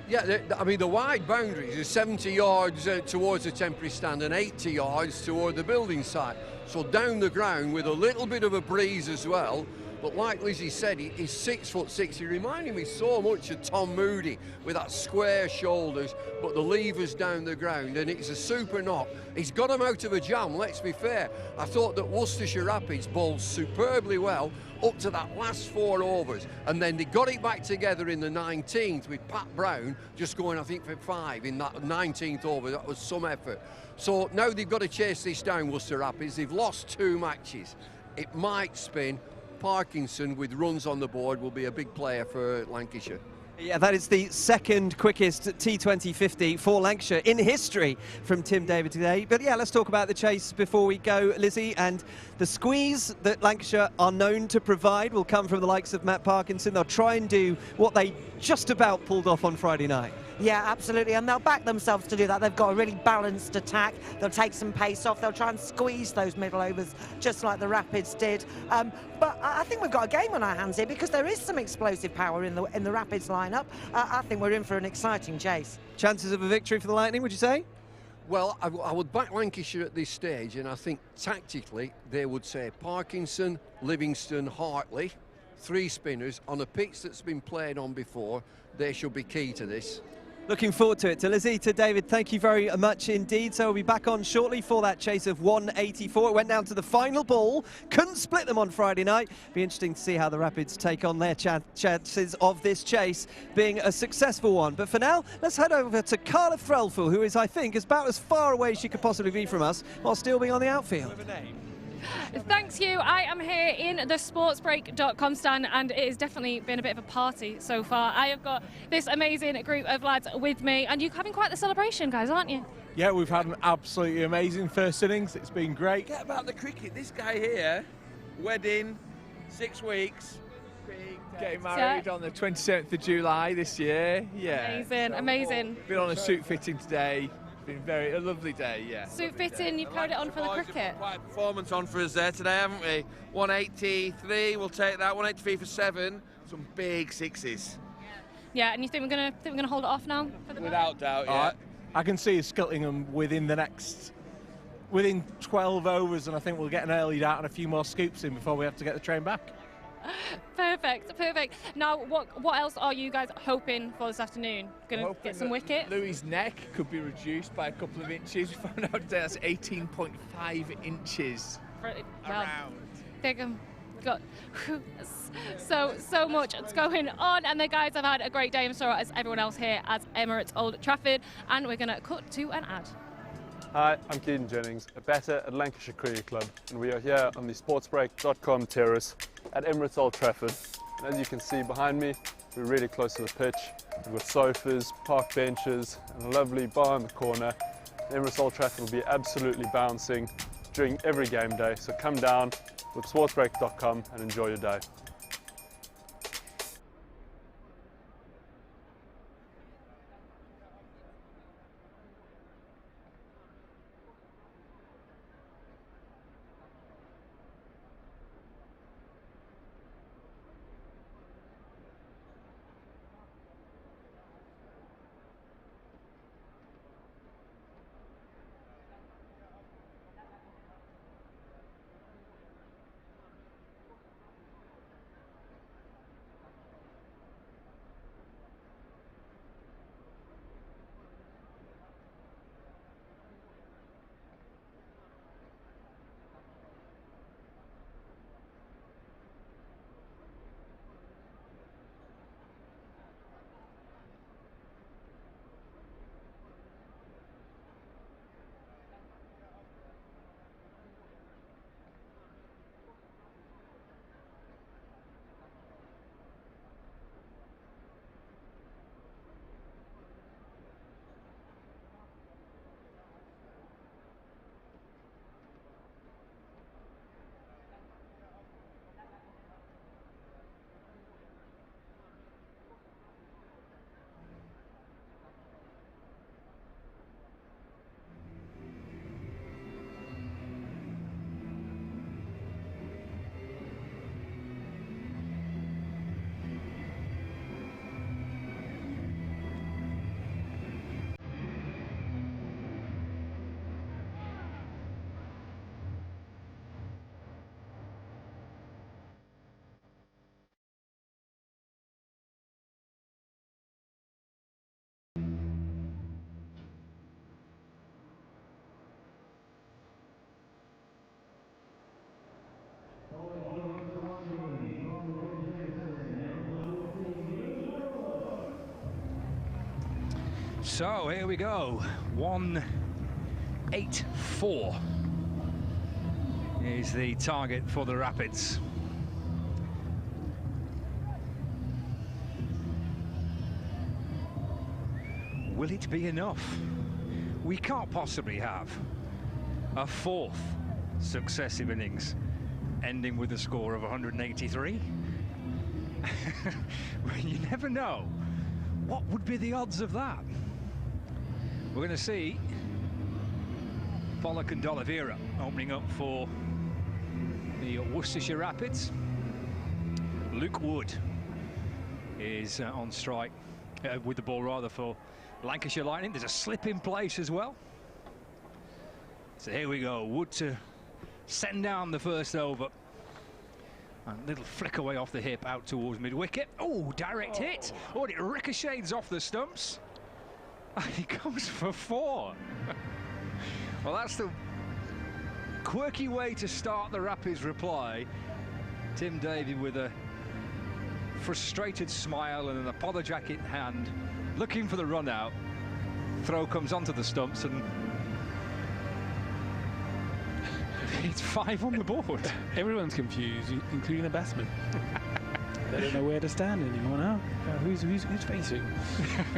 Yeah, I mean, the wide boundaries are 70 yards towards the temporary stand and 80 yards toward the building site. So down the ground with a little bit of a breeze as well. But like Lizzie said, he's 6'6". He reminded me so much of Tom Moody with that square shoulders, but the levers down the ground, and it's a super knock. He's got him out of a jam, let's be fair. I thought that Worcestershire Rapids bowled superbly well up to that last 4 overs, and then they got it back together in the 19th with Pat Brown just going, I think, for 5 in that 19th over. That was some effort. So now they've got to chase this down, Worcester Rapids. They've lost 2 matches. It might spin. Parkinson, with runs on the board, will be a big player for Lancashire. Yeah, that is the second quickest T20 50 for Lancashire in history from Tim David today. But yeah, let's talk about the chase before we go, Lizzie. And the squeeze that Lancashire are known to provide will come from the likes of Matt Parkinson. They'll try and do what they just about pulled off on Friday night. Yeah, absolutely, and they'll back themselves to do that. They've got a really balanced attack. They'll take some pace off. They'll try and squeeze those middle overs, just like the Rapids did. But I think we've got a game on our hands here, because there is some explosive power in the Rapids lineup. I think we're in for an exciting chase. Chances of a victory for the Lightning, would you say? Well, I would back Lancashire at this stage, and I think tactically they would say Parkinson, Livingstone, Hartley, 3 spinners on a pitch that's been played on before. They should be key to this. Looking forward to it. To Lizzie, to David, thank you very much indeed. So we'll be back on shortly for that chase of 184. It went down to the final ball. Couldn't split them on Friday night. Be interesting to see how the Rapids take on their chances of this chase being a successful one. But for now, let's head over to Carla Threlful, who is, I think, about as far away as she could possibly be from us while still being on the outfield. Thanks, Hugh. I am here in the sportsbreak.com stand, and it has definitely been a bit of a party so far. I have got this amazing group of lads with me, and you're having quite the celebration, guys, aren't you? Yeah, we've had an absolutely amazing first innings. It's been great. Get about the cricket. This guy here, wedding, 6 weeks, getting married on the 27th of July this year. Yeah. Amazing, amazing. Been on a suit fitting today. Been a lovely day, yeah. Suit fitting, you've carried it on for the cricket. Quite a performance on for us there today, haven't we? 183, we'll take that. 183 for 7. Some big 6s. Yeah, and you think we're gonna hold it off now for the Without doubt, yeah. I can see us sculling them within 12 overs, and I think we'll get an early dart and a few more scoops in before we have to get the train back. Perfect, perfect. Now, what else are you guys hoping for this afternoon? Gonna get some wicket? Louis' neck could be reduced by a couple of inches. We found out today that's 18.5 inches around. They've got so much going on, and the guys have had a great day, and so as everyone else here at Emirates Old Trafford, and we're gonna cut to an ad. Hi, I'm Keaton Jennings, a batter at Lancashire Cricket Club, and we are here on the sportsbreak.com terrace at Emirates Old Trafford. And as you can see behind me, we're really close to the pitch. We've got sofas, park benches, and a lovely bar in the corner. Emirates Old Trafford will be absolutely bouncing during every game day, so come down with sportsbreak.com and enjoy your day. So here we go. 184 is the target for the Rapids. Will it be enough? We can't possibly have a fourth successive innings ending with a score of 183. You never know. What would be the odds of that? We're going to see Pollock and D'Oliveira opening up for the Worcestershire Rapids. Luke Wood is on strike, with the ball rather, for Lancashire Lightning. There's a slip in place as well. So here we go, Wood to send down the first over. A little flick away off the hip out towards mid-wicket. Oh, direct hit. Oh, and it ricochets off the stumps. And he goes for 4. Well, that's the quirky way to start the Rapids reply. Tim Davie with a frustrated smile and an apologetic hand, looking for the run out. Throw comes onto the stumps and it's 5 on the board. Everyone's confused, including the batsman. They don't know where to stand anymore now. Who's facing?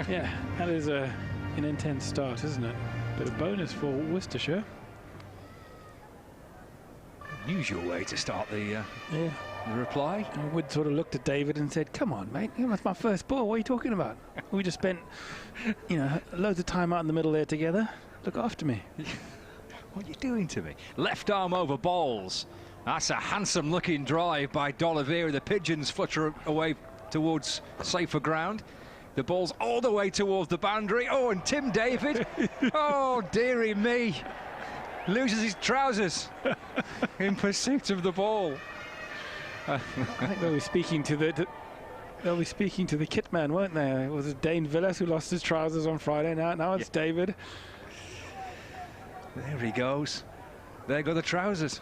Yeah, that is an intense start, isn't it? But a bonus for Worcestershire. Usual way to start the reply. And Wood sort of looked at David and said, "Come on, mate, that's my first ball. What are you talking about? We just spent, loads of time out in the middle there together. Look after me." What are you doing to me? Left arm over balls. That's a handsome looking drive by D'Oliveira. The pigeons flutter away towards safer ground. The ball's all the way towards the boundary. Oh, and Tim David, oh dearie me, loses his trousers in pursuit of the ball. I think they'll be speaking to the kit man, weren't they? It was Dane Villas who lost his trousers on Friday. Now it's David. There he goes. There go the trousers.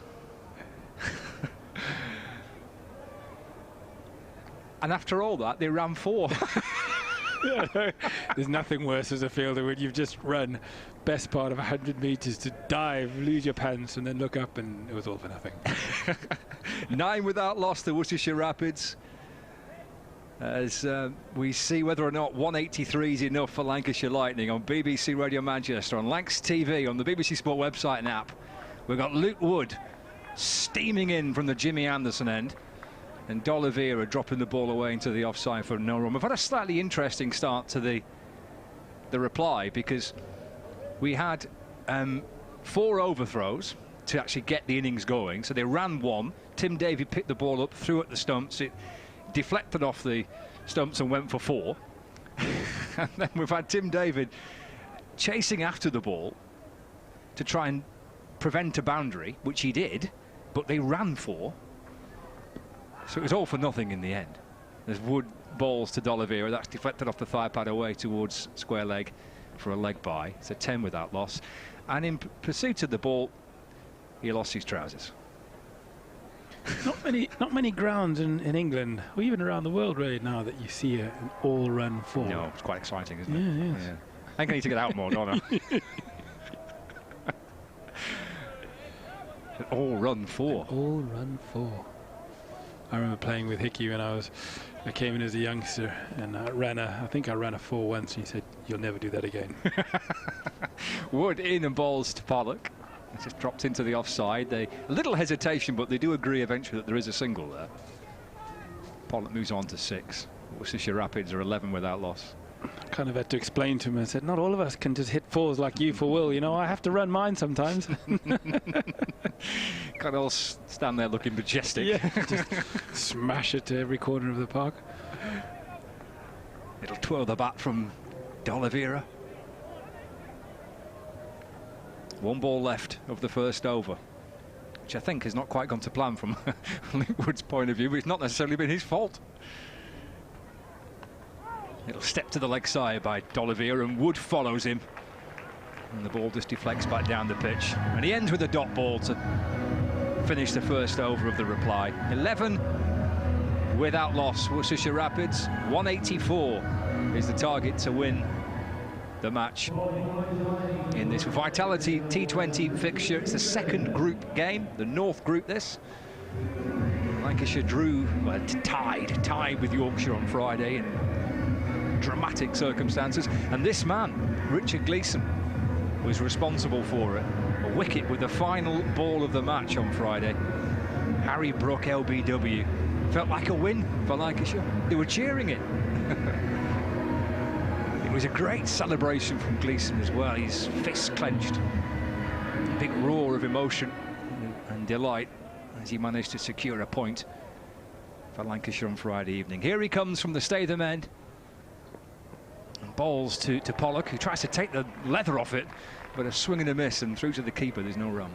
And after all that, they ran 4. There's nothing worse as a fielder when you've just run best part of 100 metres to dive, lose your pants, and then look up, and it was all for nothing. 9 without loss, the Worcestershire Rapids. As we see whether or not 183 is enough for Lancashire Lightning on BBC Radio Manchester, on Lancs TV, on the BBC Sport website and app. We've got Luke Wood steaming in from the Jimmy Anderson end, and D'Oliveira dropping the ball away into the offside for no run. We've had a slightly interesting start to the reply, because we had 4 overthrows to actually get the innings going. So they ran 1. Tim Davie picked the ball up, threw at the stumps. It deflected off the stumps and went for 4. And then we've had Tim David chasing after the ball to try and prevent a boundary, which he did, but they ran 4. So it was all for nothing in the end. There's Wood balls to D'Oliveira. That's deflected off the thigh pad away towards square leg for a leg bye. It's a 10 without loss. And in pursuit of the ball, he lost his trousers. Not many grounds in England, or even around the world really now, that you see an all-run 4. No, it's quite exciting, isn't it? Yeah, yes. Yeah. I think I need to get out more, don't I? An all-run 4. An all-run 4. I remember playing with Hickey when I came in as a youngster, and I think I ran a 4 once, and he said, "You'll never do that again." Wood in and balls to Pollock. It's just dropped into the offside. A little hesitation, but they do agree eventually that there is a single there. Pollock moves on to 6. Worcestershire Rapids are 11 without loss. I kind of had to explain to him. I said, "Not all of us can just hit 4s like you for Will. I have to run mine sometimes." Can't all stand there looking majestic. Yeah, just smash it to every corner of the park. It'll twirl the bat from D'Oliveira. 1 ball left of the first over, which I think has not quite gone to plan from Luke Wood's point of view, but it's not necessarily been his fault. It'll step to the leg side by D'Oliveira, and Wood follows him. And the ball just deflects back down the pitch. And he ends with a dot ball to finish the first over of the reply. 11 without loss, Worcestershire Rapids. 184 is the target to win the match in this Vitality T20 fixture. It's the second group game, the North Group this. Lancashire drew, well, tied with Yorkshire on Friday in dramatic circumstances. And this man, Richard Gleeson, was responsible for it. A wicket with the final ball of the match on Friday. Harry Brook LBW. Felt like a win for Lancashire. They were cheering it. It was a great celebration from Gleeson as well. His fists clenched. A big roar of emotion and delight as he managed to secure a point for Lancashire on Friday evening. Here he comes from the Statham end. And balls to Pollock, who tries to take the leather off it, but a swing and a miss, and through to the keeper. There's no run.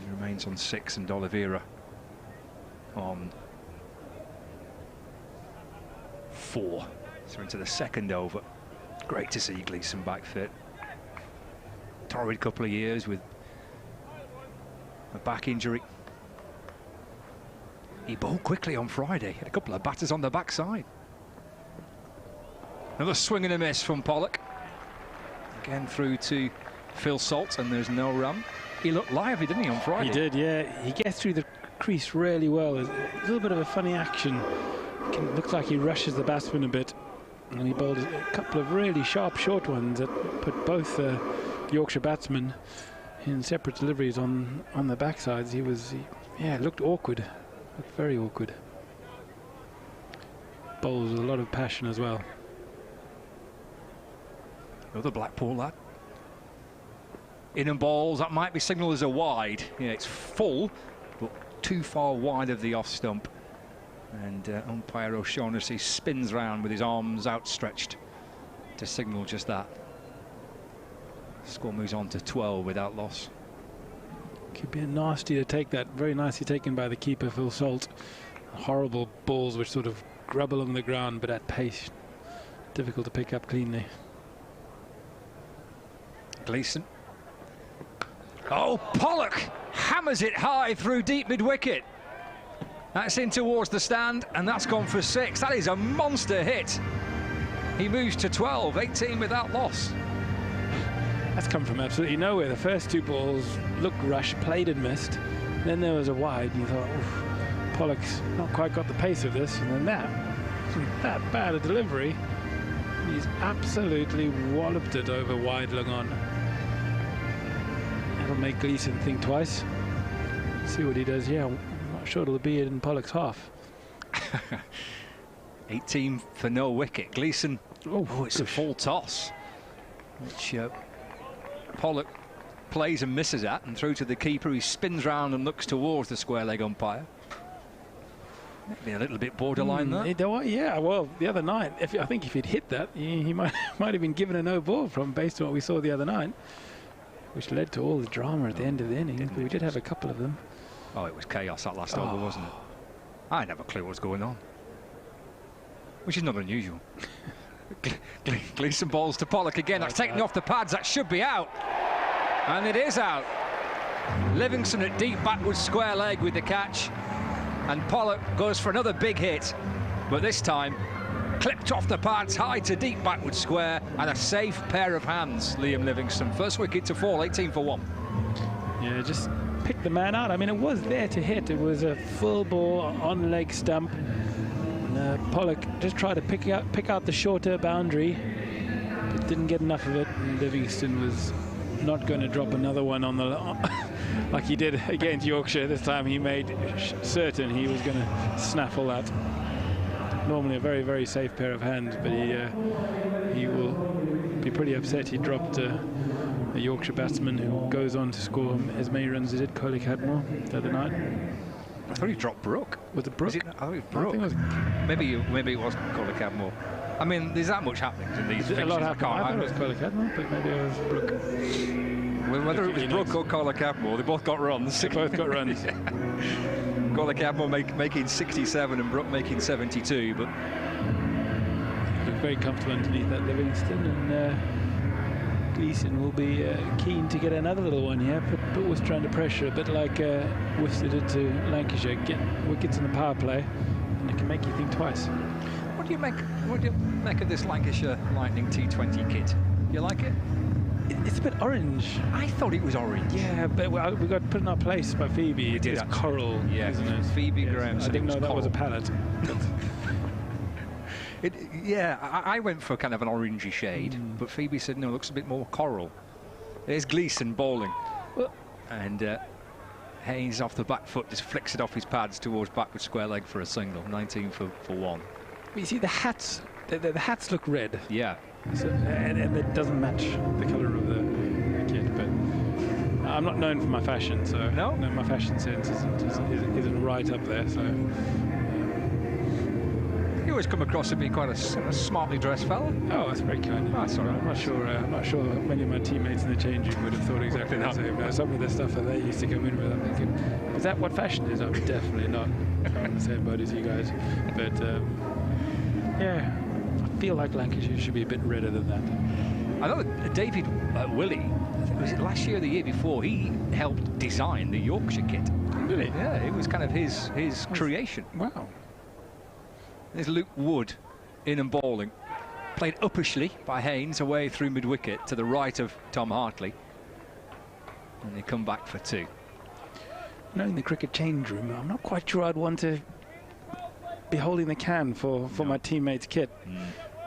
He remains on 6, and Oliveira on 4. So into the second over. Great to see Gleeson back fit. Torrid couple of years with a back injury. He bowled quickly on Friday. Had a couple of batters on the backside. Another swing and a miss from Pollock. Again through to Phil Salt, and there's no run. He looked lively, didn't he, on Friday? He did, yeah. He gets through the crease really well. There's a little bit of a funny action. Looks like he rushes the batsman a bit. And he bowled a couple of really sharp short ones that put both Yorkshire batsmen in separate deliveries on the backsides. It looked awkward. Looked very awkward. Bowls with a lot of passion as well. Another Blackpool lad. In and balls, that might be signalled as a wide. Yeah, it's full, but too far wide of the off stump. And umpire O'Shaughnessy spins round with his arms outstretched to signal just that. Score moves on to 12 without loss. Could be nasty to take that. Very nicely taken by the keeper, Phil Salt. Horrible balls which sort of grub along the ground, but at pace. Difficult to pick up cleanly. Gleeson. Oh, Pollock hammers it high through deep mid-wicket. That's in towards the stand, and that's gone for 6. That is a monster hit. He moves to 12, 18 without loss. That's come from absolutely nowhere. The first 2 balls looked rushed, played and missed. Then there was a wide, and you thought, oof, Pollock's not quite got the pace of this. And then that bad a delivery, he's absolutely walloped it over wide long on. That'll make Gleeson think twice. See what he does. Yeah, I'm not sure it'll be in Pollock's half. 18 for no wicket. Gleeson, it's a full toss, which Pollock plays and misses at, and through to the keeper. He spins round and looks towards the square leg umpire. Maybe a little bit borderline there. Yeah, well, the other night, I think if he'd hit that, he might have been given a no ball based on what we saw the other night, which led to all the drama at the end of the innings. But we did have a couple of them. Oh, it was chaos that last over, wasn't it? I had no clue what was going on, which is not unusual. Gleeson balls to Pollock again. That's taken off the pads. That should be out. And it is out. Livingstone at deep backward square leg with the catch. And Pollock goes for another big hit. But this time, clipped off the pads, high to deep backward square. And a safe pair of hands, Liam Livingstone. First wicket to fall, 18 for 1. Yeah, just picked the man out. I mean, it was there to hit. It was a full ball on leg stump. Pollock just tried to pick out the shorter boundary, but didn't get enough of it. And Livingstone was not going to drop another one on the like he did against Yorkshire. This time he made certain he was going to snaffle that. Normally a very, very safe pair of hands, but he will be pretty upset he dropped a Yorkshire batsman who goes on to score as many runs as did Coley Cadmore the other night. I thought he dropped Brook. Was it Brook? I thought it was Brook. Maybe it was Coley Cadmore. I mean, there's that much happening in these fixtures. A lot happened. I thought it was Coley Cadmore, but maybe it was Brook. Well, whether it was Brook or Coley Cadmore, they both got runs. They both got runs. Coley Cadmore making 67 and Brook making 72, but looked very comfortable underneath that Livingstone, and Gleeson will be keen to get another little one here, but was trying to pressure a bit like Worcester did to Lancashire. Get wickets in the power play, and it can make you think twice. What What do you make of this Lancashire Lightning T20 kit? You like it? It's a bit orange. I thought it was orange. Yeah, but we got put in our place by Phoebe. It's coral, isn't it? Phoebe Graham. I didn't know that was a palette. I went for kind of an orangey shade, but Phoebe said no, it looks a bit more coral. There's Gleeson bowling, and Haynes off the back foot just flicks it off his pads towards backward square leg for a single. 19 for 1. But you see the hats. The hats look red. Yeah. So, and it doesn't match the colour of the kit, but I'm not known for my fashion, so no, my fashion sense isn't right up there. So you always come across as being quite a smartly dressed fella. Oh, that's very kind. That's all right. I'm not sure many of my teammates in the change room would have thought exactly the same. Some of the stuff that they used to come in with, I'm thinking, is that what fashion is? I'm definitely not on the same boat as you guys, but yeah. I feel like Lancashire should be a bit redder than that. I know David Willey, was it last year or the year before, he helped design the Yorkshire kit. Really? Yeah, it was kind of his creation. Wow. There's Luke Wood in and bowling. Played uppishly by Haynes away through mid-wicket to the right of Tom Hartley. And they come back for 2. In the cricket change room, I'm not quite sure I'd want to be holding the can for my teammate's kit.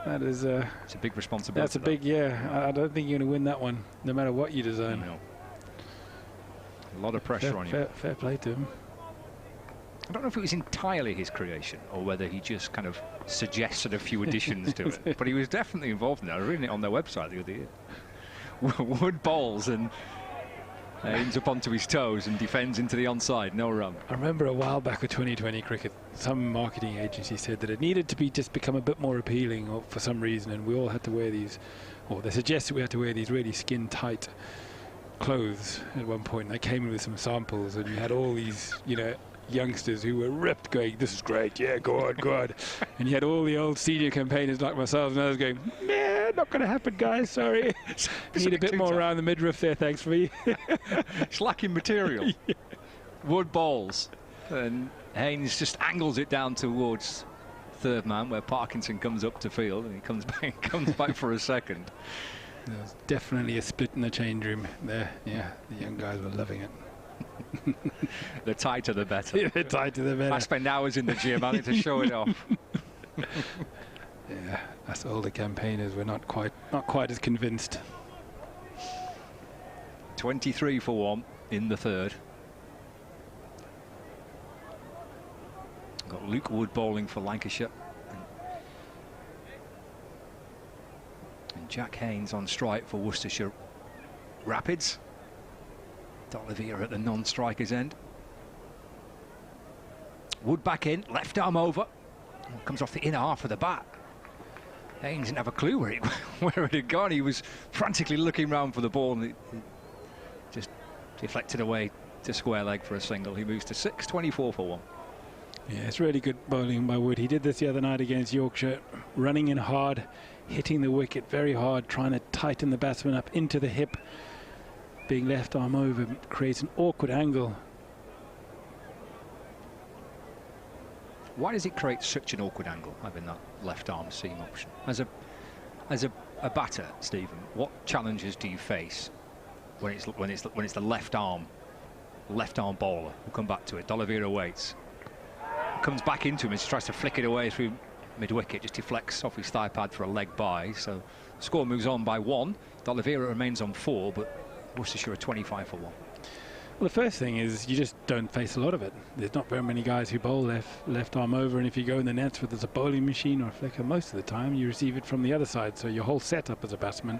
That is it's a big responsibility. That's a big, I don't think you're going to win that one, no matter what you design. No. A lot of pressure on you. Fair play to him. I don't know if it was entirely his creation or whether he just kind of suggested a few additions to it, but he was definitely involved in that. I was reading it on their website the other year. Wood bowls and Haynes up onto his toes and defends into the onside, no run. I remember a while back with 2020 cricket, some marketing agency said that it needed to just become a bit more appealing for some reason, and we all had to wear these, or they suggested we had to wear these really skin-tight clothes at one point. They came in with some samples, and you had all these, youngsters who were ripped going, this is great, yeah, go on. And you had all the old senior campaigners like myself and others going, nah, not going to happen, guys, sorry. Need a bit more around the midriff there, thanks for me. It's lacking material. Yeah. Wood bowls, and Haynes just angles it down towards third man where Parkinson comes up to field, and he comes back for a second. There's definitely a split in the change room there. Yeah, the young guys were loving it. The tighter the better. Yeah, the tighter the better. I spend hours in the gym having to show it off. Yeah, us older campaigners were not quite as convinced. 23 for 1 in the third. Got Luke Wood bowling for Lancashire. And Jack Haynes on strike for Worcestershire Rapids. D'Oliveira at the non-striker's end. Wood back in, left arm over. Comes off the inner half of the bat. Haynes didn't have a clue where it had gone. He was frantically looking round for the ball, and it just deflected away to square leg for a single. He moves to 6, 24 for 1. Yeah, it's really good bowling by Wood. He did this the other night against Yorkshire, running in hard, hitting the wicket very hard, trying to tighten the batsman up into the hip. Being left arm over creates an awkward angle. Why does it create such an awkward angle, having that left arm seam option? As a batter, Stephen, what challenges do you face when it's the left arm bowler? We'll come back to it. D'Oliveira waits, comes back into him and tries to flick it away through mid-wicket, just deflects off his thigh pad for a leg by. So the score moves on by 1. D'Oliveira remains on 4, but Worcestershire are 25 for 1. Well, the first thing is you just don't face a lot of it. There's not very many guys who bowl left arm over, and if you go in the nets with a bowling machine or a flicker, most of the time you receive it from the other side. So your whole setup as a batsman,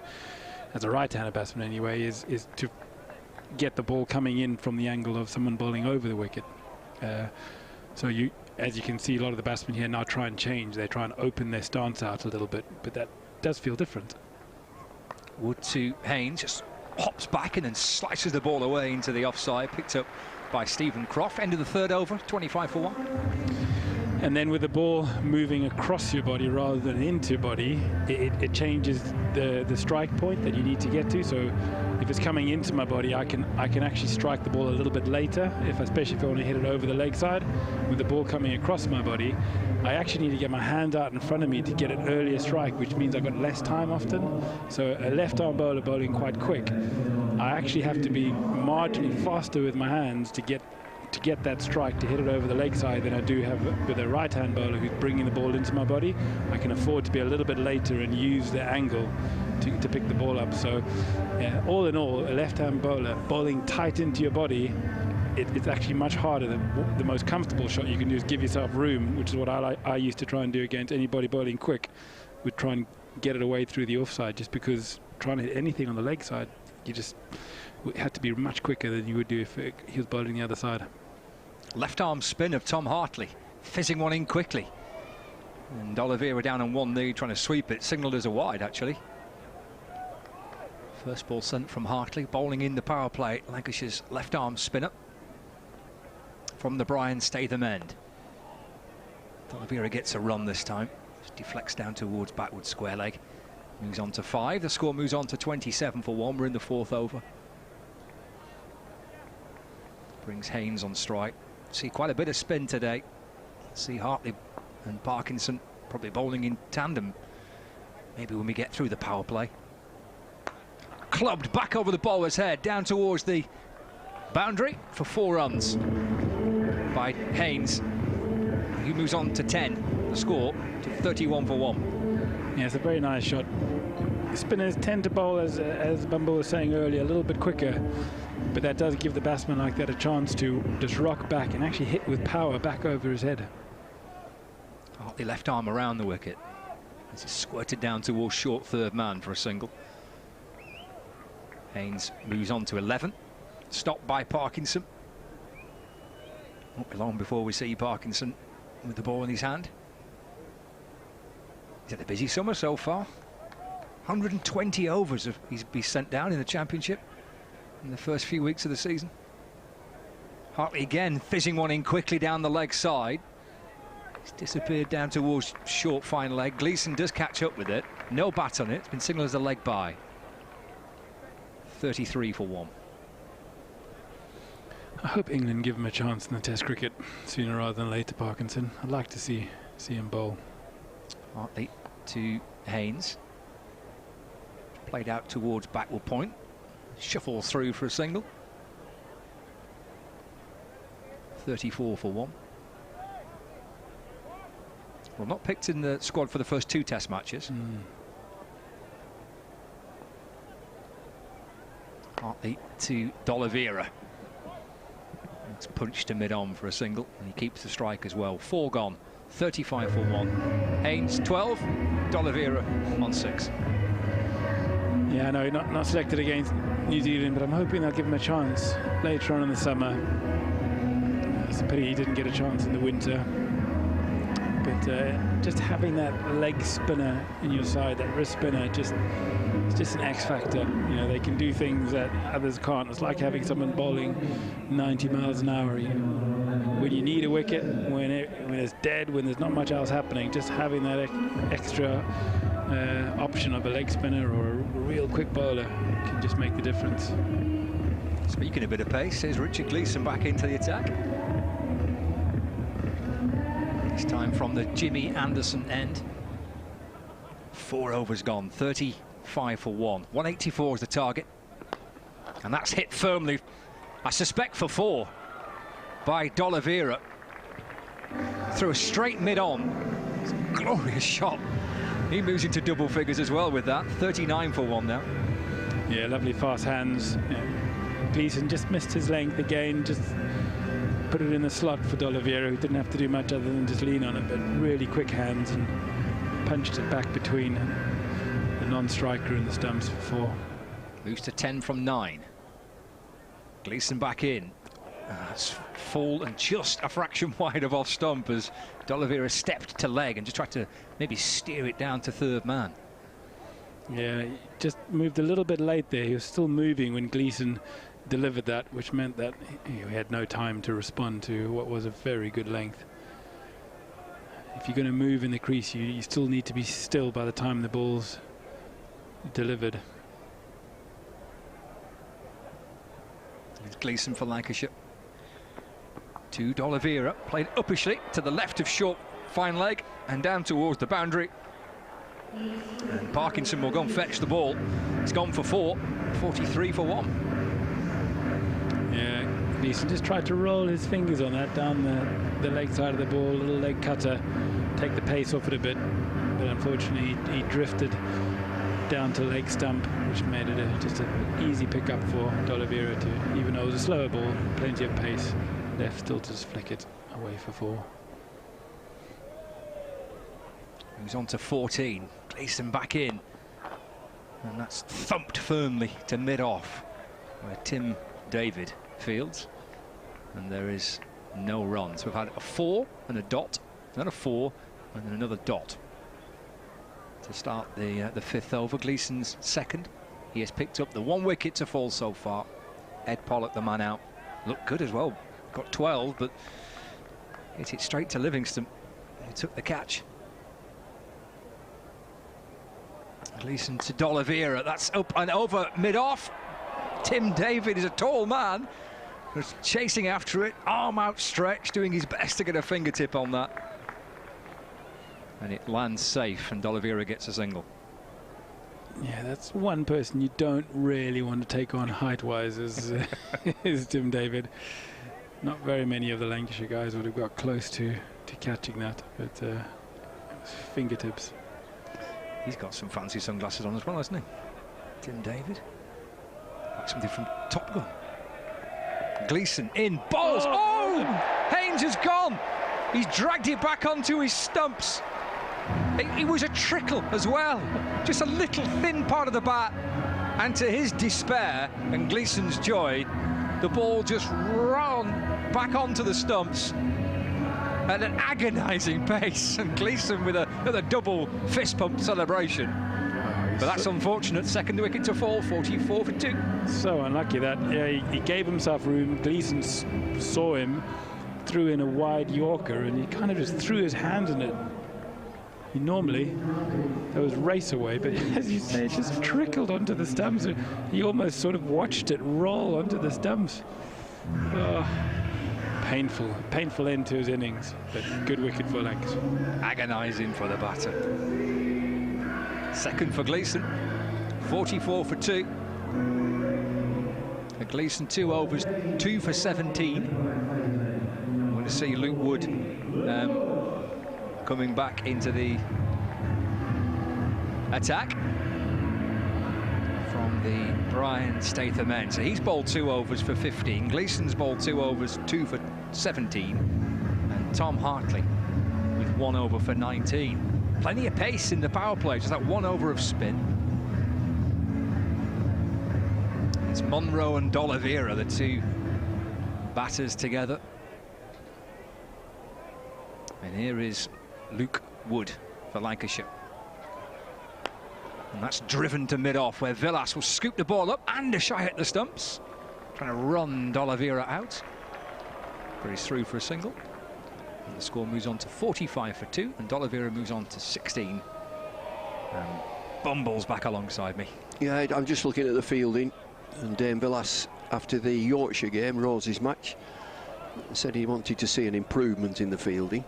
as a right-handed batsman anyway, is to get the ball coming in from the angle of someone bowling over the wicket. So you, as you can see, a lot of the batsmen here now try and change. They try and open their stance out a little bit, but that does feel different. Wood to Haynes, just hops back and then slices the ball away into the offside, picked up by Stephen Croft. End of the third over, 25 for 1. And then with the ball moving across your body rather than into your body, it changes the strike point that you need to get to. So if it's coming into my body, I can actually strike the ball a little bit later, especially if I want to hit it over the leg side. With the ball coming across my body, I actually need to get my hand out in front of me to get an earlier strike, which means I've got less time often. So a left-arm bowler bowling quite quick, I actually have to be marginally faster with my hands to get that strike, to hit it over the leg side, than I do have with a right-hand bowler who's bringing the ball into my body. I can afford to be a little bit later and use the angle to pick the ball up. So yeah, all in all, a left-hand bowler bowling tight into your body, it's actually much harder. The most comfortable shot you can do is give yourself room, which is what I used to try and do against anybody bowling quick. Would try and get it away through the offside, just because trying to hit anything on the leg side, you just had to be much quicker than you would do if he was bowling the other side. Left arm spin of Tom Hartley, fizzing one in quickly. And Oliveira down on one knee, trying to sweep it, signalled as a wide actually. First ball sent from Hartley, bowling in the power play, Lancashire's left arm spinner. From the Brian Statham end. Oliveira gets a run this time, just deflects down towards backward square leg. Moves on to 5, the score moves on to 27 for 1, we're in the 4th over. Brings Haynes on strike. See quite a bit of spin today. See Hartley and Parkinson probably bowling in tandem. Maybe when we get through the power play. Clubbed back over the bowler's head, down towards the boundary for 4 runs by Haynes. He moves on to 10. The score to 31 for 1. Yeah, it's a very nice shot. Spinners tend to bowl, as Bumble was saying earlier, a little bit quicker, but that does give the batsman like that a chance to just rock back and actually hit with power back over his head. Hartley left arm around the wicket as it's squirted down towards short third man for a single. Haynes moves on to 11, stopped by Parkinson. Won't be long before we see Parkinson with the ball in his hand. He's had a busy summer so far. 120 overs he's been sent down in the Championship in the first few weeks of the season. Hartley again fizzing one in quickly down the leg side. He's disappeared down towards short fine leg. Gleeson does catch up with it. No bat on it. It's been signalled as a leg by. 33 for 1. I hope England give him a chance in the Test cricket sooner rather than later, Parkinson. I'd like to see him bowl. Hartley to Haynes. Played out towards backward point. Shuffles through for a single. 34 for 1. Well, not picked in the squad for the first 2 Test matches. Hartley to D'Oliveira. It's punched to mid-on for a single, and he keeps the strike as well. 4 gone, 35 for 1. Haynes 12, D'Oliveira on 6. Yeah, I know, not selected against New Zealand, but I'm hoping they'll give him a chance later on in the summer. It's a pity he didn't get a chance in the winter. But just having that leg spinner in your side, that wrist spinner, it's just an X factor. You know, they can do things that others can't. It's like having someone bowling 90 miles an hour. When you need a wicket, when it's dead, when there's not much else happening, just having that extra option of a leg spinner or a real quick bowler can just make the difference. Speaking a bit of pace, here's Richard Gleeson back into the attack. This time from the Jimmy Anderson end. 4 overs gone, 35 for 1. 184 is the target. And that's hit firmly, I suspect for 4, by D'Oliveira. Through a straight mid-on. It's a glorious shot. He moves into double figures as well with that. 39 for 1 now. Yeah, lovely fast hands. Yeah. Gleeson just missed his length again, just put it in the slot for D'Oliveira, who didn't have to do much other than just lean on it, but really quick hands, and punched it back between the non-striker and the stumps for 4. Moves to 10 from 9. Gleeson back in. It's full and just a fraction wide of off stump as D'Oliveira stepped to leg and just tried to maybe steer it down to third man. Yeah, he just moved a little bit late there. He was still moving when Gleeson delivered that, which meant that he had no time to respond to what was a very good length. If you're going to move in the crease, you still need to be still by the time the ball's delivered. It's Gleeson for Lancashire. To D'Oliveira, played uppishly to the left of short fine leg and down towards the boundary. And Parkinson will go and fetch the ball. It's gone for 4, 43 for 1. Yeah, Gleeson just tried to roll his fingers on that down the leg side of the ball, little leg cutter, take the pace off it a bit, but unfortunately he drifted down to leg stump, which made it just an easy pickup for D'Oliveira to, even though it was a slower ball, plenty of pace left, still to just flick it away for 4. Moves on to 14. Gleeson back in. And that's thumped firmly to mid-off, where Tim David fields. And there is no run. So we've had a 4 and a dot, then a 4 and then another dot. To start the 5th over, Gleeson's second. He has picked up the 1 wicket to fall so far. Ed Pollock, the man out, looked good as well. Got 12, but hit it straight to Livingstone, who took the catch. Gleeson to D'Oliveira, that's up and over mid-off. Tim David is a tall man, was chasing after it, arm outstretched, doing his best to get a fingertip on that. And it lands safe, and D'Oliveira gets a single. Yeah, that's one person you don't really want to take on height-wise is Tim David. Not very many of the Lancashire guys would have got close to catching that, but fingertips. He's got some fancy sunglasses on as well, hasn't he? Tim David. Like something from Top Gun. Gleeson in, balls. Oh! Haynes has gone. He's dragged it back onto his stumps. It was a trickle as well. Just a little thin part of the bat. And to his despair and Gleeson's joy, the ball just ran back onto the stumps at an agonising pace, and Gleeson with a double fist pump celebration. But that's unfortunate. Second wicket to fall, 44 for 2. So unlucky that he gave himself room. Gleeson saw him, threw in a wide Yorker, and he kind of just threw his hands in it. Normally there was race away, but as you say, it just trickled onto the stumps. He almost sort of watched it roll onto the stumps. Painful end to his innings, but good wicket for Lancashire. Agonising for the batter. Second for Gleeson, 44 for 2. Gleeson 2 overs, 2 for 17. I'm going to see Luke Wood coming back into the attack from the Brian Statham end. So he's bowled 2 overs for 15. Gleeson's bowled 2 overs, 2 for 17. And Tom Hartley with 1 over for 19. Plenty of pace in the power play, just that 1 over of spin. It's Munro and D'Oliveira, the 2 batters together. And here is Luke Wood for Lancashire. And that's driven to mid-off, where Villas will scoop the ball up and a shy at the stumps. Trying to run D'Oliveira out. But he's through for a single. And the score moves on to 45 for 2, and D'Oliveira moves on to 16. And Bumble's back alongside me. Yeah, I'm just looking at the fielding, and Dame Villas, after the Yorkshire game, Rose's match, said he wanted to see an improvement in the fielding.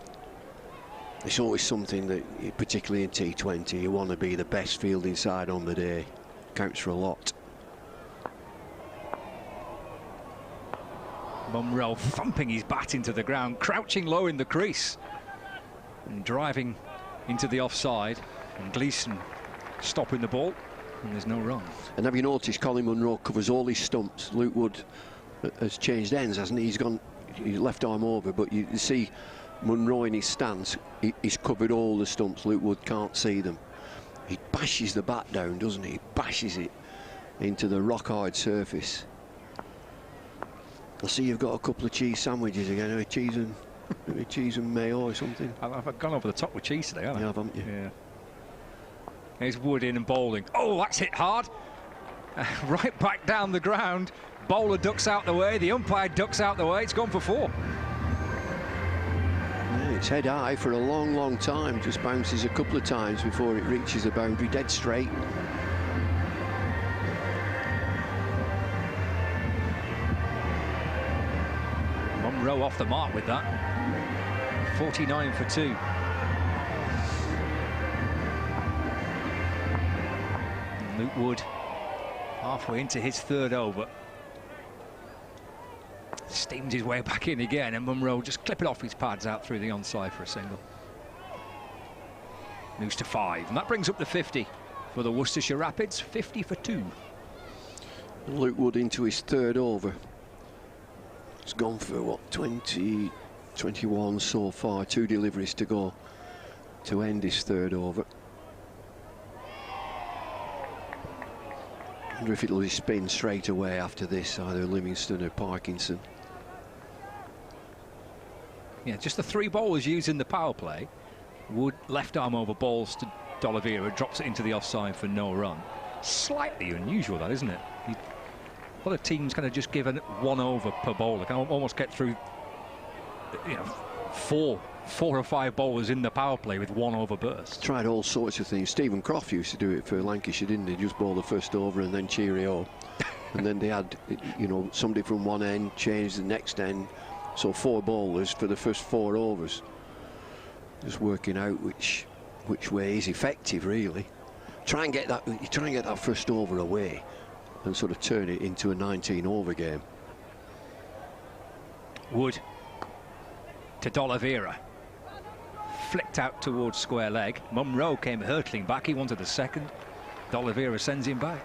It's always something that, particularly in T20, you want to be the best fielding side on the day. Counts for a lot. Munro thumping his bat into the ground, crouching low in the crease and driving into the offside, and Gleeson stopping the ball, and there's no run. And have you noticed Colin Munro covers all his stumps? Luke Wood has changed ends, hasn't he? He's gone, he's left arm over, but you see Munro in his stance, he's covered all the stumps. Luke Wood can't see them. He bashes the bat down, doesn't he? He bashes it into the rock-hard surface. I see you've got a couple of cheese sandwiches again, maybe cheese and mayo or something. I've gone over the top with cheese today, haven't I? Yeah, haven't you? Yeah. Here's Wood in and bowling. Oh, that's hit hard. Right back down the ground. Bowler ducks out the way, the umpire ducks out the way. It's gone for 4. Yeah, it's head high for a long, long time. Just bounces a couple of times before it reaches the boundary, dead straight. Munro off the mark with that. 49 for 2. And Luke Wood halfway into his 3rd over. Steamed his way back in again, and Munro just clipping off his pads out through the onside for a single. Moves to 5, and that brings up the 50 for the Worcestershire Rapids. 50 for 2. Luke Wood into his 3rd over. It's gone for, what, 20, 21 so far. 2 deliveries to go to end his 3rd over. I wonder if it'll be spin straight away after this, either Livingstone or Parkinson. Yeah, just the 3 bowlers using the power play. Wood left arm over balls to D'Oliveira, drops it into the offside for no run. Slightly unusual, that, isn't it? A lot of teams kind of just given 1 over per bowler, can almost get through, you know, 4 or 5 bowlers in the power play with 1 over burst. Tried all sorts of things. Stephen Croft used to do it for Lancashire, didn't he? Just bowl the first over and then cheerio. And then they had, you know, somebody from one end change the next end. So 4 bowlers for the first 4 overs. Just working out which way is effective, really. Try and get that first over away and sort of turn it into a 19-over game. Wood to D'Oliveira. Flicked out towards square leg. Munro came hurtling back. He wanted the 2nd. D'Oliveira sends him back.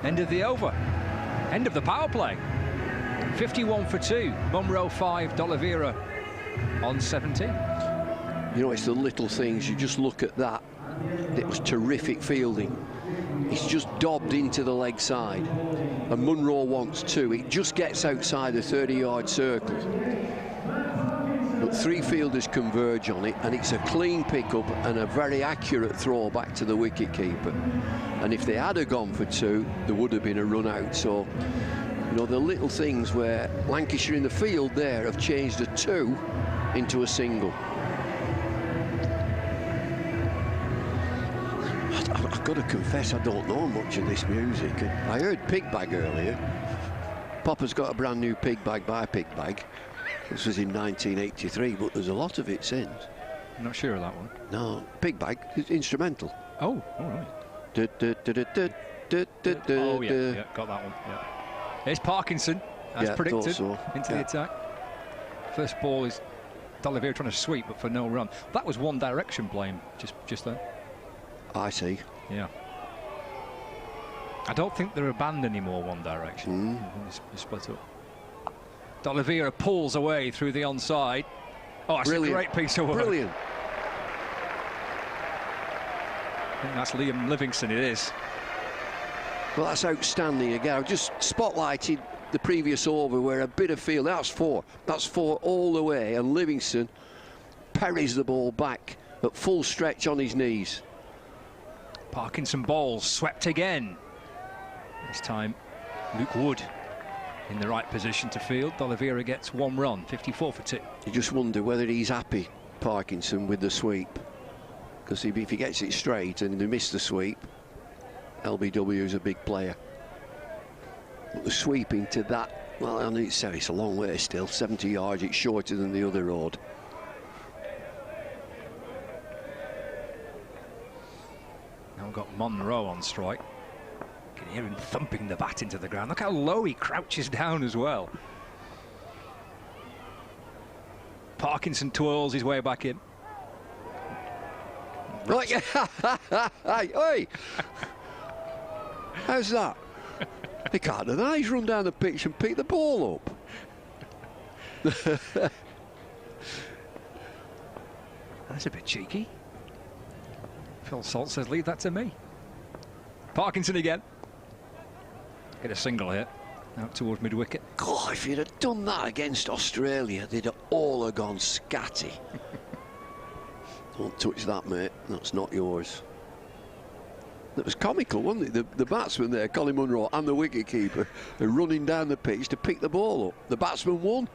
End of the over. End of the power play. 51 for 2. Munro 5, D'Oliveira on 17. You know, it's the little things. You just look at that. It was terrific fielding. He's just dobbed into the leg side. And Munro wants 2. It just gets outside the 30-yard circle. But 3 fielders converge on it, and it's a clean pickup and a very accurate throw back to the wicket-keeper. And if they had gone for 2, there would have been a run out. So, you know, the little things where Lancashire in the field there have changed a 2 into a single. I've got to confess, I don't know much of this music. I heard Pig Bag earlier. Popper's got a brand new Pig Bag by Pig Bag. This was in 1983, but there's a lot of it since. I'm not sure of that one. No, Pig Bag is instrumental. Oh, all right. Oh, yeah, got that one. Yeah. There's Parkinson, as predicted, so. Into the attack. First ball is D'Oliveira trying to sweep, but for no run. That was One Direction playing just then. I see. Yeah. I don't think they're a band anymore, One Direction. They split up. D'Oliveira pulls away through the onside. Oh, that's Brilliant. a great piece of work. Brilliant. I think that's Liam Livingstone, it is. Well, that's outstanding again. I've just spotlighted the previous over where a bit of field, that's 4. That's 4 all the way, and Livingstone parries the ball back at full stretch on his knees. Parkinson bowls, swept again. This time, Luke Wood in the right position to field. D'Oliveira gets 1 run, 54 for 2. You just wonder whether he's happy, Parkinson, with the sweep. Because if he gets it straight and they miss the sweep, LBW is a big player. But the sweep into that, well, I need to say it's a long way still. 70 yards, it's shorter than the other road. Now we've got Munro on strike. You can hear him thumping the bat into the ground. Look how low he crouches down as well. Parkinson twirls his way back in. Right, hey! How's that? They can't deny he's run down the pitch and picked the ball up. That's a bit cheeky. Phil Salt says, leave that to me. Parkinson again. Get a single here. Out towards mid-wicket. God, if you'd have done that against Australia, they'd have all have gone scatty. Don't touch that, mate. That's not yours. That was comical, wasn't it? The batsman there, Colin Munro, and the wicket-keeper are running down the pitch to pick the ball up. The batsman won.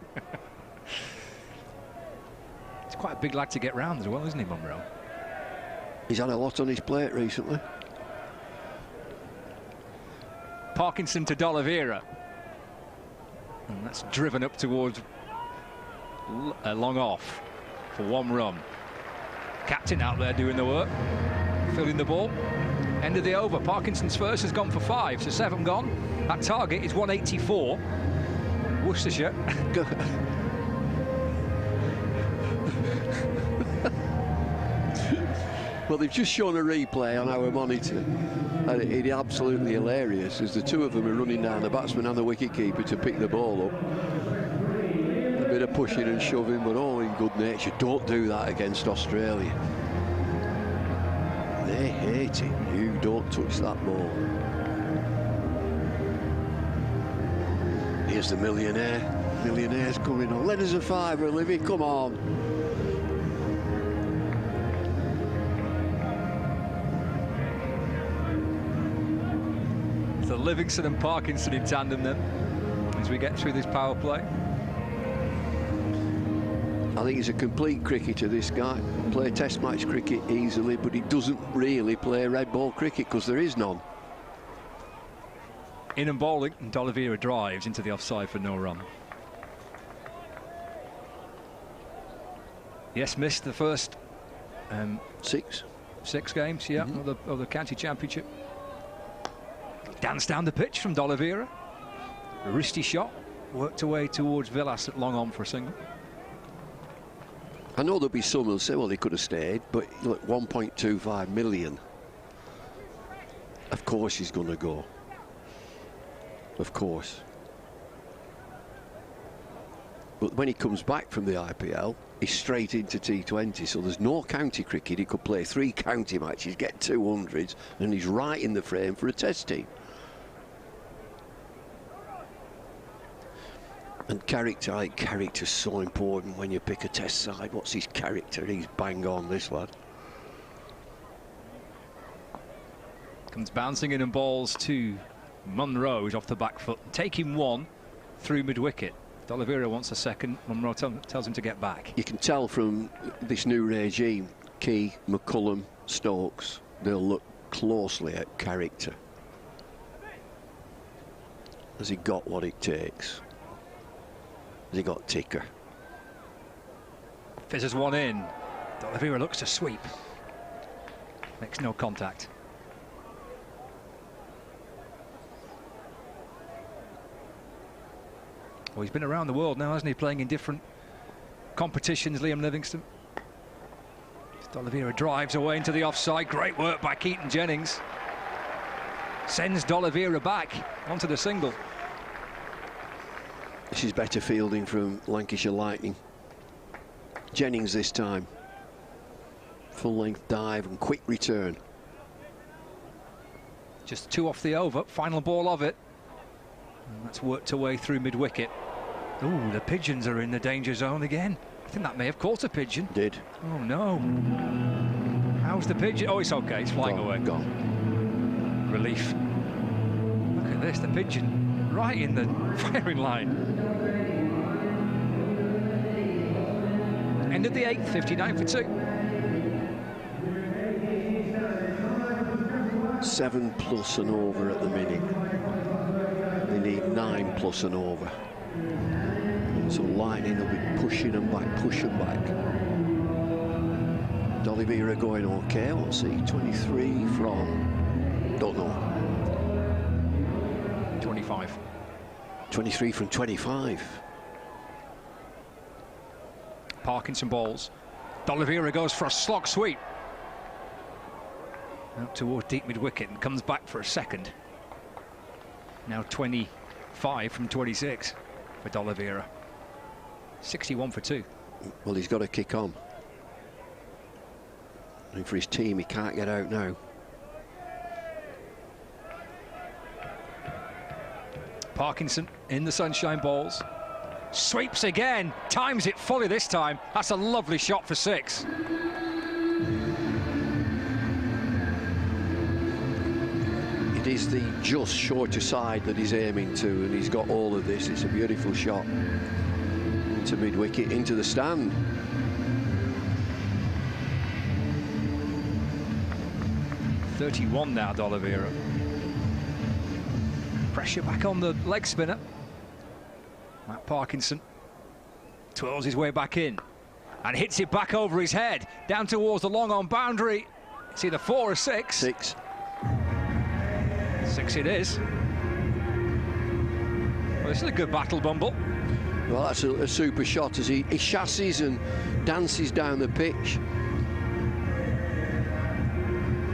He's quite a big lad to get round as well, isn't he, Munro? He's had a lot on his plate recently. Parkinson to D'Oliveira. And that's driven up towards long off for 1 run. Captain out there doing the work, filling the ball. End of the over. Parkinson's first has gone for 5, so 7 gone. That target is 184. Worcestershire. Well, they've just shown a replay on our monitor, and it's absolutely hilarious as the two of them are running down, the batsman and the wicketkeeper, to pick the ball up. A bit of pushing and shoving, but all in good nature. Don't do that against Australia. They hate it. You don't touch that ball. Here's the millionaire. Millionaire's coming on. Let us a fiver, Livy. Come on. So Livingstone and Parkinson in tandem then, as we get through this power play. I think he's a complete cricketer, this guy. Play test match cricket easily, but he doesn't really play red ball cricket because there is none. In and bowling, and D'Oliveira drives into the offside for no run. Yes, missed the first 6 games, yeah, of the county championship. Dance down the pitch from D'Oliveira. A wristy shot, worked away towards Villas at long on for a single. I know there'll be some who'll say, well, he could have stayed, but look, 1.25 million. Of course he's going to go. Of course. But when he comes back from the IPL, he's straight into T20, so there's no county cricket. He could play 3 county matches, get 200s, and he's right in the frame for a test team. And character, I think character's so important when you pick a test side. What's his character? He's bang on, this lad. Comes bouncing in and balls to Munro, who's off the back foot, taking 1 through mid-wicket. D'Oliveira wants a second. Munro tells him to get back. You can tell from this new regime, Key, McCullum, Stokes, they'll look closely at character. Has he got what it takes? Has he got ticker? Fizzes 1 in. D'Oliveira looks to sweep. Makes no contact. Well, he's been around the world now, hasn't he? Playing in different competitions, Liam Livingstone. D'Oliveira drives away into the offside. Great work by Keaton Jennings. Sends D'Oliveira back onto the single. This is better fielding from Lancashire Lightning. Jennings this time. Full length dive and quick return. Just 2 off the over, final ball of it. And that's worked away through mid-wicket. Ooh, the pigeons are in the danger zone again. I think that may have caught a pigeon. Did. Oh no. How's the pigeon? Oh, it's okay, it's flying away. Gone. Relief. Look at this, the pigeon right in the firing line. End of the 8th, 59 for 2. 7 plus and over at the minute. They need 9 plus and over. So Lightning will be pushing them back, D'Oliveira going okay. What's he? 23 from... Don't know. 25. 23 from 25. Parkinson balls. D'Oliveira goes for a slog sweep. Out toward deep mid-wicket and comes back for a second. Now 25 from 26 for D'Oliveira. 61 for 2. Well, he's got to kick on. And for his team, he can't get out now. Parkinson in the sunshine balls. Sweeps again. Times it fully this time. That's a lovely shot for 6. It is the just shorter side that he's aiming to, and he's got all of this. It's a beautiful shot. To mid-wicket, into the stand. .31 now, D'Oliveira. Pressure back on the leg spinner. Matt Parkinson twirls his way back in and hits it back over his head, down towards the long-on boundary. It's either 4 or 6. 6. 6 it is. Well, this is a good battle, Bumble. Well, that's a super shot as he chassis and dances down the pitch.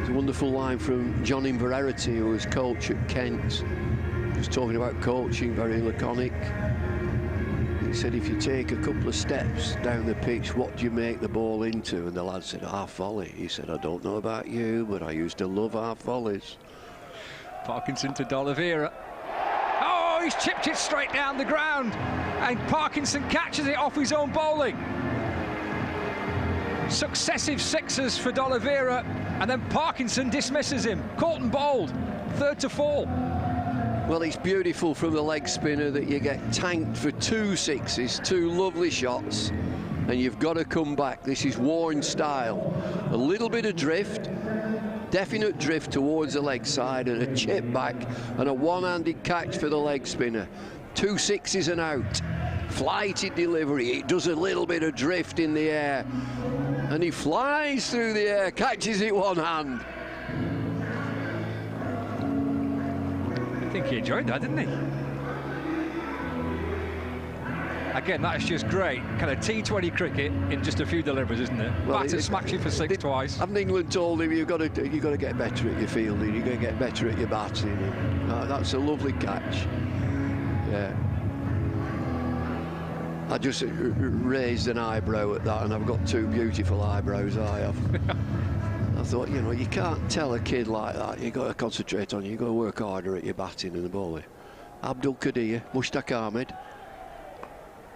It's a wonderful line from John Inverarity, who was coach at Kent. He was talking about coaching, very laconic. He said, if you take a couple of steps down the pitch, what do you make the ball into? And the lad said, half volley. He said, I don't know about you, but I used to love half volleys. Parkinson to D'Oliveira. Oh, he's chipped it straight down the ground, and Parkinson catches it off his own bowling. Successive 6s for D'Oliveira, and then Parkinson dismisses him. Caught and bowled, 3rd to fall. Well, it's beautiful from the leg spinner that you get tanked for 2 6s, 2 lovely shots, and you've got to come back. This is Warren style. A little bit of drift, definite drift towards the leg side, and a chip back, and a one-handed catch for the leg spinner. 2 6s and out. Flighted delivery. It does a little bit of drift in the air, and he flies through the air, catches it one hand. I think he enjoyed that, didn't he? Again, that's just great. Kind of T20 cricket in just a few deliveries, isn't it? Well, Batter smacks you for 6 twice. Haven't England told him you've got to get better at your fielding, you've got to get better at your batting? And, that's a lovely catch. Yeah. I just raised an eyebrow at that, and I've got 2 beautiful eyebrows, I have. I thought, you know, you can't tell a kid like that. You've got to concentrate on it. You've got to work harder at your batting and the bowling. Abdul Qadir, Mushtaq Ahmed.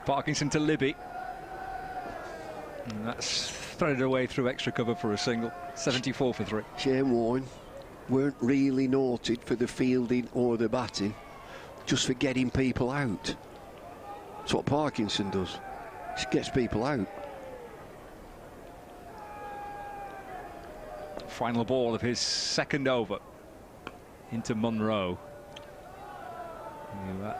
Parkinson to Libby. And that's threaded away through extra cover for a single. 74 for 3. Shane Warne weren't really noted for the fielding or the batting, just for getting people out. That's what Parkinson does. He gets people out. Final ball of his 2nd over into Munro, who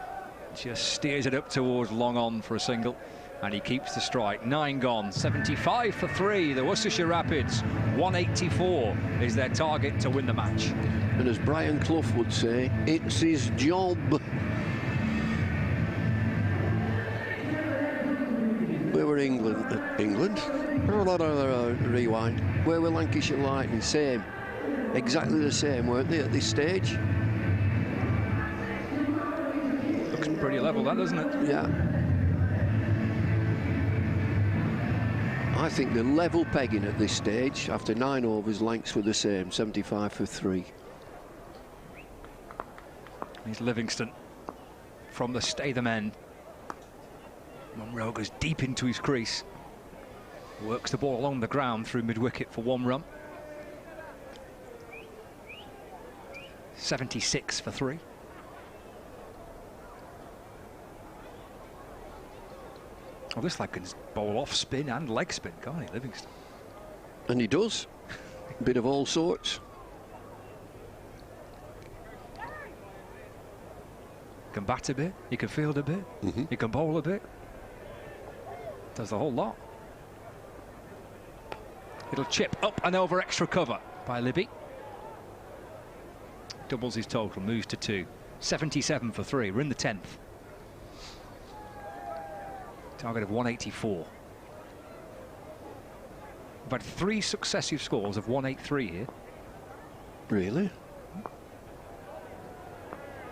just steers it up towards long on for a single, and he keeps the strike. 9 gone, 75 for 3. The Worcestershire Rapids, 184 is their target to win the match. And as Brian Clough would say, it's his job. Where were England? Rewind. Where were Lancashire Lightning? Same. Exactly the same, weren't they, at this stage? Looks pretty level, that, doesn't it? Yeah. I think the level pegging at this stage, after 9 overs, Lancs were the same, 75 for 3. He's Livingstone from the Statham end. Munro goes deep into his crease. Works the ball along the ground through mid-wicket for 1 run. 76 for 3. Well, this lad can bowl off spin and leg spin, can't he, Livingstone? And he does. A bit of all sorts. Can bat a bit, he can field a bit, he can bowl a bit. Does the whole lot. It'll chip up and over extra cover by Libby. Doubles his total, moves to 2. 77 for 3. We're in the 10th. Target of 184. We've had 3 successive scores of 183 here. Really?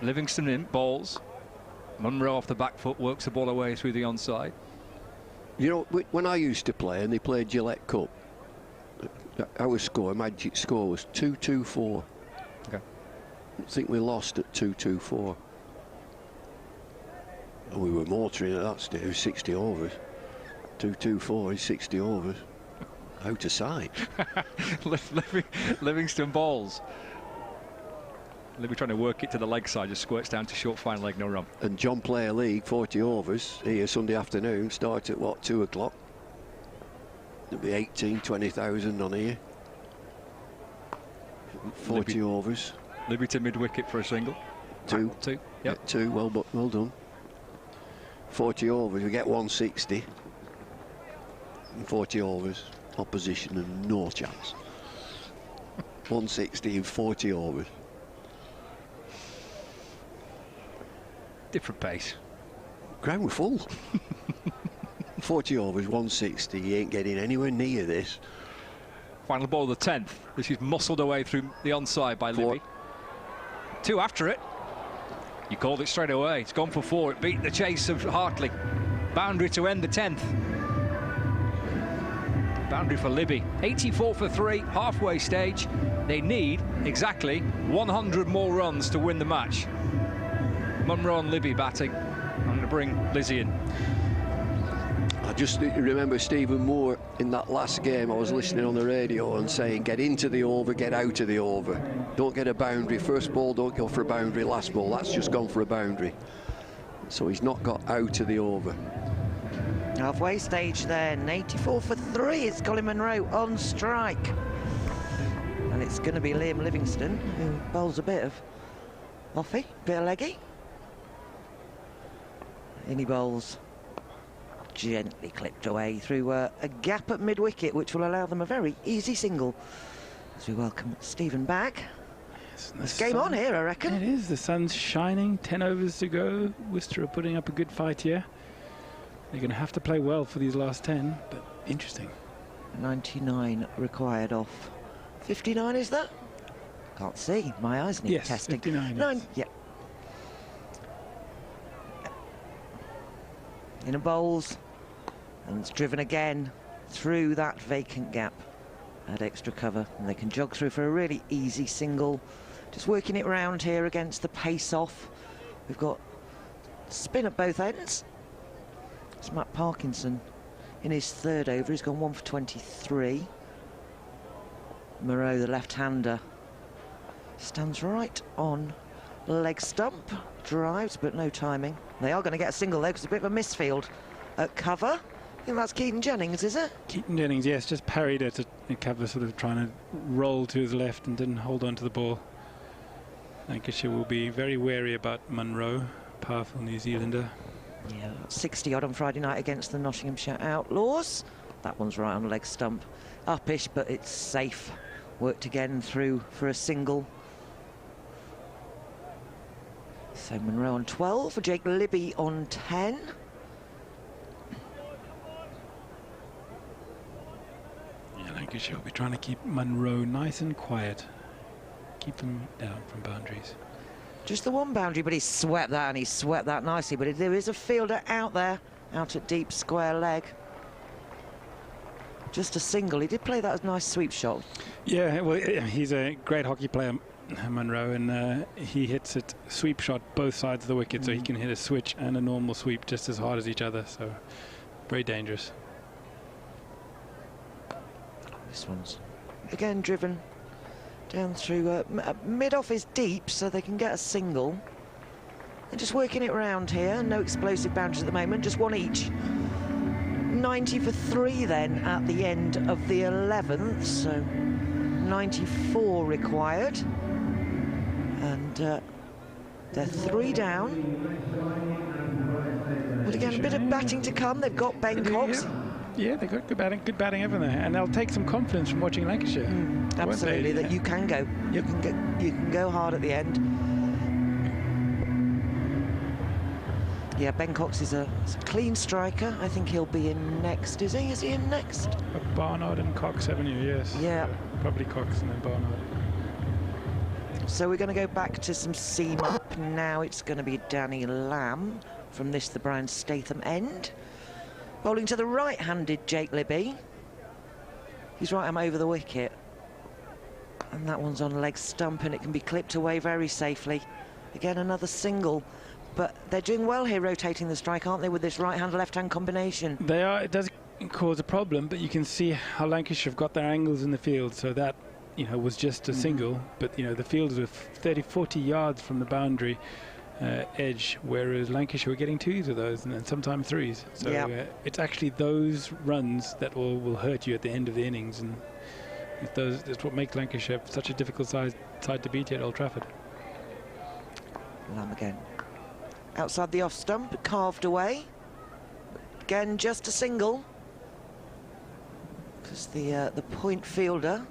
Livingstone in, bowls. Munro off the back foot, works the ball away through the onside. You know, when I used to play, and they played Gillette Cup, our score, magic score, was 2-2-4. Okay. I think we lost at 2-2-4. And we were motoring at that stage, 60 overs. 2-2-4 is 60 overs. Out of sight. Livingstone bowls. Libby trying to work it to the leg side, just squirts down to short fine leg, no run. And John Player League, 40 overs, here Sunday afternoon, start at what, 2 o'clock? There'll be 18, 20,000 on here. 40 Libby, overs. Libby to mid-wicket for a single. 2. 2, yep. 2, well done. 40 overs, we get 160. in 40 overs, opposition and no chance. 160 in 40 overs. Different pace. Ground were full. 40 overs, 160, he ain't getting anywhere near this. Final ball of the 10th. This is muscled away through the onside by Libby. 2 after it. You called it straight away. It's gone for 4. It beat the chase of Hartley. Boundary to end the 10th. Boundary for Libby. 84 for 3, halfway stage. They need exactly 100 more runs to win the match. Munro and Libby batting. I'm going to bring Lizzie in. I just remember Stephen Moore in that last game. I was listening on the radio and saying, get into the over, get out of the over. Don't get a boundary. First ball, don't go for a boundary. Last ball, that's just gone for a boundary. So he's not got out of the over. Halfway stage then, 84 for 3. It's Colin Munro on strike. And it's going to be Liam Livingstone, who bowls a bit of offy, bit of leggy. And he bowls gently clipped away through a gap at mid-wicket, which will allow them a very easy single. As we welcome Stephen back. Yes, It's game on here, I reckon. It is. The sun's shining. 10 overs to go. Worcester are putting up a good fight here. They're going to have to play well for these last 10, but interesting. 99 required off. 59 is that? Can't see. My eyes need testing. 59. Nine. Yeah. In a bowls, and it's driven again through that vacant gap. Add extra cover, and they can jog through for a really easy single. Just working it round here against the pace off. We've got spin at both ends. It's Matt Parkinson in his 3rd over. He's gone 1 for 23. Moreau, the left-hander, stands right on leg stump. Drives, but no timing. They are going to get a single though, because it's a bit of a misfield at cover. I think that's Keaton Jennings, is it? Keaton Jennings, yes, just parried it at cover, sort of trying to roll to his left and didn't hold on to the ball. Lancashire will be very wary about Munro, powerful New Zealander. Yeah, 60 odd on Friday night against the Nottinghamshire Outlaws. That one's right on leg stump. Uppish, but it's safe. Worked again through for a single. So Munro on 12 for Jake Libby on 10. Yeah, Lancashire will be trying to keep Munro nice and quiet. Keep them down from boundaries. Just the one boundary, but he swept that, and he swept that nicely. But there is a fielder out there, out at deep square leg. Just a single. He did play that as a nice sweep shot. Yeah, well, he's a great hockey player, Munro, and he hits it sweep shot both sides of the wicket, so he can hit a switch and a normal sweep just as hard as each other, so very dangerous. This one's again driven down through mid-off is deep, so they can get a single. And just working it round here. No explosive boundaries at the moment, just one each. 90 for 3 then at the end of the 11th, so 94 required. And they're 3 down. But again, a bit of batting to come. They've got Ben Cox. Yeah, they've got good batting over there, and they'll take some confidence from watching Lancashire. Absolutely, that you can go. You can go hard at the end. Yeah, Ben Cox is a clean striker. I think he'll be in next. Is he? Is he in next? Barnard and Cox, haven't you? Yes. Yeah. Probably Cox and then Barnard. So we're going to go back to some seam up now. It's going to be Danny Lamb from this, the Brian Statham end. Bowling to the right-handed Jake Libby. He's right arm over the wicket. And that one's on leg stump, and it can be clipped away very safely. Again, another single. But they're doing well here, rotating the strike, aren't they, with this right-hand, left-hand combination? They are. It does cause a problem, but you can see how Lancashire have got their angles in the field, so that, you know, was just a single. But, you know, the fields were 30, 40 yards from the boundary edge, whereas Lancashire were getting 2s of those and then sometimes 3s. So it's actually those runs that will hurt you at the end of the innings, and that's what makes Lancashire such a difficult side to beat here at Old Trafford. Lamb again. Outside the off stump, carved away. Again, just a single. Because the point fielder,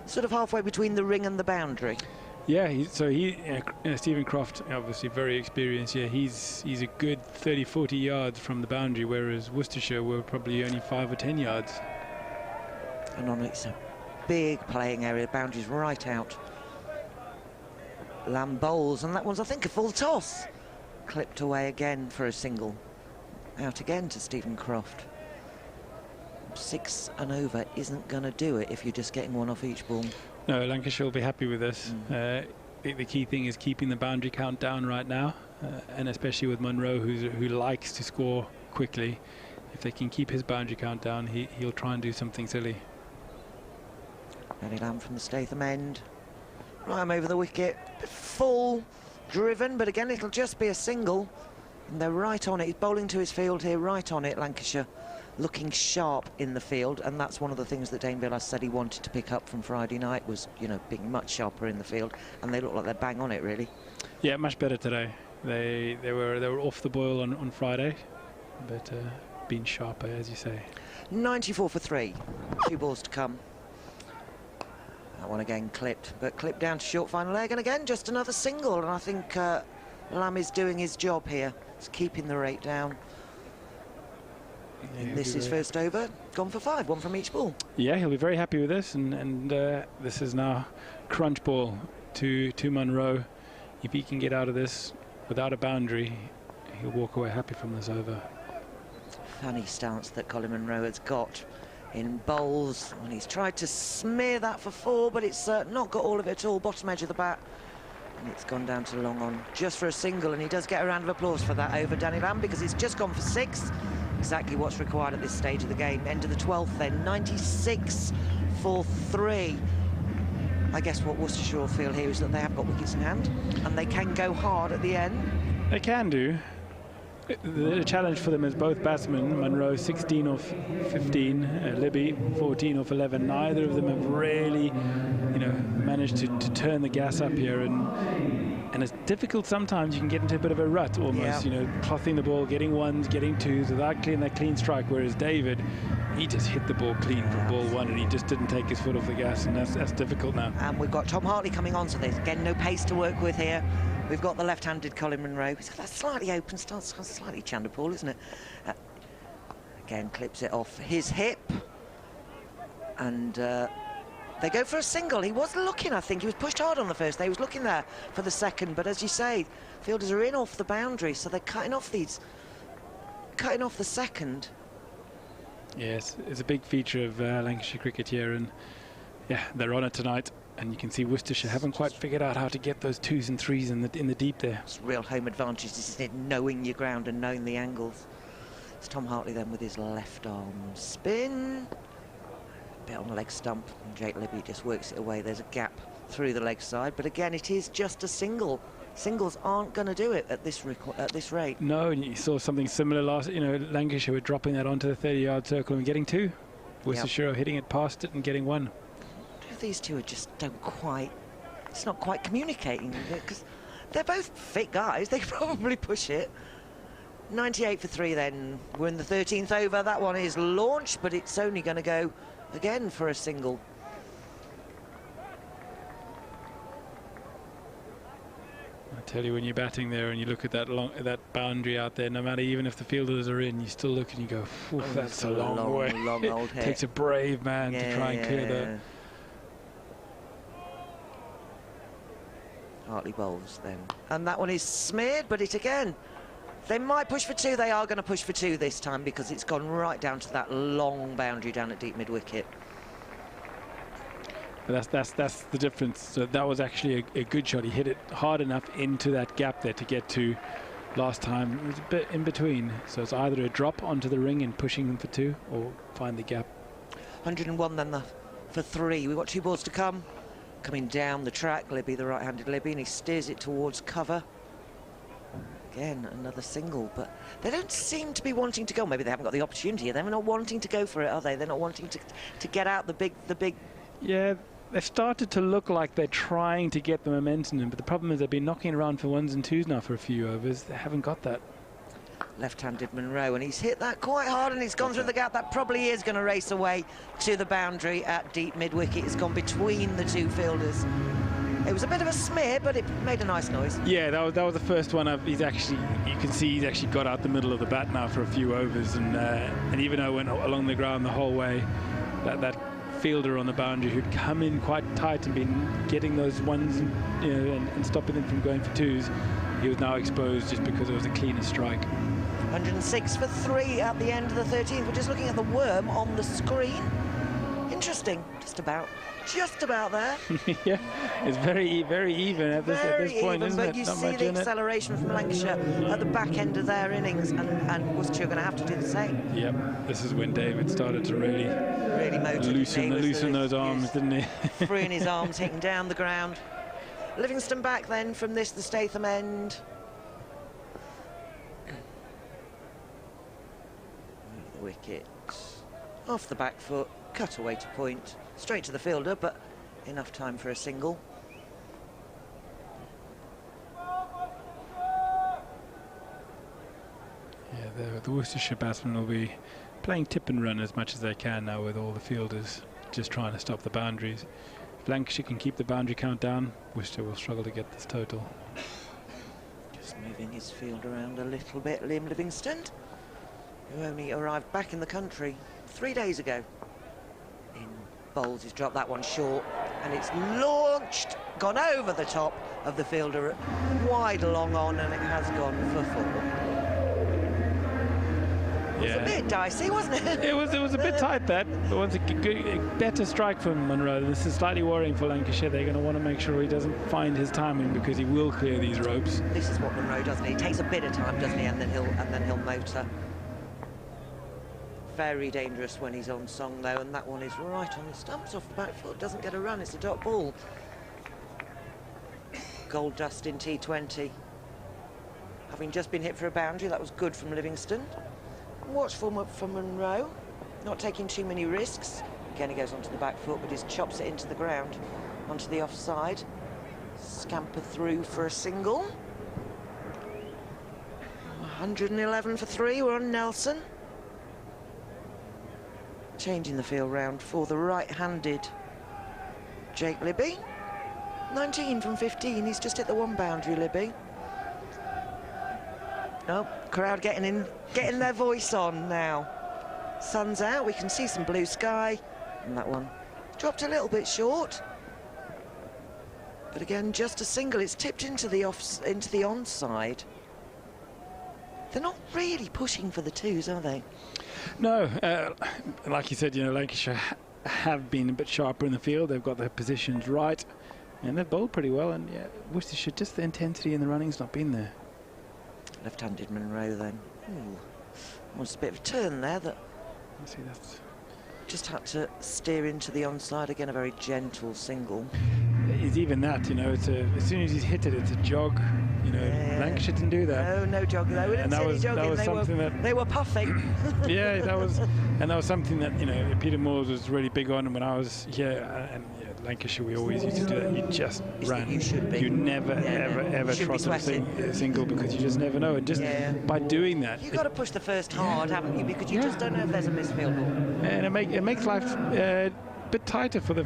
sort of halfway between the ring and the boundary. Yeah, Stephen Croft, obviously very experienced. Yeah, he's a good 30-40 yards from the boundary, whereas Worcestershire were probably only 5 or 10 yards. And on it's a big playing area, boundaries right out. Lamb bowls, and that one's, I think, a full toss. Clipped away again for a single. Out again to Stephen Croft. 6 and over isn't going to do it if you're just getting one off each ball. No, Lancashire will be happy with this. The key thing is keeping the boundary count down right now, and especially with Munro, who likes to score quickly. If they can keep his boundary count down, he'll try and do something silly. Danny Lamb from the Statham end. Lamb over the wicket. Full driven, but again, it'll just be a single. And they're right on it. He's bowling to his field here, right on it, Lancashire. Looking sharp in the field, and that's one of the things that Dane Villas said he wanted to pick up from Friday night was, you know, being much sharper in the field, and they look like they're bang on it, really. Yeah, much better today. They were off the boil on Friday, but been sharper, as you say. 94 for 3. 2 balls to come. That one again clipped, but clipped down to short final leg, and again just another single, and I think Lamb is doing his job here. He's keeping the rate down. Yeah, this is first over, gone for 5, 1 from each ball. Yeah, he'll be very happy with this, and this is now crunch ball to Munro. If he can get out of this without a boundary, he'll walk away happy from this over. Funny stance that Colin Munro has got in bowls, and he's tried to smear that for 4, but it's not got all of it at all. Bottom edge of the bat, and it's gone down to long on just for a single, and he does get a round of applause for that over Danny Lamb, because it's just gone for 6. Exactly what's required at this stage of the game. End of the 12th then, 96 for 3. I guess what Worcestershire will feel here is that they have got wickets in hand, and they can go hard at the end. They can do. The challenge for them is both batsmen, Munro 16 off 15, Libby 14 off 11. Neither of them have really, you know, managed to turn the gas up here, and it's difficult sometimes. You can get into a bit of a rut almost, you know, clothing the ball, getting 1s, getting 2s without clearing that clean strike, whereas David, he just hit the ball clean from ball 1, and he just didn't take his foot off the gas, and that's difficult now. And we've got Tom Hartley coming on, so there's again no pace to work with here. We've got the left-handed Colin Munro. He's got that slightly open stance, slightly Chanderpaul, isn't it? Again, clips it off his hip. And they go for a single. He was looking, I think. He was pushed hard on the first. He was looking there for the second. But as you say, fielders are in off the boundary, so they're cutting off the second. Yes, it's a big feature of Lancashire cricket here. And, yeah, they're on it tonight. And you can see Worcestershire haven't quite figured out how to get those 2s and 3s in the deep there. It's real home advantage, isn't it? Knowing your ground and knowing the angles. It's Tom Hartley then with his left arm spin. Bit on the leg stump. And Jake Libby just works it away. There's a gap through the leg side. But again, it is just a single. Singles aren't going to do it at this rate. No, and you saw something similar last. You know, Lancashire were dropping that onto the 30-yard circle and getting 2. Worcestershire hitting it past it and getting 1. These two are just it's not quite communicating, because they're both fit guys. They could probably push it. 98 for 3 then. We're in the 13th over. That one is launched, but it's only going to go again for a single. I tell you, when you're batting there and you look at that boundary out there, no matter even if the fielders are in, you still look and you go, that's a long way. Long old hit. Takes a brave man to try and clear that. Hartley bowls then. And that one is smeared, but it again. They might push for 2. They are going to push for 2 this time, because it's gone right down to that long boundary down at deep mid-wicket. That's the difference. So that was actually a good shot. He hit it hard enough into that gap there to get to. Last time it was a bit in between. So it's either a drop onto the ring and pushing them for 2, or find the gap. 101 then for 3. We've got 2 balls to come. Coming down the track, Libby, the right-handed Libby, and he steers it towards cover. Again, another single, but they don't seem to be wanting to go. Maybe they haven't got the opportunity. They're not wanting to go for it, are they? They're not wanting to get out the big. Yeah, they've started to look like they're trying to get the momentum in, but the problem is they've been knocking around for 1s and 2s now for a few overs. They haven't got that. left-handed Monroe, and he's hit that quite hard, and it's gone through the gap. That probably is going to race away to the boundary at deep mid-wicket. It's gone between the two fielders. It was a bit of a smear, but it made a nice noise. Yeah, that was the first one. You can see he's actually got out the middle of the bat now for a few overs, and even though it went along the ground the whole way, that fielder on the boundary who'd come in quite tight and been getting those ones, and stopping them from going for twos, he was now exposed just because it was a cleaner strike. 106 for 3 at the end of the 13th. We're just looking at the worm on the screen. Interesting, just about there. Yeah, it's very even at this point, even, isn't but it? you Not see much the in it. acceleration from Lancashire at the back end of their innings, and Worcestershire are going to have to do the same. Yep, this is when David started to really loosen those arms, didn't he? Freeing his arms, hitting down the ground. Livingstone back then from the Statham end. Wicket off the back foot, cut away to point, straight to the fielder, but enough time for a single. Yeah, the Worcestershire batsmen will be playing tip and run as much as they can now, with all the fielders just trying to stop the boundaries. If Lancashire can keep the boundary count down, Worcester will struggle to get this total. Just moving his field around a little bit, Liam Livingstone, who only arrived back in the country 3 days ago. In bowls, he's dropped that one short, and it's launched, gone over the top of the fielder, wide long on, and it has gone for 4. It was a bit dicey, wasn't it? It was a bit tight, that. But once a better strike from Monroe. This is slightly worrying for Lancashire. They're going to want to make sure he doesn't find his timing, because he will clear these ropes. This is what Monroe does, and he takes a bit of time, doesn't he? And then he'll motor. Very dangerous when he's on song, though, and that one is right on the stumps off the back foot. Doesn't get a run. It's a dot ball. Gold dust in T20. Having just been hit for a boundary, that was good from Livingstone. Watchful from Monroe, not taking too many risks. Again, he goes onto the back foot, but he chops it into the ground, onto the offside. Scamper through for a single. 111 for 3, we're on Nelson. Changing the field round for the right-handed Jake Libby. 19 from 15, he's just hit the one boundary, Libby. Oh, crowd getting their voice on now. Sun's out, we can see some blue sky, and that one dropped a little bit short. But again, just a single. It's tipped into the onside. They're not really pushing for the twos, are they? No, like you said, Lancashire have been a bit sharper in the field. They've got their positions right, and they've bowled pretty well. And yeah, Worcestershire, just the intensity in the running's not been there. Left-handed Monroe then. Ooh, almost a bit of a turn there. That see, that's just had to steer into the onside. Again, a very gentle single. It's even that, it's as soon as he's hit it, it's a jog. Yeah. Lancashire didn't do that. No jog. They wouldn't see any jogging. They were puffing. Yeah, that was something that Peter Moores was really big on when I was here. And Lancashire, we always used to do that. You just ran. You should be. You never, ever trot a single, because you just never know. And just by doing that, you've got to push the first hard, haven't you? Because you just don't know if there's a misfield ball. And it makes life a bit tighter for the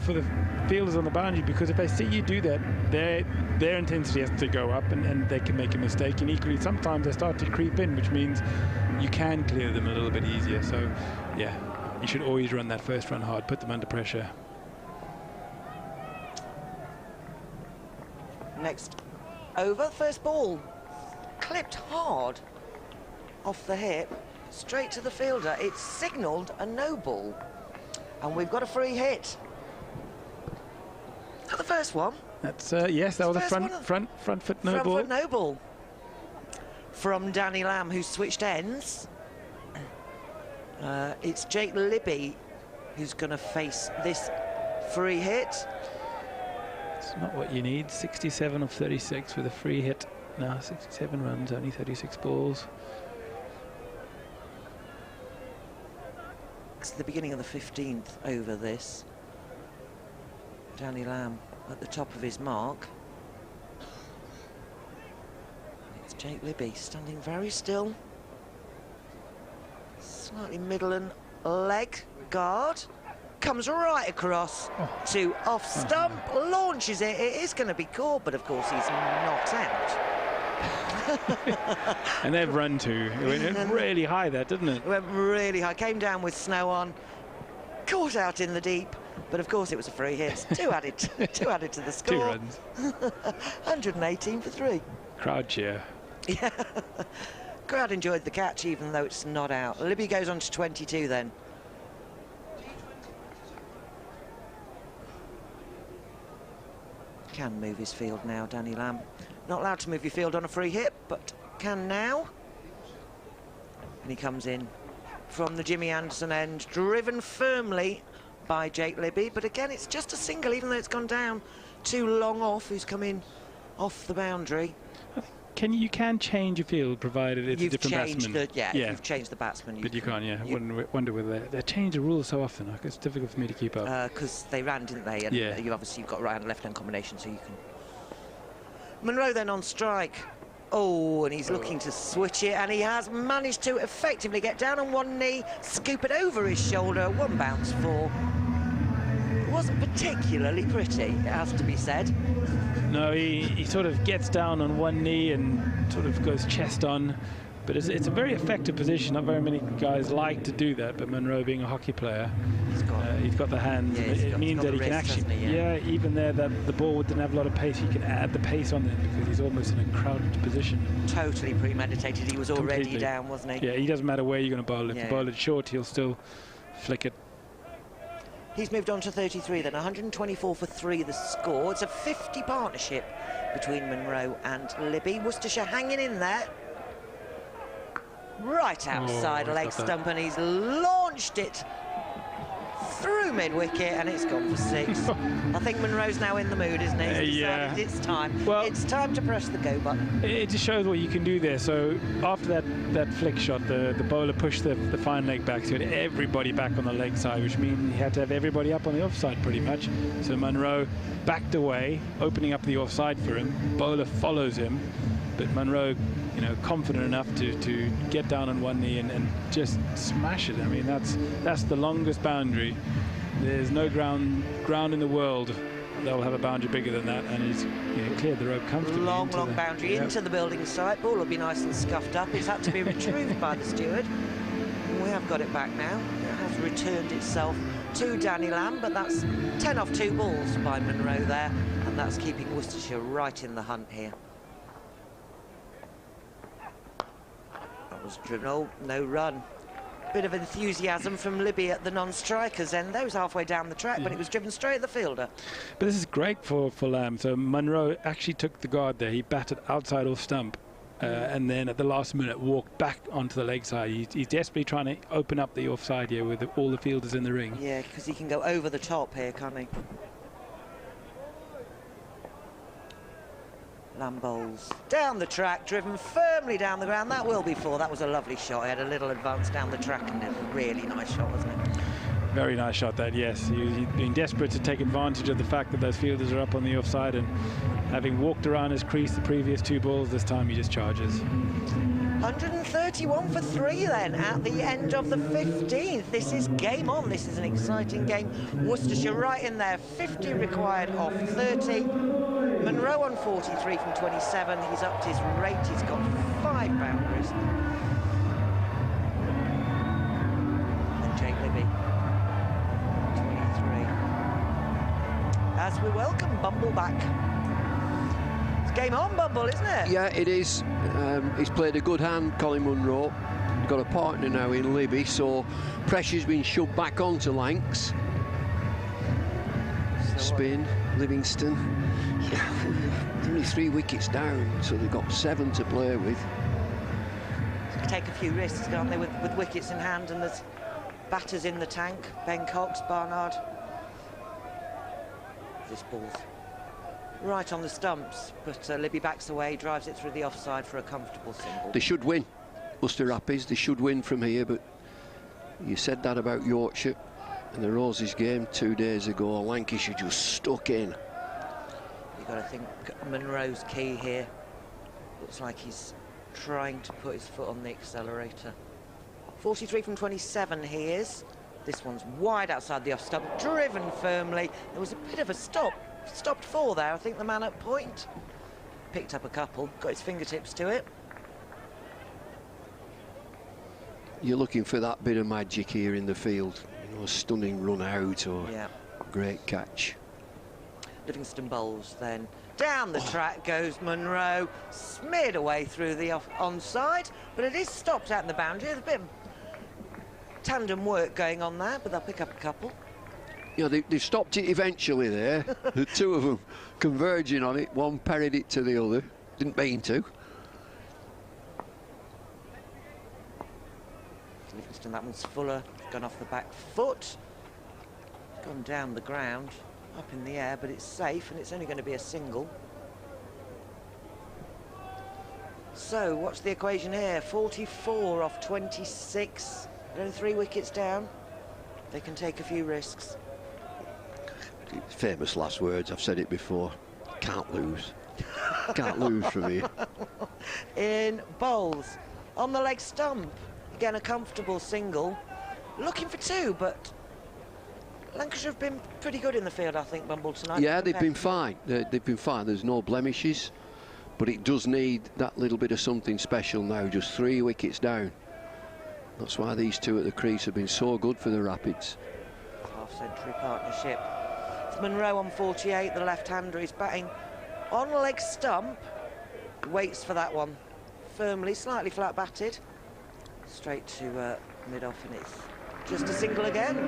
fielders on the boundary, because if they see you do that, their intensity has to go up, and they can make a mistake. And equally, sometimes they start to creep in, which means you can clear them a little bit easier. So, yeah, you should always run that first run hard, put them under pressure. Next over, first ball clipped hard off the hip, straight to the fielder. It's signalled a no ball, and we've got a free hit. Is that the first one? That's yes, that was a front foot no ball. Front foot no ball from Danny Lamb, who switched ends. It's Jake Libby who's going to face this free hit. It's not what you need. 67 of 36 with a free hit. Now 67 runs, only 36 balls. It's the beginning of the 15th over this. Danny Lamb at the top of his mark. It's Jake Libby standing very still. Slightly middle and leg guard. Comes right across to off stump, launches it. It is going to be caught, but of course he's not out. And they've run too. It went really high there, didn't it? It went really high. Came down with snow on. Caught out in the deep. But of course it was a free hit. Two added to the score. 2 runs. 118 for 3. Crowd cheer. Yeah. Crowd enjoyed the catch even though it's not out. Libby goes on to 22 then. Can move his field now, Danny Lamb. Not allowed to move your field on a free hit, but can now. And he comes in from the Jimmy Anderson end, driven firmly by Jake Libby. But again, it's just a single, even though it's gone down too long off, who's come in off the boundary. You can change your field provided it's a different batsman. You've changed the batsman. But you can't, yeah. I wonder whether they change the rules so often. It's difficult for me to keep up. Because they ran, didn't they? And you've got right and left-hand combination, so you can. Monroe then on strike. Oh, and he's looking to switch it, and he has managed to effectively get down on one knee, scoop it over his shoulder. 1 bounce for. It wasn't particularly pretty, it has to be said. No, he sort of gets down on one knee and sort of goes chest on. But it's a very effective position. Not very many guys like to do that, but Monroe, being a hockey player, he's got the hands. It means that he can actually, even there, that the ball didn't have a lot of pace. He can add the pace on it because he's almost in a crowded position. Totally premeditated. He was already down, wasn't he? Yeah, he doesn't matter where you're going to bowl. If you bowl it short, he'll still flick it. He's moved on to 33 then, 124 for 3 the score. It's a 50 partnership between Monroe and Libby. Worcestershire hanging in there. Right outside leg stump, and he's launched it through mid-wicket, and it's gone for 6. I think Monroe's now in the mood, isn't he? He's decided it's time. Well, it's time to press the go button. It just shows what you can do there. So after that flick shot, the bowler pushed the fine leg back, so he had everybody back on the leg side, which means he had to have everybody up on the offside pretty much. So Monroe backed away, opening up the offside for him. Bowler follows him, but Monroe, confident enough to get down on one knee and just smash it. I mean, that's the longest boundary. There's no ground in the world that'll have a boundary bigger than that, and he's cleared the rope comfortably. Long boundary into the building site. Ball will be nice and scuffed up. It's had to be retrieved by the steward. We have got it back now. It has returned itself to Danny Lamb, but that's 10 off 2 balls by Monroe there, and that's keeping Worcestershire right in the hunt here. Was driven, no run. Bit of enthusiasm from Libby at the non-strikers end. That was halfway down the track, but it was driven straight at the fielder. But this is great for Lamb. So Monroe actually took the guard there. He batted outside off stump, and then at the last minute walked back onto the leg side. He's desperately trying to open up the offside here with all the fielders in the ring. Yeah, because he can go over the top here, can't he? Lamb bowls down the track, driven firmly down the ground. That will be 4. That was a lovely shot. He had a little advance down the track, and a really nice shot, wasn't it? Very nice shot, that, yes. He's been desperate to take advantage of the fact that those fielders are up on the offside, and having walked around his crease the previous 2 balls, this time he just charges. 131 for 3 then at the end of the 15th. This is game on. This is an exciting game. Worcestershire right in there. 50 required off 30. Monroe on 43 from 27. He's upped his rate. He's got 5 boundaries. And Jake Libby, 23. As we welcome Bumble back. It's game on, Bumble, isn't it? Yeah, it is. He's played a good hand, Colin Munro. Got a partner now in Libby, so pressure's been shoved back onto Lancs. Spin, Livingstone. Yeah, only 3 wickets down, so they've got 7 to play with. Take a few risks, can't they, with wickets in hand, and there's batters in the tank. Ben Cox, Barnard. This ball's right on the stumps, but Libby backs away, drives it through the offside for a comfortable single. They should win, Worcester Rapids. They should win from here, but you said that about Yorkshire and the Roses game 2 days ago. Lancashire just stuck in. You've got to think Monroe's key here. Looks like he's trying to put his foot on the accelerator. 43 from 27 he is. This one's wide outside the off stump, driven firmly. There was a bit of a stopped 4 there. I think the man at point picked up a couple, got his fingertips to it. You're looking for that bit of magic here in the field. You know, a stunning run out or great catch. Livingstone bowls then. Down the track goes Munro, smeared away through the onside, but it is stopped out in the boundary. There's a bit of tandem work going on there, but they'll pick up a couple. Yeah, they stopped it eventually there. The two of them converging on it. One parried it to the other. Didn't mean to. Livingstone, that one's fuller, gone off the back foot. Gone down the ground, up in the air, but it's safe and it's only going to be a single. So, what's the equation here? 44 off 26. Only 3 wickets down. They can take a few risks. Famous last words, I've said it before. Can't lose. Can't lose from here. In bowls, on the leg stump. Again, a comfortable single. Looking for 2, but Lancashire have been pretty good in the field, I think, Bumble, tonight. Yeah, they've been fine. They've been fine. There's no blemishes. But it does need that little bit of something special now. Just 3 wickets down. That's why these two at the crease have been so good for the Rapids. Half-century partnership. It's Munro on 48, the left-hander is batting on leg stump. Waits for that one. Firmly, slightly flat-batted. Straight to mid-off, and it's just a single again.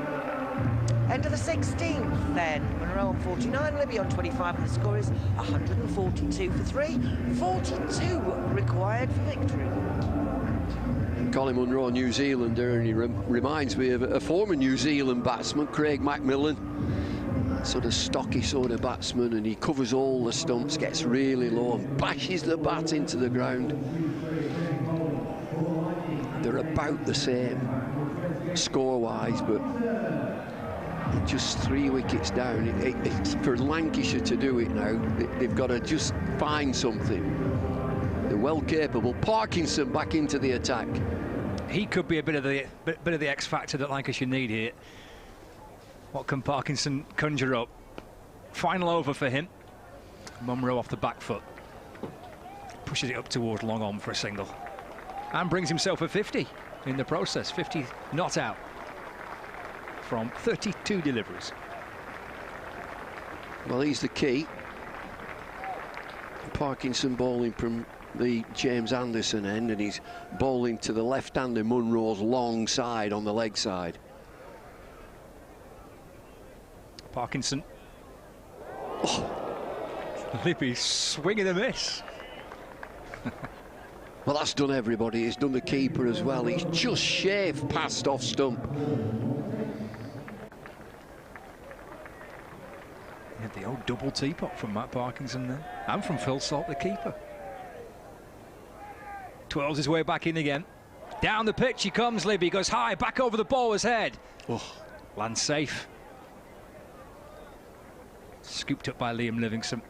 End of the 16th then. Munro on 49, Libby on 25, and the score is 142 for 3. 42 required for victory. Colin Munro, New Zealander, and he reminds me of a former New Zealand batsman, Craig McMillan. Sort of stocky sort of batsman, and he covers all the stumps, gets really low and bashes the bat into the ground. They're about the same score-wise, but just 3 wickets down. It's for Lancashire to do it now. They've got to just find something. They're well capable. Parkinson back into the attack. He could be a bit of the X factor that Lancashire need here. What can Parkinson conjure up? Final over for him. Munro off the back foot. Pushes it up towards long on for a single. And brings himself a 50 in the process. 50 not out from 32 deliveries. Well, he's the key. Parkinson bowling from the James Anderson end, and he's bowling to the left-hander Munro's long side on the leg side. Parkinson. Oh. Libby swinging a miss. Well, that's done everybody. He's done the keeper as well. He's just shaved past off stump. Yeah, the old double teapot from Matt Parkinson there, and from Phil Salt, the keeper. Twirls his way back in again. Down the pitch he comes, Libby goes high, back over the bowler's head. Oh. Lands safe. Scooped up by Liam Livingstone.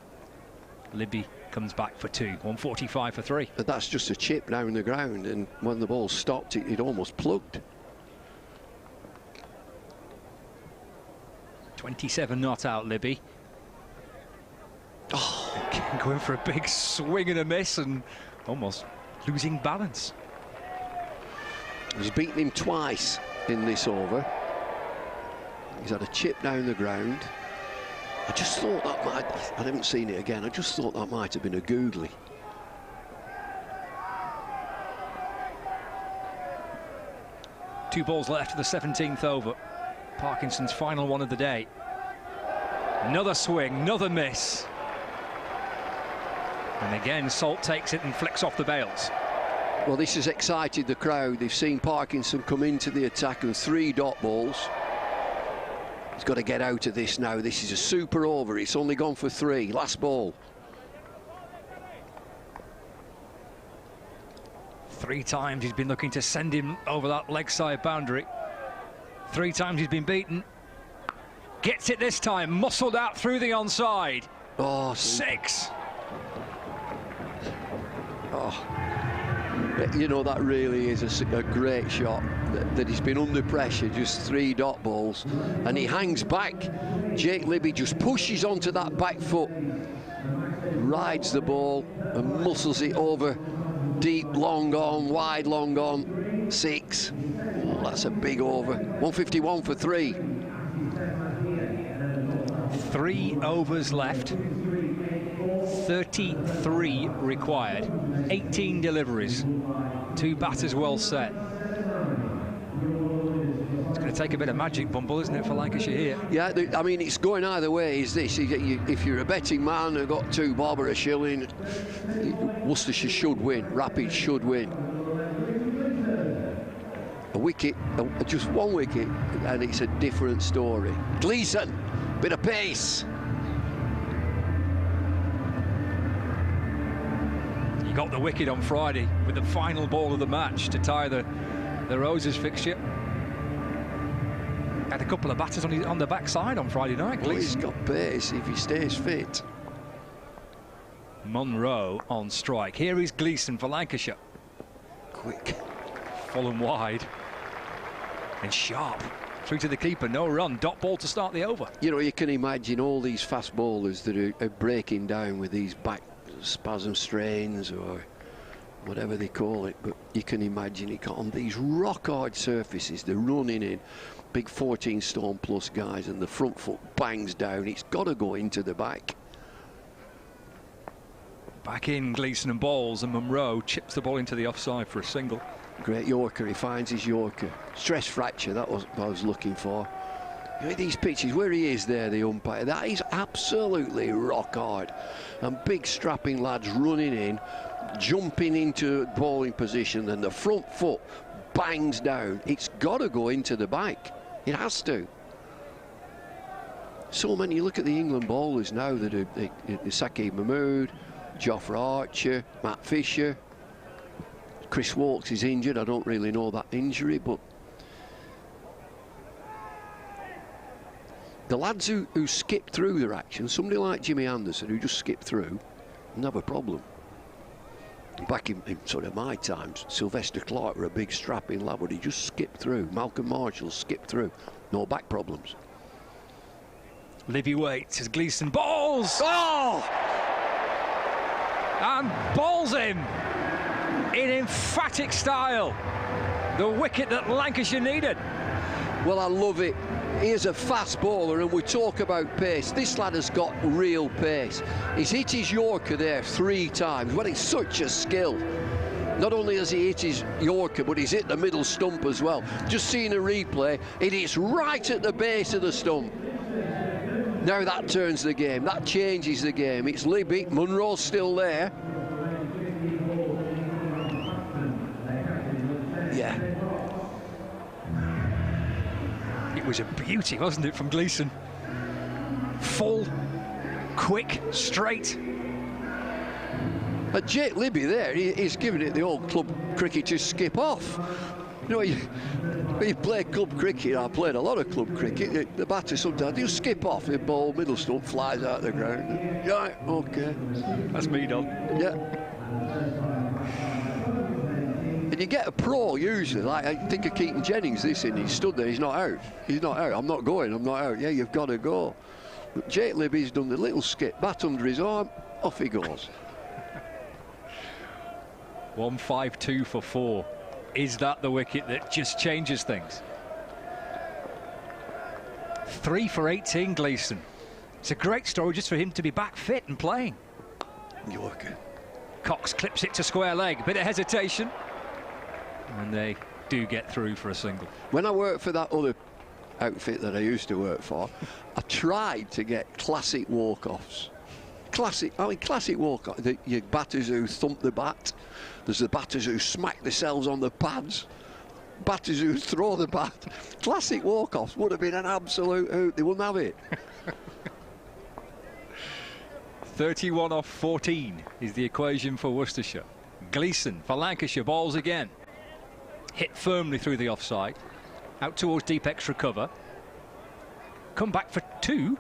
Libby comes back for 2, 145 for 3. But that's just a chip down the ground, and when the ball stopped, it almost plugged. 27 not out, Libby. Oh, going for a big swing and a miss, and almost losing balance. He's beaten him twice in this over. He's had a chip down the ground. I just thought that might, I haven't seen it again, I just thought that might have been a googly. Two balls left of the 17th over. Parkinson's final one of the day. Another swing, another miss. And again, Salt takes it and flicks off the bails. Well, this has excited the crowd. They've seen Parkinson come into the attack and 3 dot balls. He's got to get out of this now. This is a super over. It's only gone for 3. Last ball. 3 times he's been looking to send him over that leg side boundary. 3 times he's been beaten. Gets it this time, muscled out through the onside. Oh, 6. Oh, you know, that really is a great shot. that he's been under pressure, just 3 dot balls, and he hangs back. Jake Libby just pushes onto that back foot, rides the ball and muscles it over, deep, long on, wide, long on, 6. Oh, that's a big over. 151 for 3. 3 overs left. 33 required. 18 deliveries. 2 batters well set. It's going to take a bit of magic, Bumble, isn't it, for Lancashire here? Yeah, I mean, it's going either way. Is this? If you're a betting man who got 2 bob or a shilling, Worcestershire should win. Rapid should win. A wicket, just 1 wicket, and it's a different story. Gleeson, bit of pace. He got the wicket on Friday with the final ball of the match to tie the Roses fixture. Had a couple of batters on the backside on Friday night. Well, he's got pace if he stays fit. Monroe on strike. Here is Gleeson for Lancashire. Quick. Full and wide. And sharp. Through to the keeper, no run. Dot ball to start the over. You know, you can imagine all these fast bowlers that are breaking down with these back spasm strains or whatever they call it, but you can imagine it on these rock hard surfaces. They're running in, big 14 stone plus guys, and the front foot bangs down. It's got to go into the back. Back in Gleeson and bowls, and Monroe chips the ball into the offside for a single. Great Yorker, he finds his Yorker. Stress fracture, that was what I was looking for. You know, these pitches where he is there, the umpire, that is absolutely rock hard. And big strapping lads running in, jumping into bowling position, and the front foot bangs down. It's got to go into the back. It has to. So many, you look at the England bowlers now that are Saqib Mahmood, Jofra Archer, Matt Fisher. Chris Walks is injured. I don't really know that injury, but the lads who skip through their action, somebody like Jimmy Anderson who just skip through, and have a problem. Back in sort of my times, Sylvester Clark were a big strapping lad, but he just skipped through. Malcolm Marshall skipped through. No back problems. Livy waits as Gleeson bowls. Oh! And bowls him in emphatic style. The wicket that Lancashire needed. Well, I love it. He is a fast bowler, and we talk about pace. This lad has got real pace. He's hit his Yorker there 3 times. Well, it's such a skill. Not only has he hit his Yorker, but he's hit the middle stump as well. Just seeing a replay, it is right at the base of the stump. Now that turns the game. That changes the game. It's Libby. Monroe's still there. Yeah. It was a beauty, wasn't it, from Gleeson? Full, quick, straight. But Jake Libby there, he's giving it the old club cricket to skip off. You know, when you play club cricket, I played a lot of club cricket, the batter sometimes, he'll skip off, the ball, middle stump, flies out the ground. Yeah, okay. That's me, Don. Yeah. And you get a pro usually, like I think of Keaton Jennings this inning, he stood there, he's not out. He's not out, I'm not going, I'm not out. Yeah, you've got to go. But Jake Libby's done the little skip, bat under his arm, off he goes. 152 for 4. Is that the wicket that just changes things? 3 for 18, Gleeson. It's a great story just for him to be back fit and playing. Yorker. Cox clips it to square leg, bit of hesitation. And they do get through for a single. When I worked for that other outfit that I used to work for, I tried to get classic walk-offs. Classic walk-off. Your batters who thump the bat. There's the batters who smack themselves on the pads. Batters who throw the bat. Classic walk-offs would have been an absolute hoot. They wouldn't have it. 31 off 14 is the equation for Worcestershire. Gleeson for Lancashire bowls again. Hit firmly through the offside. Out towards deep extra cover. Come back for 2.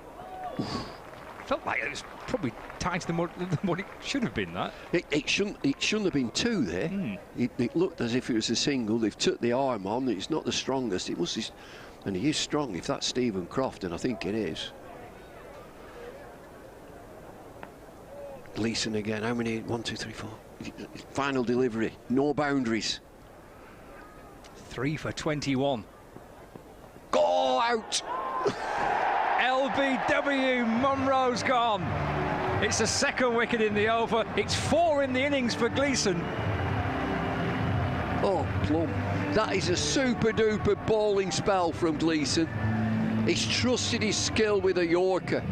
Felt like it was probably tighter than what it should have been. That it shouldn't have been two there. It looked as if it was a single. They've took the arm on. It's not the strongest. It must be, and he is strong. If that's Stephen Croft, and I think it is. Gleeson again. How many? 1, 2, 3, 4. Final delivery. No boundaries. 3 for 21. Go out. LBW, Munro's gone. It's the second wicket in the over. It's 4 in the innings for Gleeson. Oh, Plum. That is a super-duper bowling spell from Gleeson. He's trusted his skill with a Yorker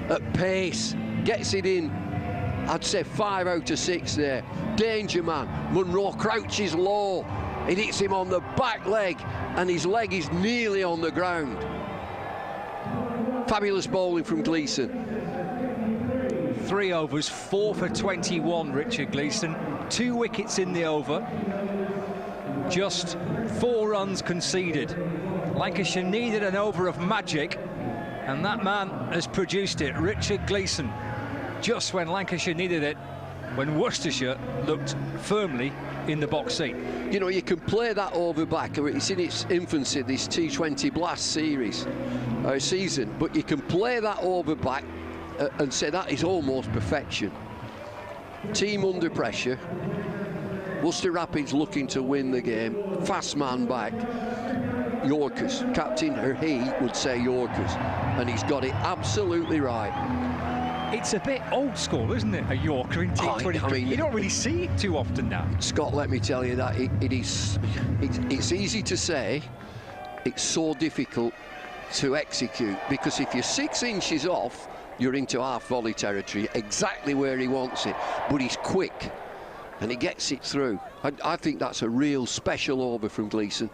at pace. Gets it in. I'd say 5 out of 6 there. Danger man. Munro crouches low. It hits him on the back leg, and his leg is nearly on the ground. Fabulous bowling from Gleeson. 3 overs, 4 for 21, Richard Gleeson. 2 wickets in the over. Just 4 runs conceded. Lancashire needed an over of magic, and that man has produced it. Richard Gleeson, just when Lancashire needed it, when Worcestershire looked firmly in the box seat. You know, you can play that over back. It's in its infancy, this T20 Blast season, but you can play that over back and say that is almost perfection. Team under pressure. Worcester Rapids looking to win the game. Fast man back. Yorkers. Captain, or he would say Yorkers. And he's got it absolutely right. It's a bit old school, isn't it, a Yorker in T20? I mean, you don't really see it too often now. Scott, let me tell you that it's easy to say, it's so difficult to execute, because if you're 6 inches off, you're into half volley territory, exactly where he wants it. But he's quick, and he gets it through. I think that's a real special over from Gleeson.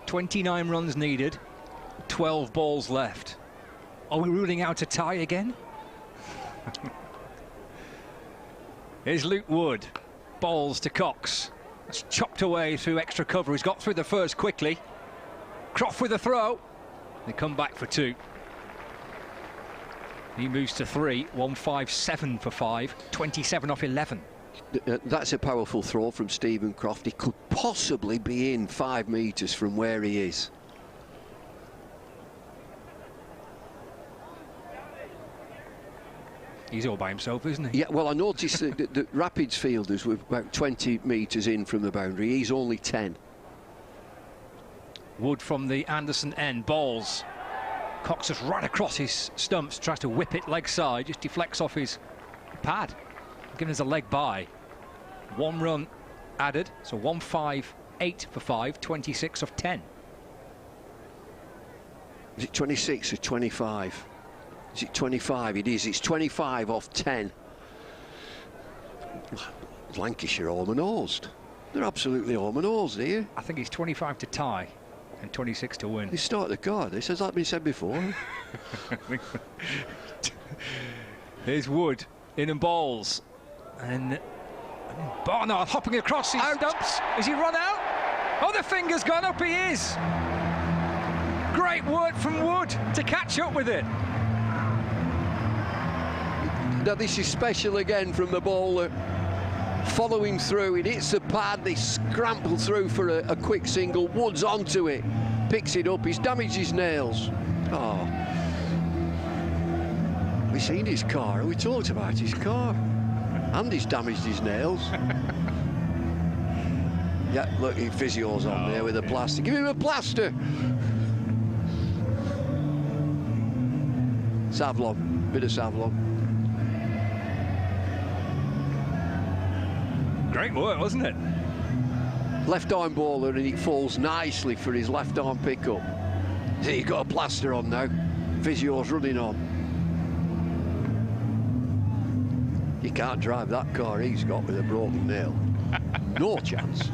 29 runs needed, 12 balls left. Are we ruling out a tie again? Here's Luke Wood, bowls to Cox. That's chopped away through extra cover. He's got through the first quickly. Croft with a throw. They come back for 2. He moves to 3. 157 for 5. 27 off 11. That's a powerful throw from Stephen Croft. He could possibly be in 5 metres from where he is. He's all by himself, isn't he? Yeah, well, I noticed that the Rapids fielders were about 20 metres in from the boundary. He's only 10. Wood from the Anderson end, balls. Cox is right across his stumps, tries to whip it leg side, just deflects off his pad, giving us a leg by. 1 run added, so 158 for 5, 26 of 10. Is it 26 or 25? Is it 25? It is. It's 25 off 10. Lancashire all-and-nosed. They're absolutely all-and-nosed here. I think it's 25 to tie and 26 to win. They start the card. This has that been said before? Here's Wood in and bowls, and Barnard hopping across his stumps. Has he run out? Oh, the finger's gone up. He is. Great work from Wood to catch up with it. Now this is special again from the bowler. Following through, it hits the pad, they scramble through for a quick single. Wood's onto it, picks it up, he's damaged his nails. Oh. We've seen his car, we talked about his car. And he's damaged his nails. Yeah, look, physio's on there with a plaster. Give him a plaster! Savlon, bit of Savlon. Great work, wasn't it? Left arm bowler, and it falls nicely for his left arm pickup. See, he's got a plaster on now. Physio's running on. You can't drive that car he's got with a broken nail. No chance.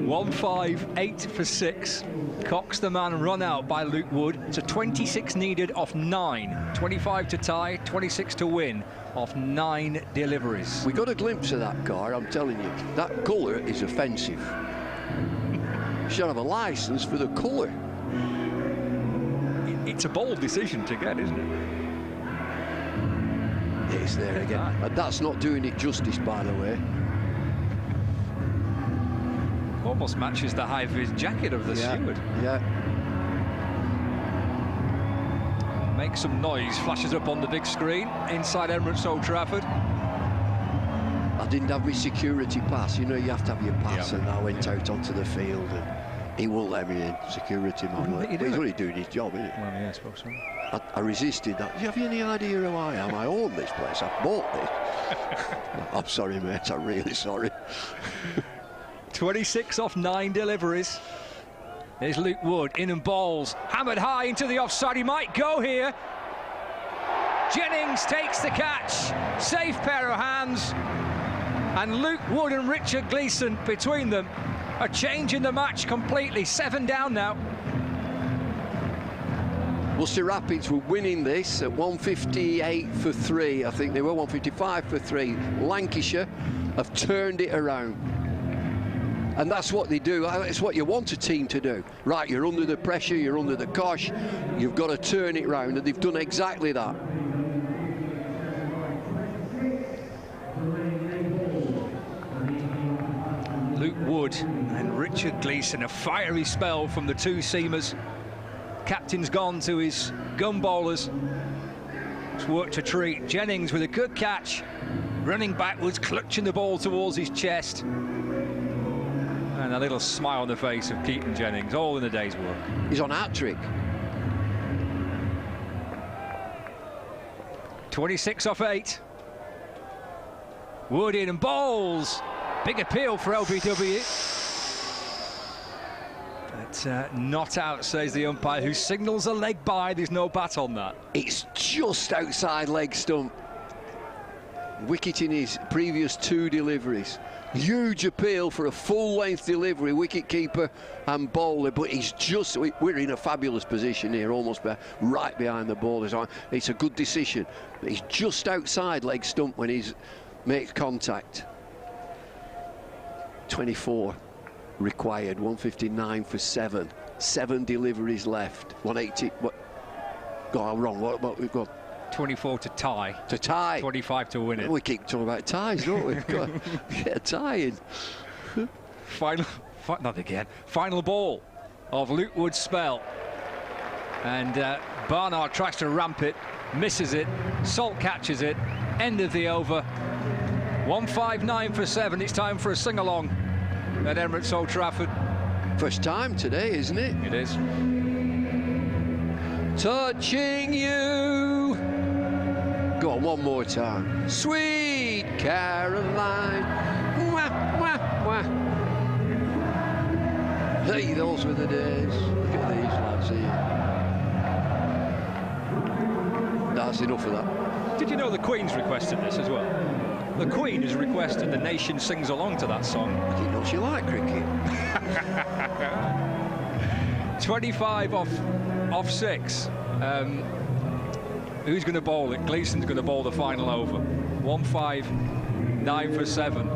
158 for 6. Cox the man run out by Luke Wood. So 26 needed off 9. 25 to tie, 26 to win off 9 deliveries. We got a glimpse of that car, I'm telling you. That colour is offensive. Should have a licence for the colour. It's a bold decision to get, isn't it? It's there again. And that's not doing it justice, by the way. Almost matches the high-vis jacket of the steward. Yeah. Makes some noise, flashes up on the big screen inside Emirates Old Trafford. I didn't have my security pass. You know, you have to have your pass, and I went out onto the field, and he won't let me in, security man. Well, he's only doing his job, isn't it? Well, yeah, I suppose so. I resisted that. Do you have any idea who I am? I own this place. I bought this. I'm sorry, mate. I'm really sorry. 26 off 9 deliveries. There's Luke Wood, in and bowls. Hammered high into the offside. He might go here. Jennings takes the catch. Safe pair of hands. And Luke Wood and Richard Gleeson between them are changing the match completely. 7 down now. Worcester Rapids were winning this at 158 for 3. I think they were 155 for 3. Lancashire have turned it around. And that's what they do. It's what you want a team to do. Right, you're under the pressure, you're under the cosh, you've got to turn it round, and they've done exactly that. Luke Wood and Richard Gleeson, a fiery spell from the two seamers. Captain's gone to his gun bowlers. It's worked a treat. Jennings with a good catch, running backwards, clutching the ball towards his chest. And a little smile on the face of Keaton Jennings, all in the day's work. He's on hat-trick. 26 off 8. Wood in and bowls. Big appeal for LBW. But not out, says the umpire, who signals a leg by. There's no bat on that. It's just outside leg stump. Wicket in his previous 2 deliveries. Huge appeal for a full-length delivery, wicket-keeper and bowler, but he's just, we're in a fabulous position here, almost right behind the bowlers. It's a good decision, but he's just outside leg stump when he makes contact. 24 required, 159 for 7. 7 deliveries left, 180, what, got wrong, what we've got? 24 to tie. To tie. 25 to win it. We keep talking about ties, don't we? We've got to get a tie in. Not again. Final ball of Luke Wood's spell. And Barnard tries to ramp it, misses it. Salt catches it. End of the over. 159 for 7. It's time for a sing-along at Emirates Old Trafford. First time today, isn't it? It is. Touching you. Go on, one more time. Sweet Caroline. Wah, wah, wah. Hey, those were the days. Look at these lads here. That's enough of that. Did you know the Queen's requested this as well? The Queen has requested the nation sings along to that song. I didn't know she liked cricket. 25 off 6. Who's going to bowl it? Gleeson's going to bowl the final over. 159 for 7.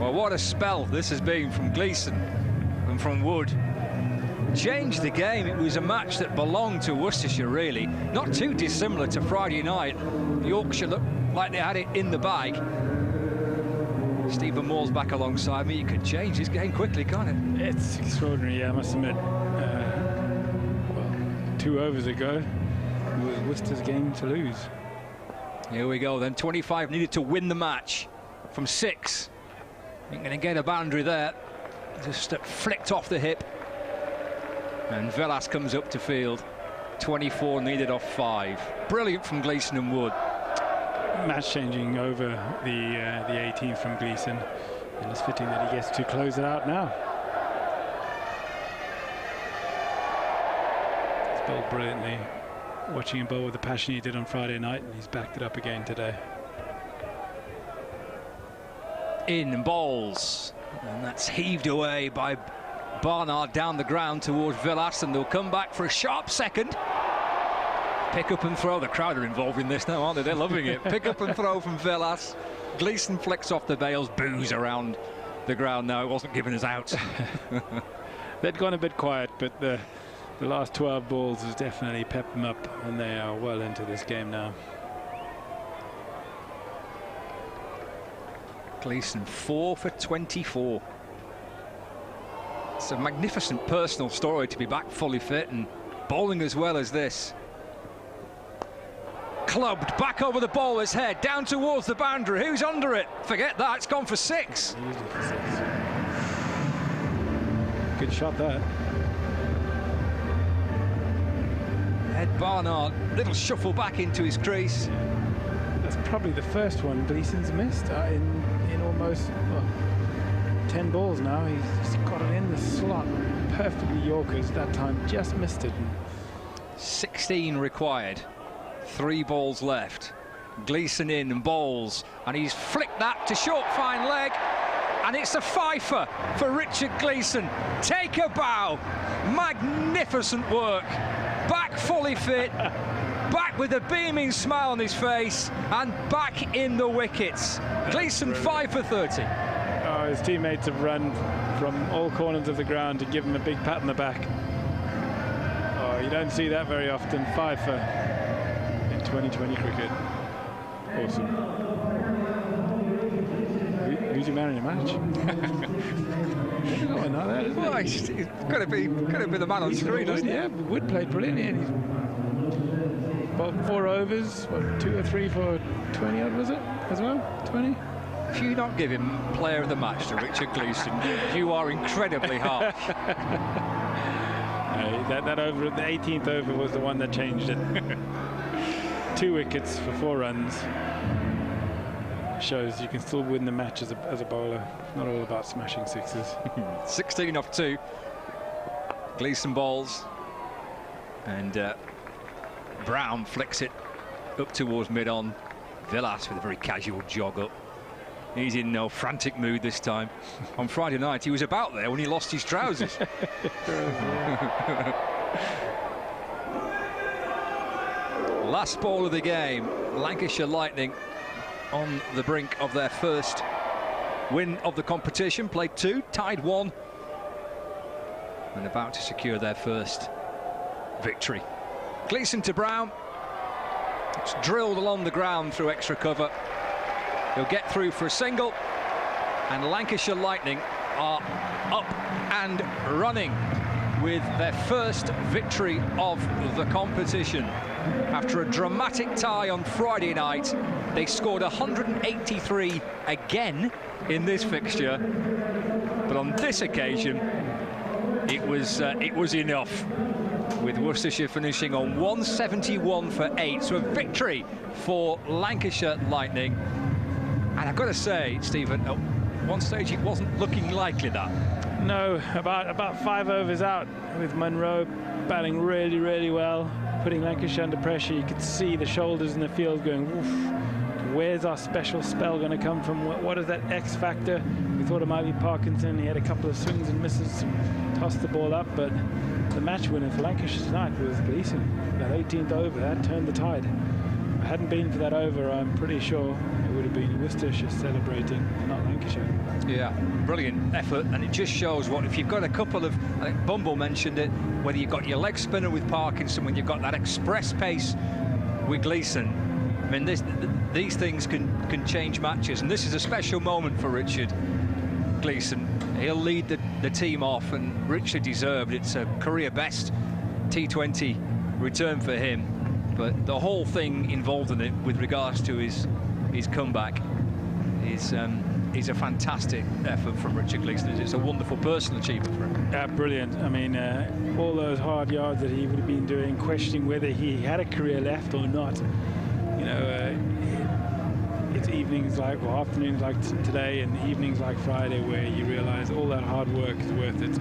Well, what a spell this has been from Gleeson and from Wood. Changed the game. It was a match that belonged to Worcestershire, really. Not too dissimilar to Friday night. Yorkshire looked like they had it in the bag. Stephen Moore's back alongside me. You can change this game quickly, can't it? It's extraordinary, yeah, I must admit. Well, 2 overs ago, it was Worcester's game to lose. Here we go then. 25 needed to win the match from 6. Ain't going to get a boundary there. Just flicked off the hip. And Velas comes up to field. 24 needed off 5. Brilliant from Gleeson and Wood. Match changing over the 18th from Gleeson, and it's fitting that he gets to close it out now. He's bowled brilliantly. Watching him bowl with the passion he did on Friday night, and he's backed it up again today. In and bowls, and that's heaved away by Barnard down the ground towards Villas, and they'll come back for a sharp second. Pick up and throw. The crowd are involved in this now, aren't they? They're loving it. Pick up and throw from Villas. Gleeson flicks off the bails, boos around the ground now. It wasn't giving us out. They'd gone a bit quiet, but the the last 12 balls has definitely pepped them up, and they are well into this game now. Gleeson 4 for 24. It's a magnificent personal story to be back fully fit and bowling as well as this. Clubbed back over the bowler's head, down towards the boundary. Who's under it? Forget that, it's gone for 6. Good shot that. Ed Barnard, little shuffle back into his crease. That's probably the first one Gleeson's missed in almost 10 balls now. He's got it in the slot perfectly. Yorkers that time just missed it. 16 required, 3 balls left. Gleeson in and bowls, and he's flicked that to short fine leg, and it's a fifer for Richard Gleeson. Take a bow, magnificent work, back fully fit, back with a beaming smile on his face, and back in the wickets. Gleeson 5 for 30. Oh, his teammates have run from all corners of the ground to give him a big pat on the back. Oh, you don't see that very often. 5 for in 2020 cricket. Awesome. Who's your man in your match? Oh, no, that isn't well, he's got to be the man on screen, isn't he? Yeah, Wood played brilliantly, and he's about 4 overs, what, 2 or 3 for 20 odd, was it, as well? 20? If you don't give him player of the match to Richard Gleeson, you are incredibly harsh. That over, the 18th over was the one that changed it. 2 wickets for 4 runs. Shows you can still win the match as a bowler. It's not all about smashing 6s. 16 off 2. Gleeson bowls, and Brown flicks it up towards mid-on. Villas with a very casual jog up. He's in no frantic mood this time. On Friday night, he was about there when he lost his trousers. Last ball of the game, Lancashire Lightning on the brink of their first win of the competition. Played 2, tied 1, and about to secure their first victory. Gleeson to Brown. It's drilled along the ground through extra cover. He'll get through for a single, and Lancashire Lightning are up and running with their first victory of the competition. After a dramatic tie on Friday night, they scored 183 again in this fixture, but on this occasion it was enough, with Worcestershire finishing on 171 for 8. So a victory for Lancashire Lightning. And I've got to say, Stephen, at one stage it wasn't looking likely that. No, about 5 overs out, with Munro batting really, really well, putting Lancashire under pressure. You could see the shoulders in the field going, oof, where's our special spell going to come from? What is that X factor? We thought it might be Parkinson. He had a couple of swings and misses, tossed the ball up, but the match winner for Lancashire tonight was Gleeson. That 18th over, that turned the tide. If it hadn't been for that over, I'm pretty sure it would have been Worcestershire celebrating, not Lancashire. Yeah, brilliant effort, and it just shows what, if you've got a couple of, I think Bumble mentioned it, whether you've got your leg spinner with Parkinson, when you've got that express pace with Gleeson, I mean, these things can change matches, and this is a special moment for Richard Gleeson. He'll lead the team off, and richly deserved. It's a career best T20 return for him, but the whole thing involved in it with regards to his comeback is a fantastic effort from Richard Gleeson. It's a wonderful personal achievement for him. Brilliant. I mean, all those hard yards that he would have been doing, questioning whether he had a career left or not. You know, it's evenings like, or afternoons like today, and evenings like Friday, where you realise all that hard work is worth it.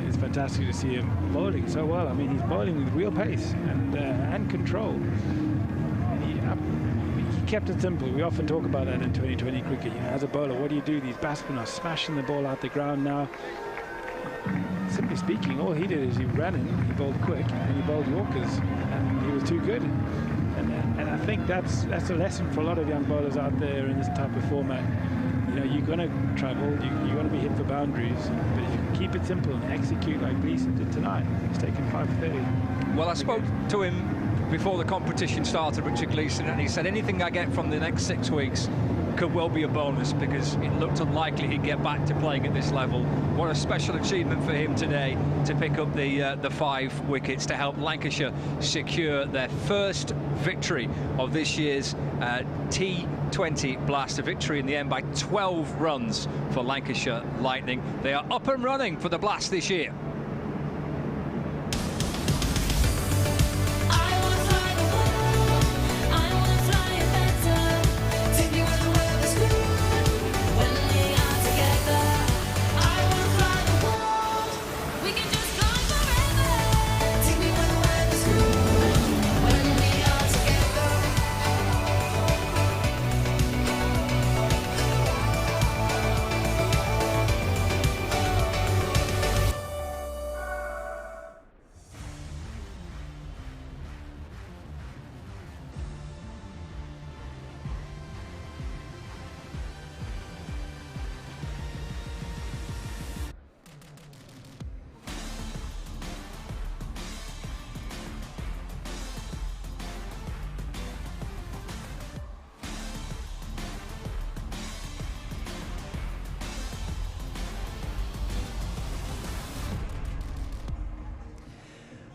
It's fantastic to see him bowling so well. I mean, he's bowling with real pace and control. He kept it simple. We often talk about that in 2020 cricket. You know, as a bowler, what do you do? These batsmen are smashing the ball out the ground now. Simply speaking, all he did is he ran in, he bowled quick, and he bowled Yorkers, and he was too good. And I think that's a lesson for a lot of young bowlers out there in this type of format. You you're going to travel, you're going to be hit for boundaries, but if you can keep it simple and execute like Gleeson did tonight, he's taken 5 for 30. Well, I spoke to him before the competition started, Richard Gleeson, and he said anything I get from the next 6 weeks could well be a bonus, because it looked unlikely he'd get back to playing at this level. What a special achievement for him today to pick up the 5 wickets to help Lancashire secure their first victory of this year's T20 Blast, a victory in the end by 12 runs for Lancashire Lightning. They are up and running for the Blast this year.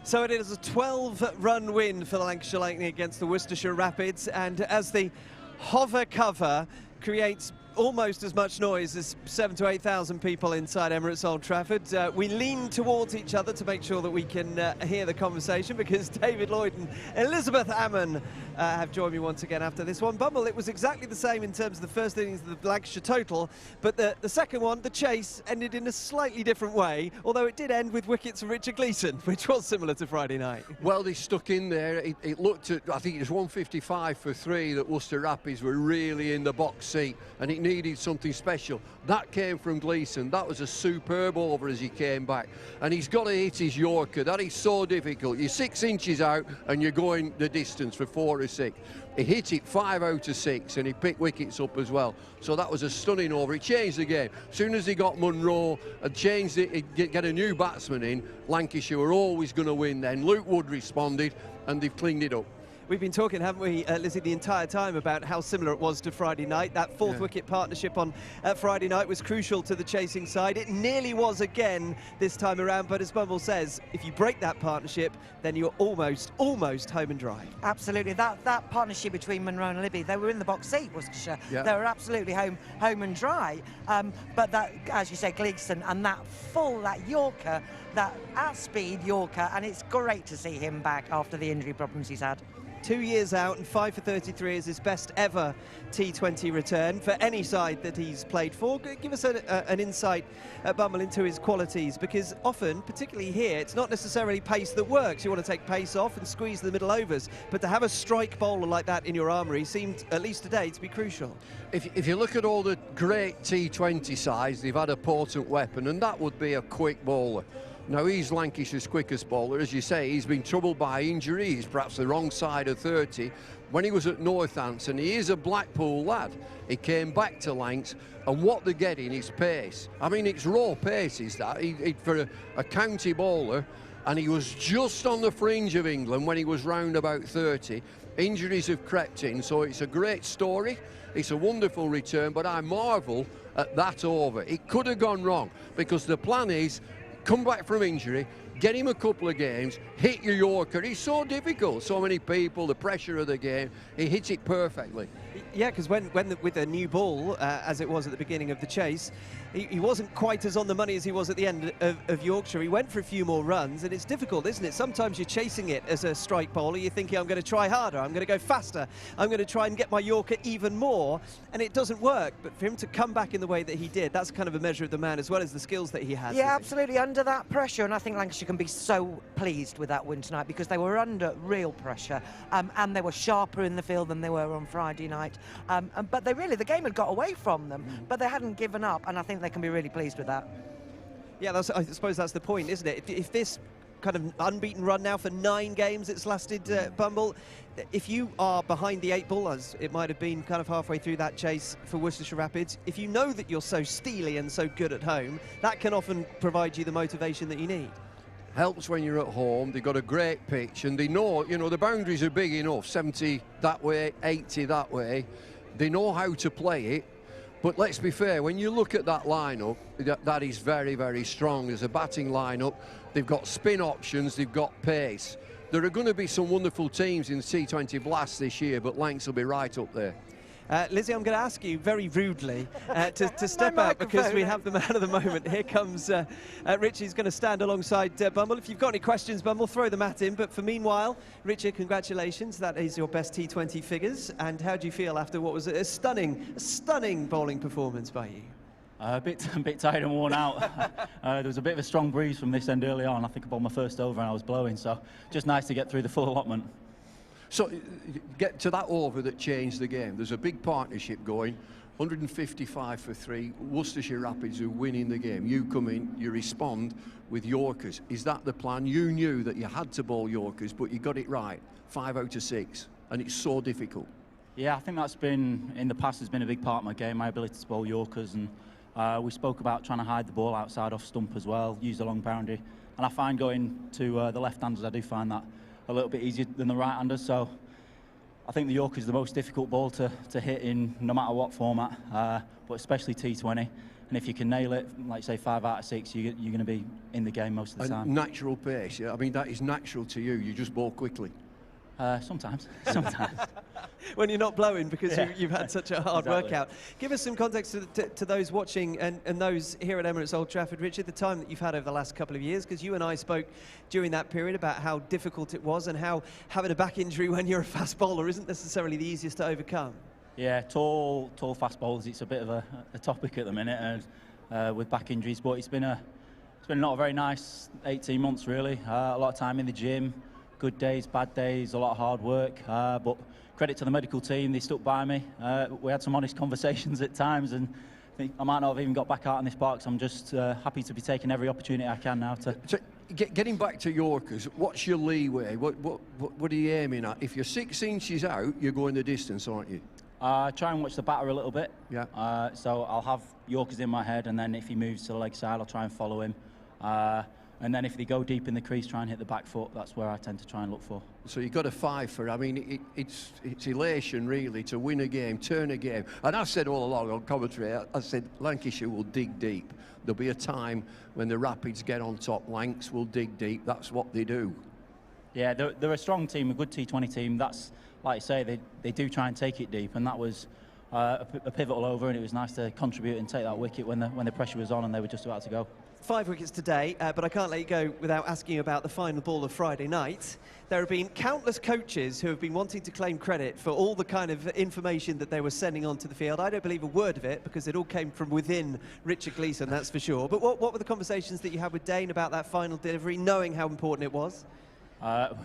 So it is a 12-run win for the Lancashire Lightning against the Worcestershire Rapids, and as the hover cover creates almost as much noise as 7,000 to 8,000 people inside Emirates Old Trafford, we lean towards each other to make sure that we can hear the conversation, because David Lloyd and Elizabeth Ammon have joined me once again after this one. Bumble, it was exactly the same in terms of the first innings of the Lancashire total, but the second one, the chase, ended in a slightly different way, although it did end with wickets from Richard Gleeson, which was similar to Friday night. Well, they stuck in there. It looked at, I think it was 155 for 3 that Worcester Rapids were really in the box seat, and it needed something special. That came from Gleeson. That was a superb over as he came back, and he's got to hit his Yorker. That is so difficult. You're 6 inches out and you're going the distance for 4 or 6. He hit it 5 out of 6, and he picked wickets up as well. So that was a stunning over. It changed the game. As soon as he got Munro and changed it, get a new batsman in, Lancashire were always going to win then. Luke Wood responded, and they've cleaned it up. We've been talking, haven't we, Lizzie, the entire time about how similar it was to Friday night. That fourth wicket partnership on Friday night was crucial to the chasing side. It nearly was again this time around, but as Bumble says, if you break that partnership, then you're almost home and dry. Absolutely. That partnership between Munro and Libby, they were in the box seat, Worcestershire. Yeah. They were absolutely home and dry. But that, as you say, Gleeson and that Yorker, that at-speed Yorker, and it's great to see him back after the injury problems he's had. 2 years out, and 5 for 33 is his best ever T20 return for any side that he's played for. Give us an insight, Bumble, into his qualities, because often, particularly here, it's not necessarily pace that works. You want to take pace off and squeeze the middle overs, but to have a strike bowler like that in your armoury seemed, at least today, to be crucial. If you look at all the great T20 sides, they've had a potent weapon, and that would be a quick bowler. Now, he's Lancashire's quickest bowler. As you say, he's been troubled by injury. He's perhaps the wrong side of 30. When he was at Northampton, he is a Blackpool lad. He came back to Lancs, and what they're getting is pace. I mean, it's raw pace, is that. For a county bowler, and he was just on the fringe of England when he was round about 30. Injuries have crept in, so it's a great story. It's a wonderful return, but I marvel at that over. It could have gone wrong, because the plan is come back from injury, get him a couple of games, hit your Yorker. He's so difficult. So many people, the pressure of the game, he hits it perfectly. Yeah, because with a new ball, as it was at the beginning of the chase, he wasn't quite as on the money as he was at the end of Yorkshire. He went for a few more runs, and it's difficult, isn't it? Sometimes you're chasing it as a strike bowler. You're thinking, I'm going to try harder, I'm going to go faster, I'm going to try and get my Yorker even more, and it doesn't work. But for him to come back in the way that he did, that's kind of a measure of the man, as well as the skills that he has. Yeah, absolutely, under that pressure, and I think Lancashire can be so pleased with that win tonight, because they were under real pressure, and they were sharper in the field than they were on Friday night. But the game had got away from them, but they hadn't given up, and I think they can be really pleased with that. Yeah, I suppose that's the point, isn't it? If this kind of unbeaten run now for 9 games it's lasted, Bumble. If you are behind the 8 ball, as it might have been kind of halfway through that chase for Worcestershire Rapids, if you know that you're so steely and so good at home, that can often provide you the motivation that you need. Helps when you're at home. They've got a great pitch, and they know, you know, the boundaries are big enough, 70 that way, 80 that way. They know how to play it. But let's be fair, when you look at that lineup, that is very, very strong. There's a batting lineup. They've got spin options. They've got pace. There are going to be some wonderful teams in the T20 Blast this year, but Lancs will be right up there. Lizzie, I'm going to ask you very rudely to step out because we have the man of the moment. Here comes Richie's going to stand alongside Bumble. If you've got any questions, Bumble, throw them at him. But for meanwhile, Richard, congratulations. That is your best T20 figures. And how do you feel after what was a stunning bowling performance by you? A bit tired and worn out. There was a bit of a strong breeze from this end early on. I think I bowled my first over and I was blowing, so just nice to get through the full allotment. So get to that over that changed the game. There's a big partnership going, 155 for 3. Worcestershire Rapids are winning the game. You come in, you respond with Yorkers. Is that the plan? You knew that you had to bowl Yorkers, but you got it right. 5 out of 6, and it's so difficult. Yeah, I think that's been, in the past, has been a big part of my game, my ability to bowl Yorkers. And we spoke about trying to hide the ball outside off stump as well, use the long boundary. And I find going to the left-handers, I do find that a little bit easier than the right-handers. So I think the Yorker is the most difficult ball to hit in no matter what format, but especially T20. And if you can nail it, like say 5 out of 6, you're going to be in the game most of the time. Natural pace, yeah. I mean, that is natural to you. You just bowl quickly. Sometimes. When you're not blowing because you've had such a hard Exactly. workout. Give us some context to those watching and those here at Emirates Old Trafford, Richard, the time that you've had over the last couple of years, because you and I spoke during that period about how difficult it was and how having a back injury when you're a fast bowler isn't necessarily the easiest to overcome. Yeah, tall fast bowlers, it's a bit of a topic at the minute, and with back injuries, but it's been not a very nice 18 months really. A lot of time in the gym, good days, bad days, a lot of hard work, but credit to the medical team, they stuck by me. We had some honest conversations at times, and I think I might not have even got back out in this park, so I'm just happy to be taking every opportunity I can now to... So getting back to Yorkers, what's your leeway? What are you aiming at? If you're 6 inches out, you're going the distance, aren't you? Try and watch the batter a little bit. Yeah. So I'll have Yorkers in my head, and then if he moves to the leg side, I'll try and follow him. And then if they go deep in the crease, try and hit the back foot. That's where I tend to try and look for. So you've got a 5 for. I mean, it's elation really to win a game, turn a game. And I've said all along on commentary, I said Lancashire will dig deep. There'll be a time when the Rapids get on top. Lancs will dig deep. That's what they do. Yeah, they're a strong team, a good T20 team. That's, like I say, they do try and take it deep, and that was a pivotal over, and it was nice to contribute and take that wicket when the pressure was on and they were just about to go. 5 wickets today, but I can't let you go without asking you about the final ball of Friday night. There have been countless coaches who have been wanting to claim credit for all the kind of information that they were sending onto the field. I don't believe a word of it because it all came from within Richard Gleeson, that's for sure. But what were the conversations that you had with Dane about that final delivery, knowing how important it was?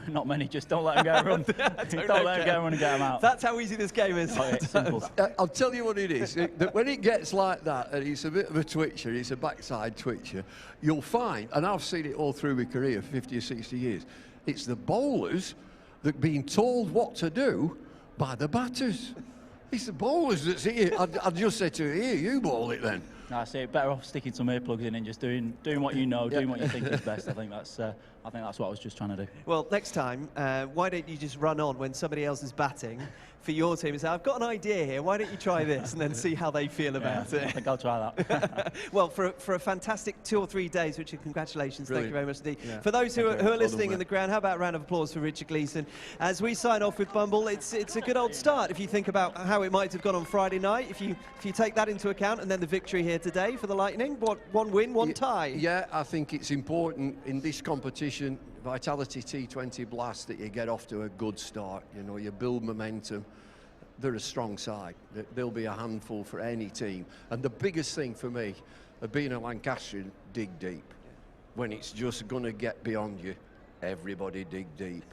Not many, just don't let him get a run. don't let him get a run and get him out. That's how easy this game is. Simple. I'll tell you what it is. When it gets like that, and it's a bit of a twitcher, it's a backside twitcher, you'll find, and I've seen it all through my career, 50 or 60 years, it's the bowlers that are being told what to do by the batters. It's the bowlers that's here. I'd just say to you, here, you bowl it then. No, I say better off sticking some earplugs in and just doing what you know, doing what you think is best. I think that's what I was just trying to do. Well, next time, why don't you just run on when somebody else is batting for your team and say, I've got an idea here, why don't you try this, and then see how they feel about it. I think I'll try that. Well, for a fantastic 2 or 3 days, Richard, congratulations. Brilliant. Thank you very much indeed. Yeah. For those who are listening done, in the ground, how about a round of applause for Richard Gleeson? As we sign off with Bumble, it's a good old start if you think about how it might have gone on Friday night, if you take that into account, and then the victory here today for the Lightning. One win, one tie. Yeah, I think it's important in this competition, Vitality T20 Blast, that you get off to a good start. You know, you build momentum. They're a strong side. They'll be a handful for any team. And the biggest thing for me of being a Lancashire, dig deep. When it's just going to get beyond you, Everybody dig deep.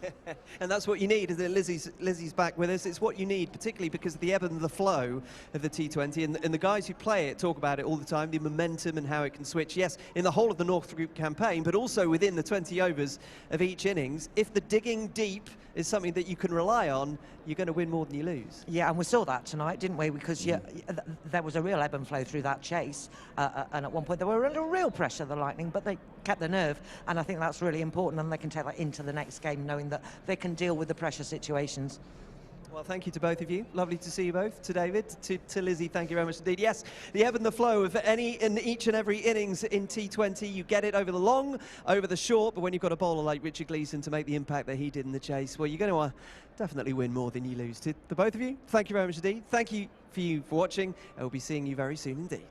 And that's what you need. Lizzie's back with us. It's what you need, particularly because of the ebb and the flow of the T20. And the guys who play it talk about it all the time, the momentum and how it can switch. Yes, in the whole of the North Group campaign, but also within the 20 overs of each innings. If the digging deep is something that you can rely on, you're going to win more than you lose. Yeah, and we saw that tonight, didn't we? Because there was a real ebb and flow through that chase. And at one point, they were under real pressure, the Lightning, but they kept their nerve. And I think that's really important, and they can take that into the next game, knowing that they can deal with the pressure situations. Well, thank you to both of you. Lovely to see you both. To David, to Lizzie, thank you very much indeed. Yes, the ebb and the flow of each and every innings in T20. You get it over the long, over the short, but when you've got a bowler like Richard Gleeson to make the impact that he did in the chase, well, you're going to definitely win more than you lose. To the both of you, thank you very much indeed. Thank you for watching. I will be seeing you very soon indeed.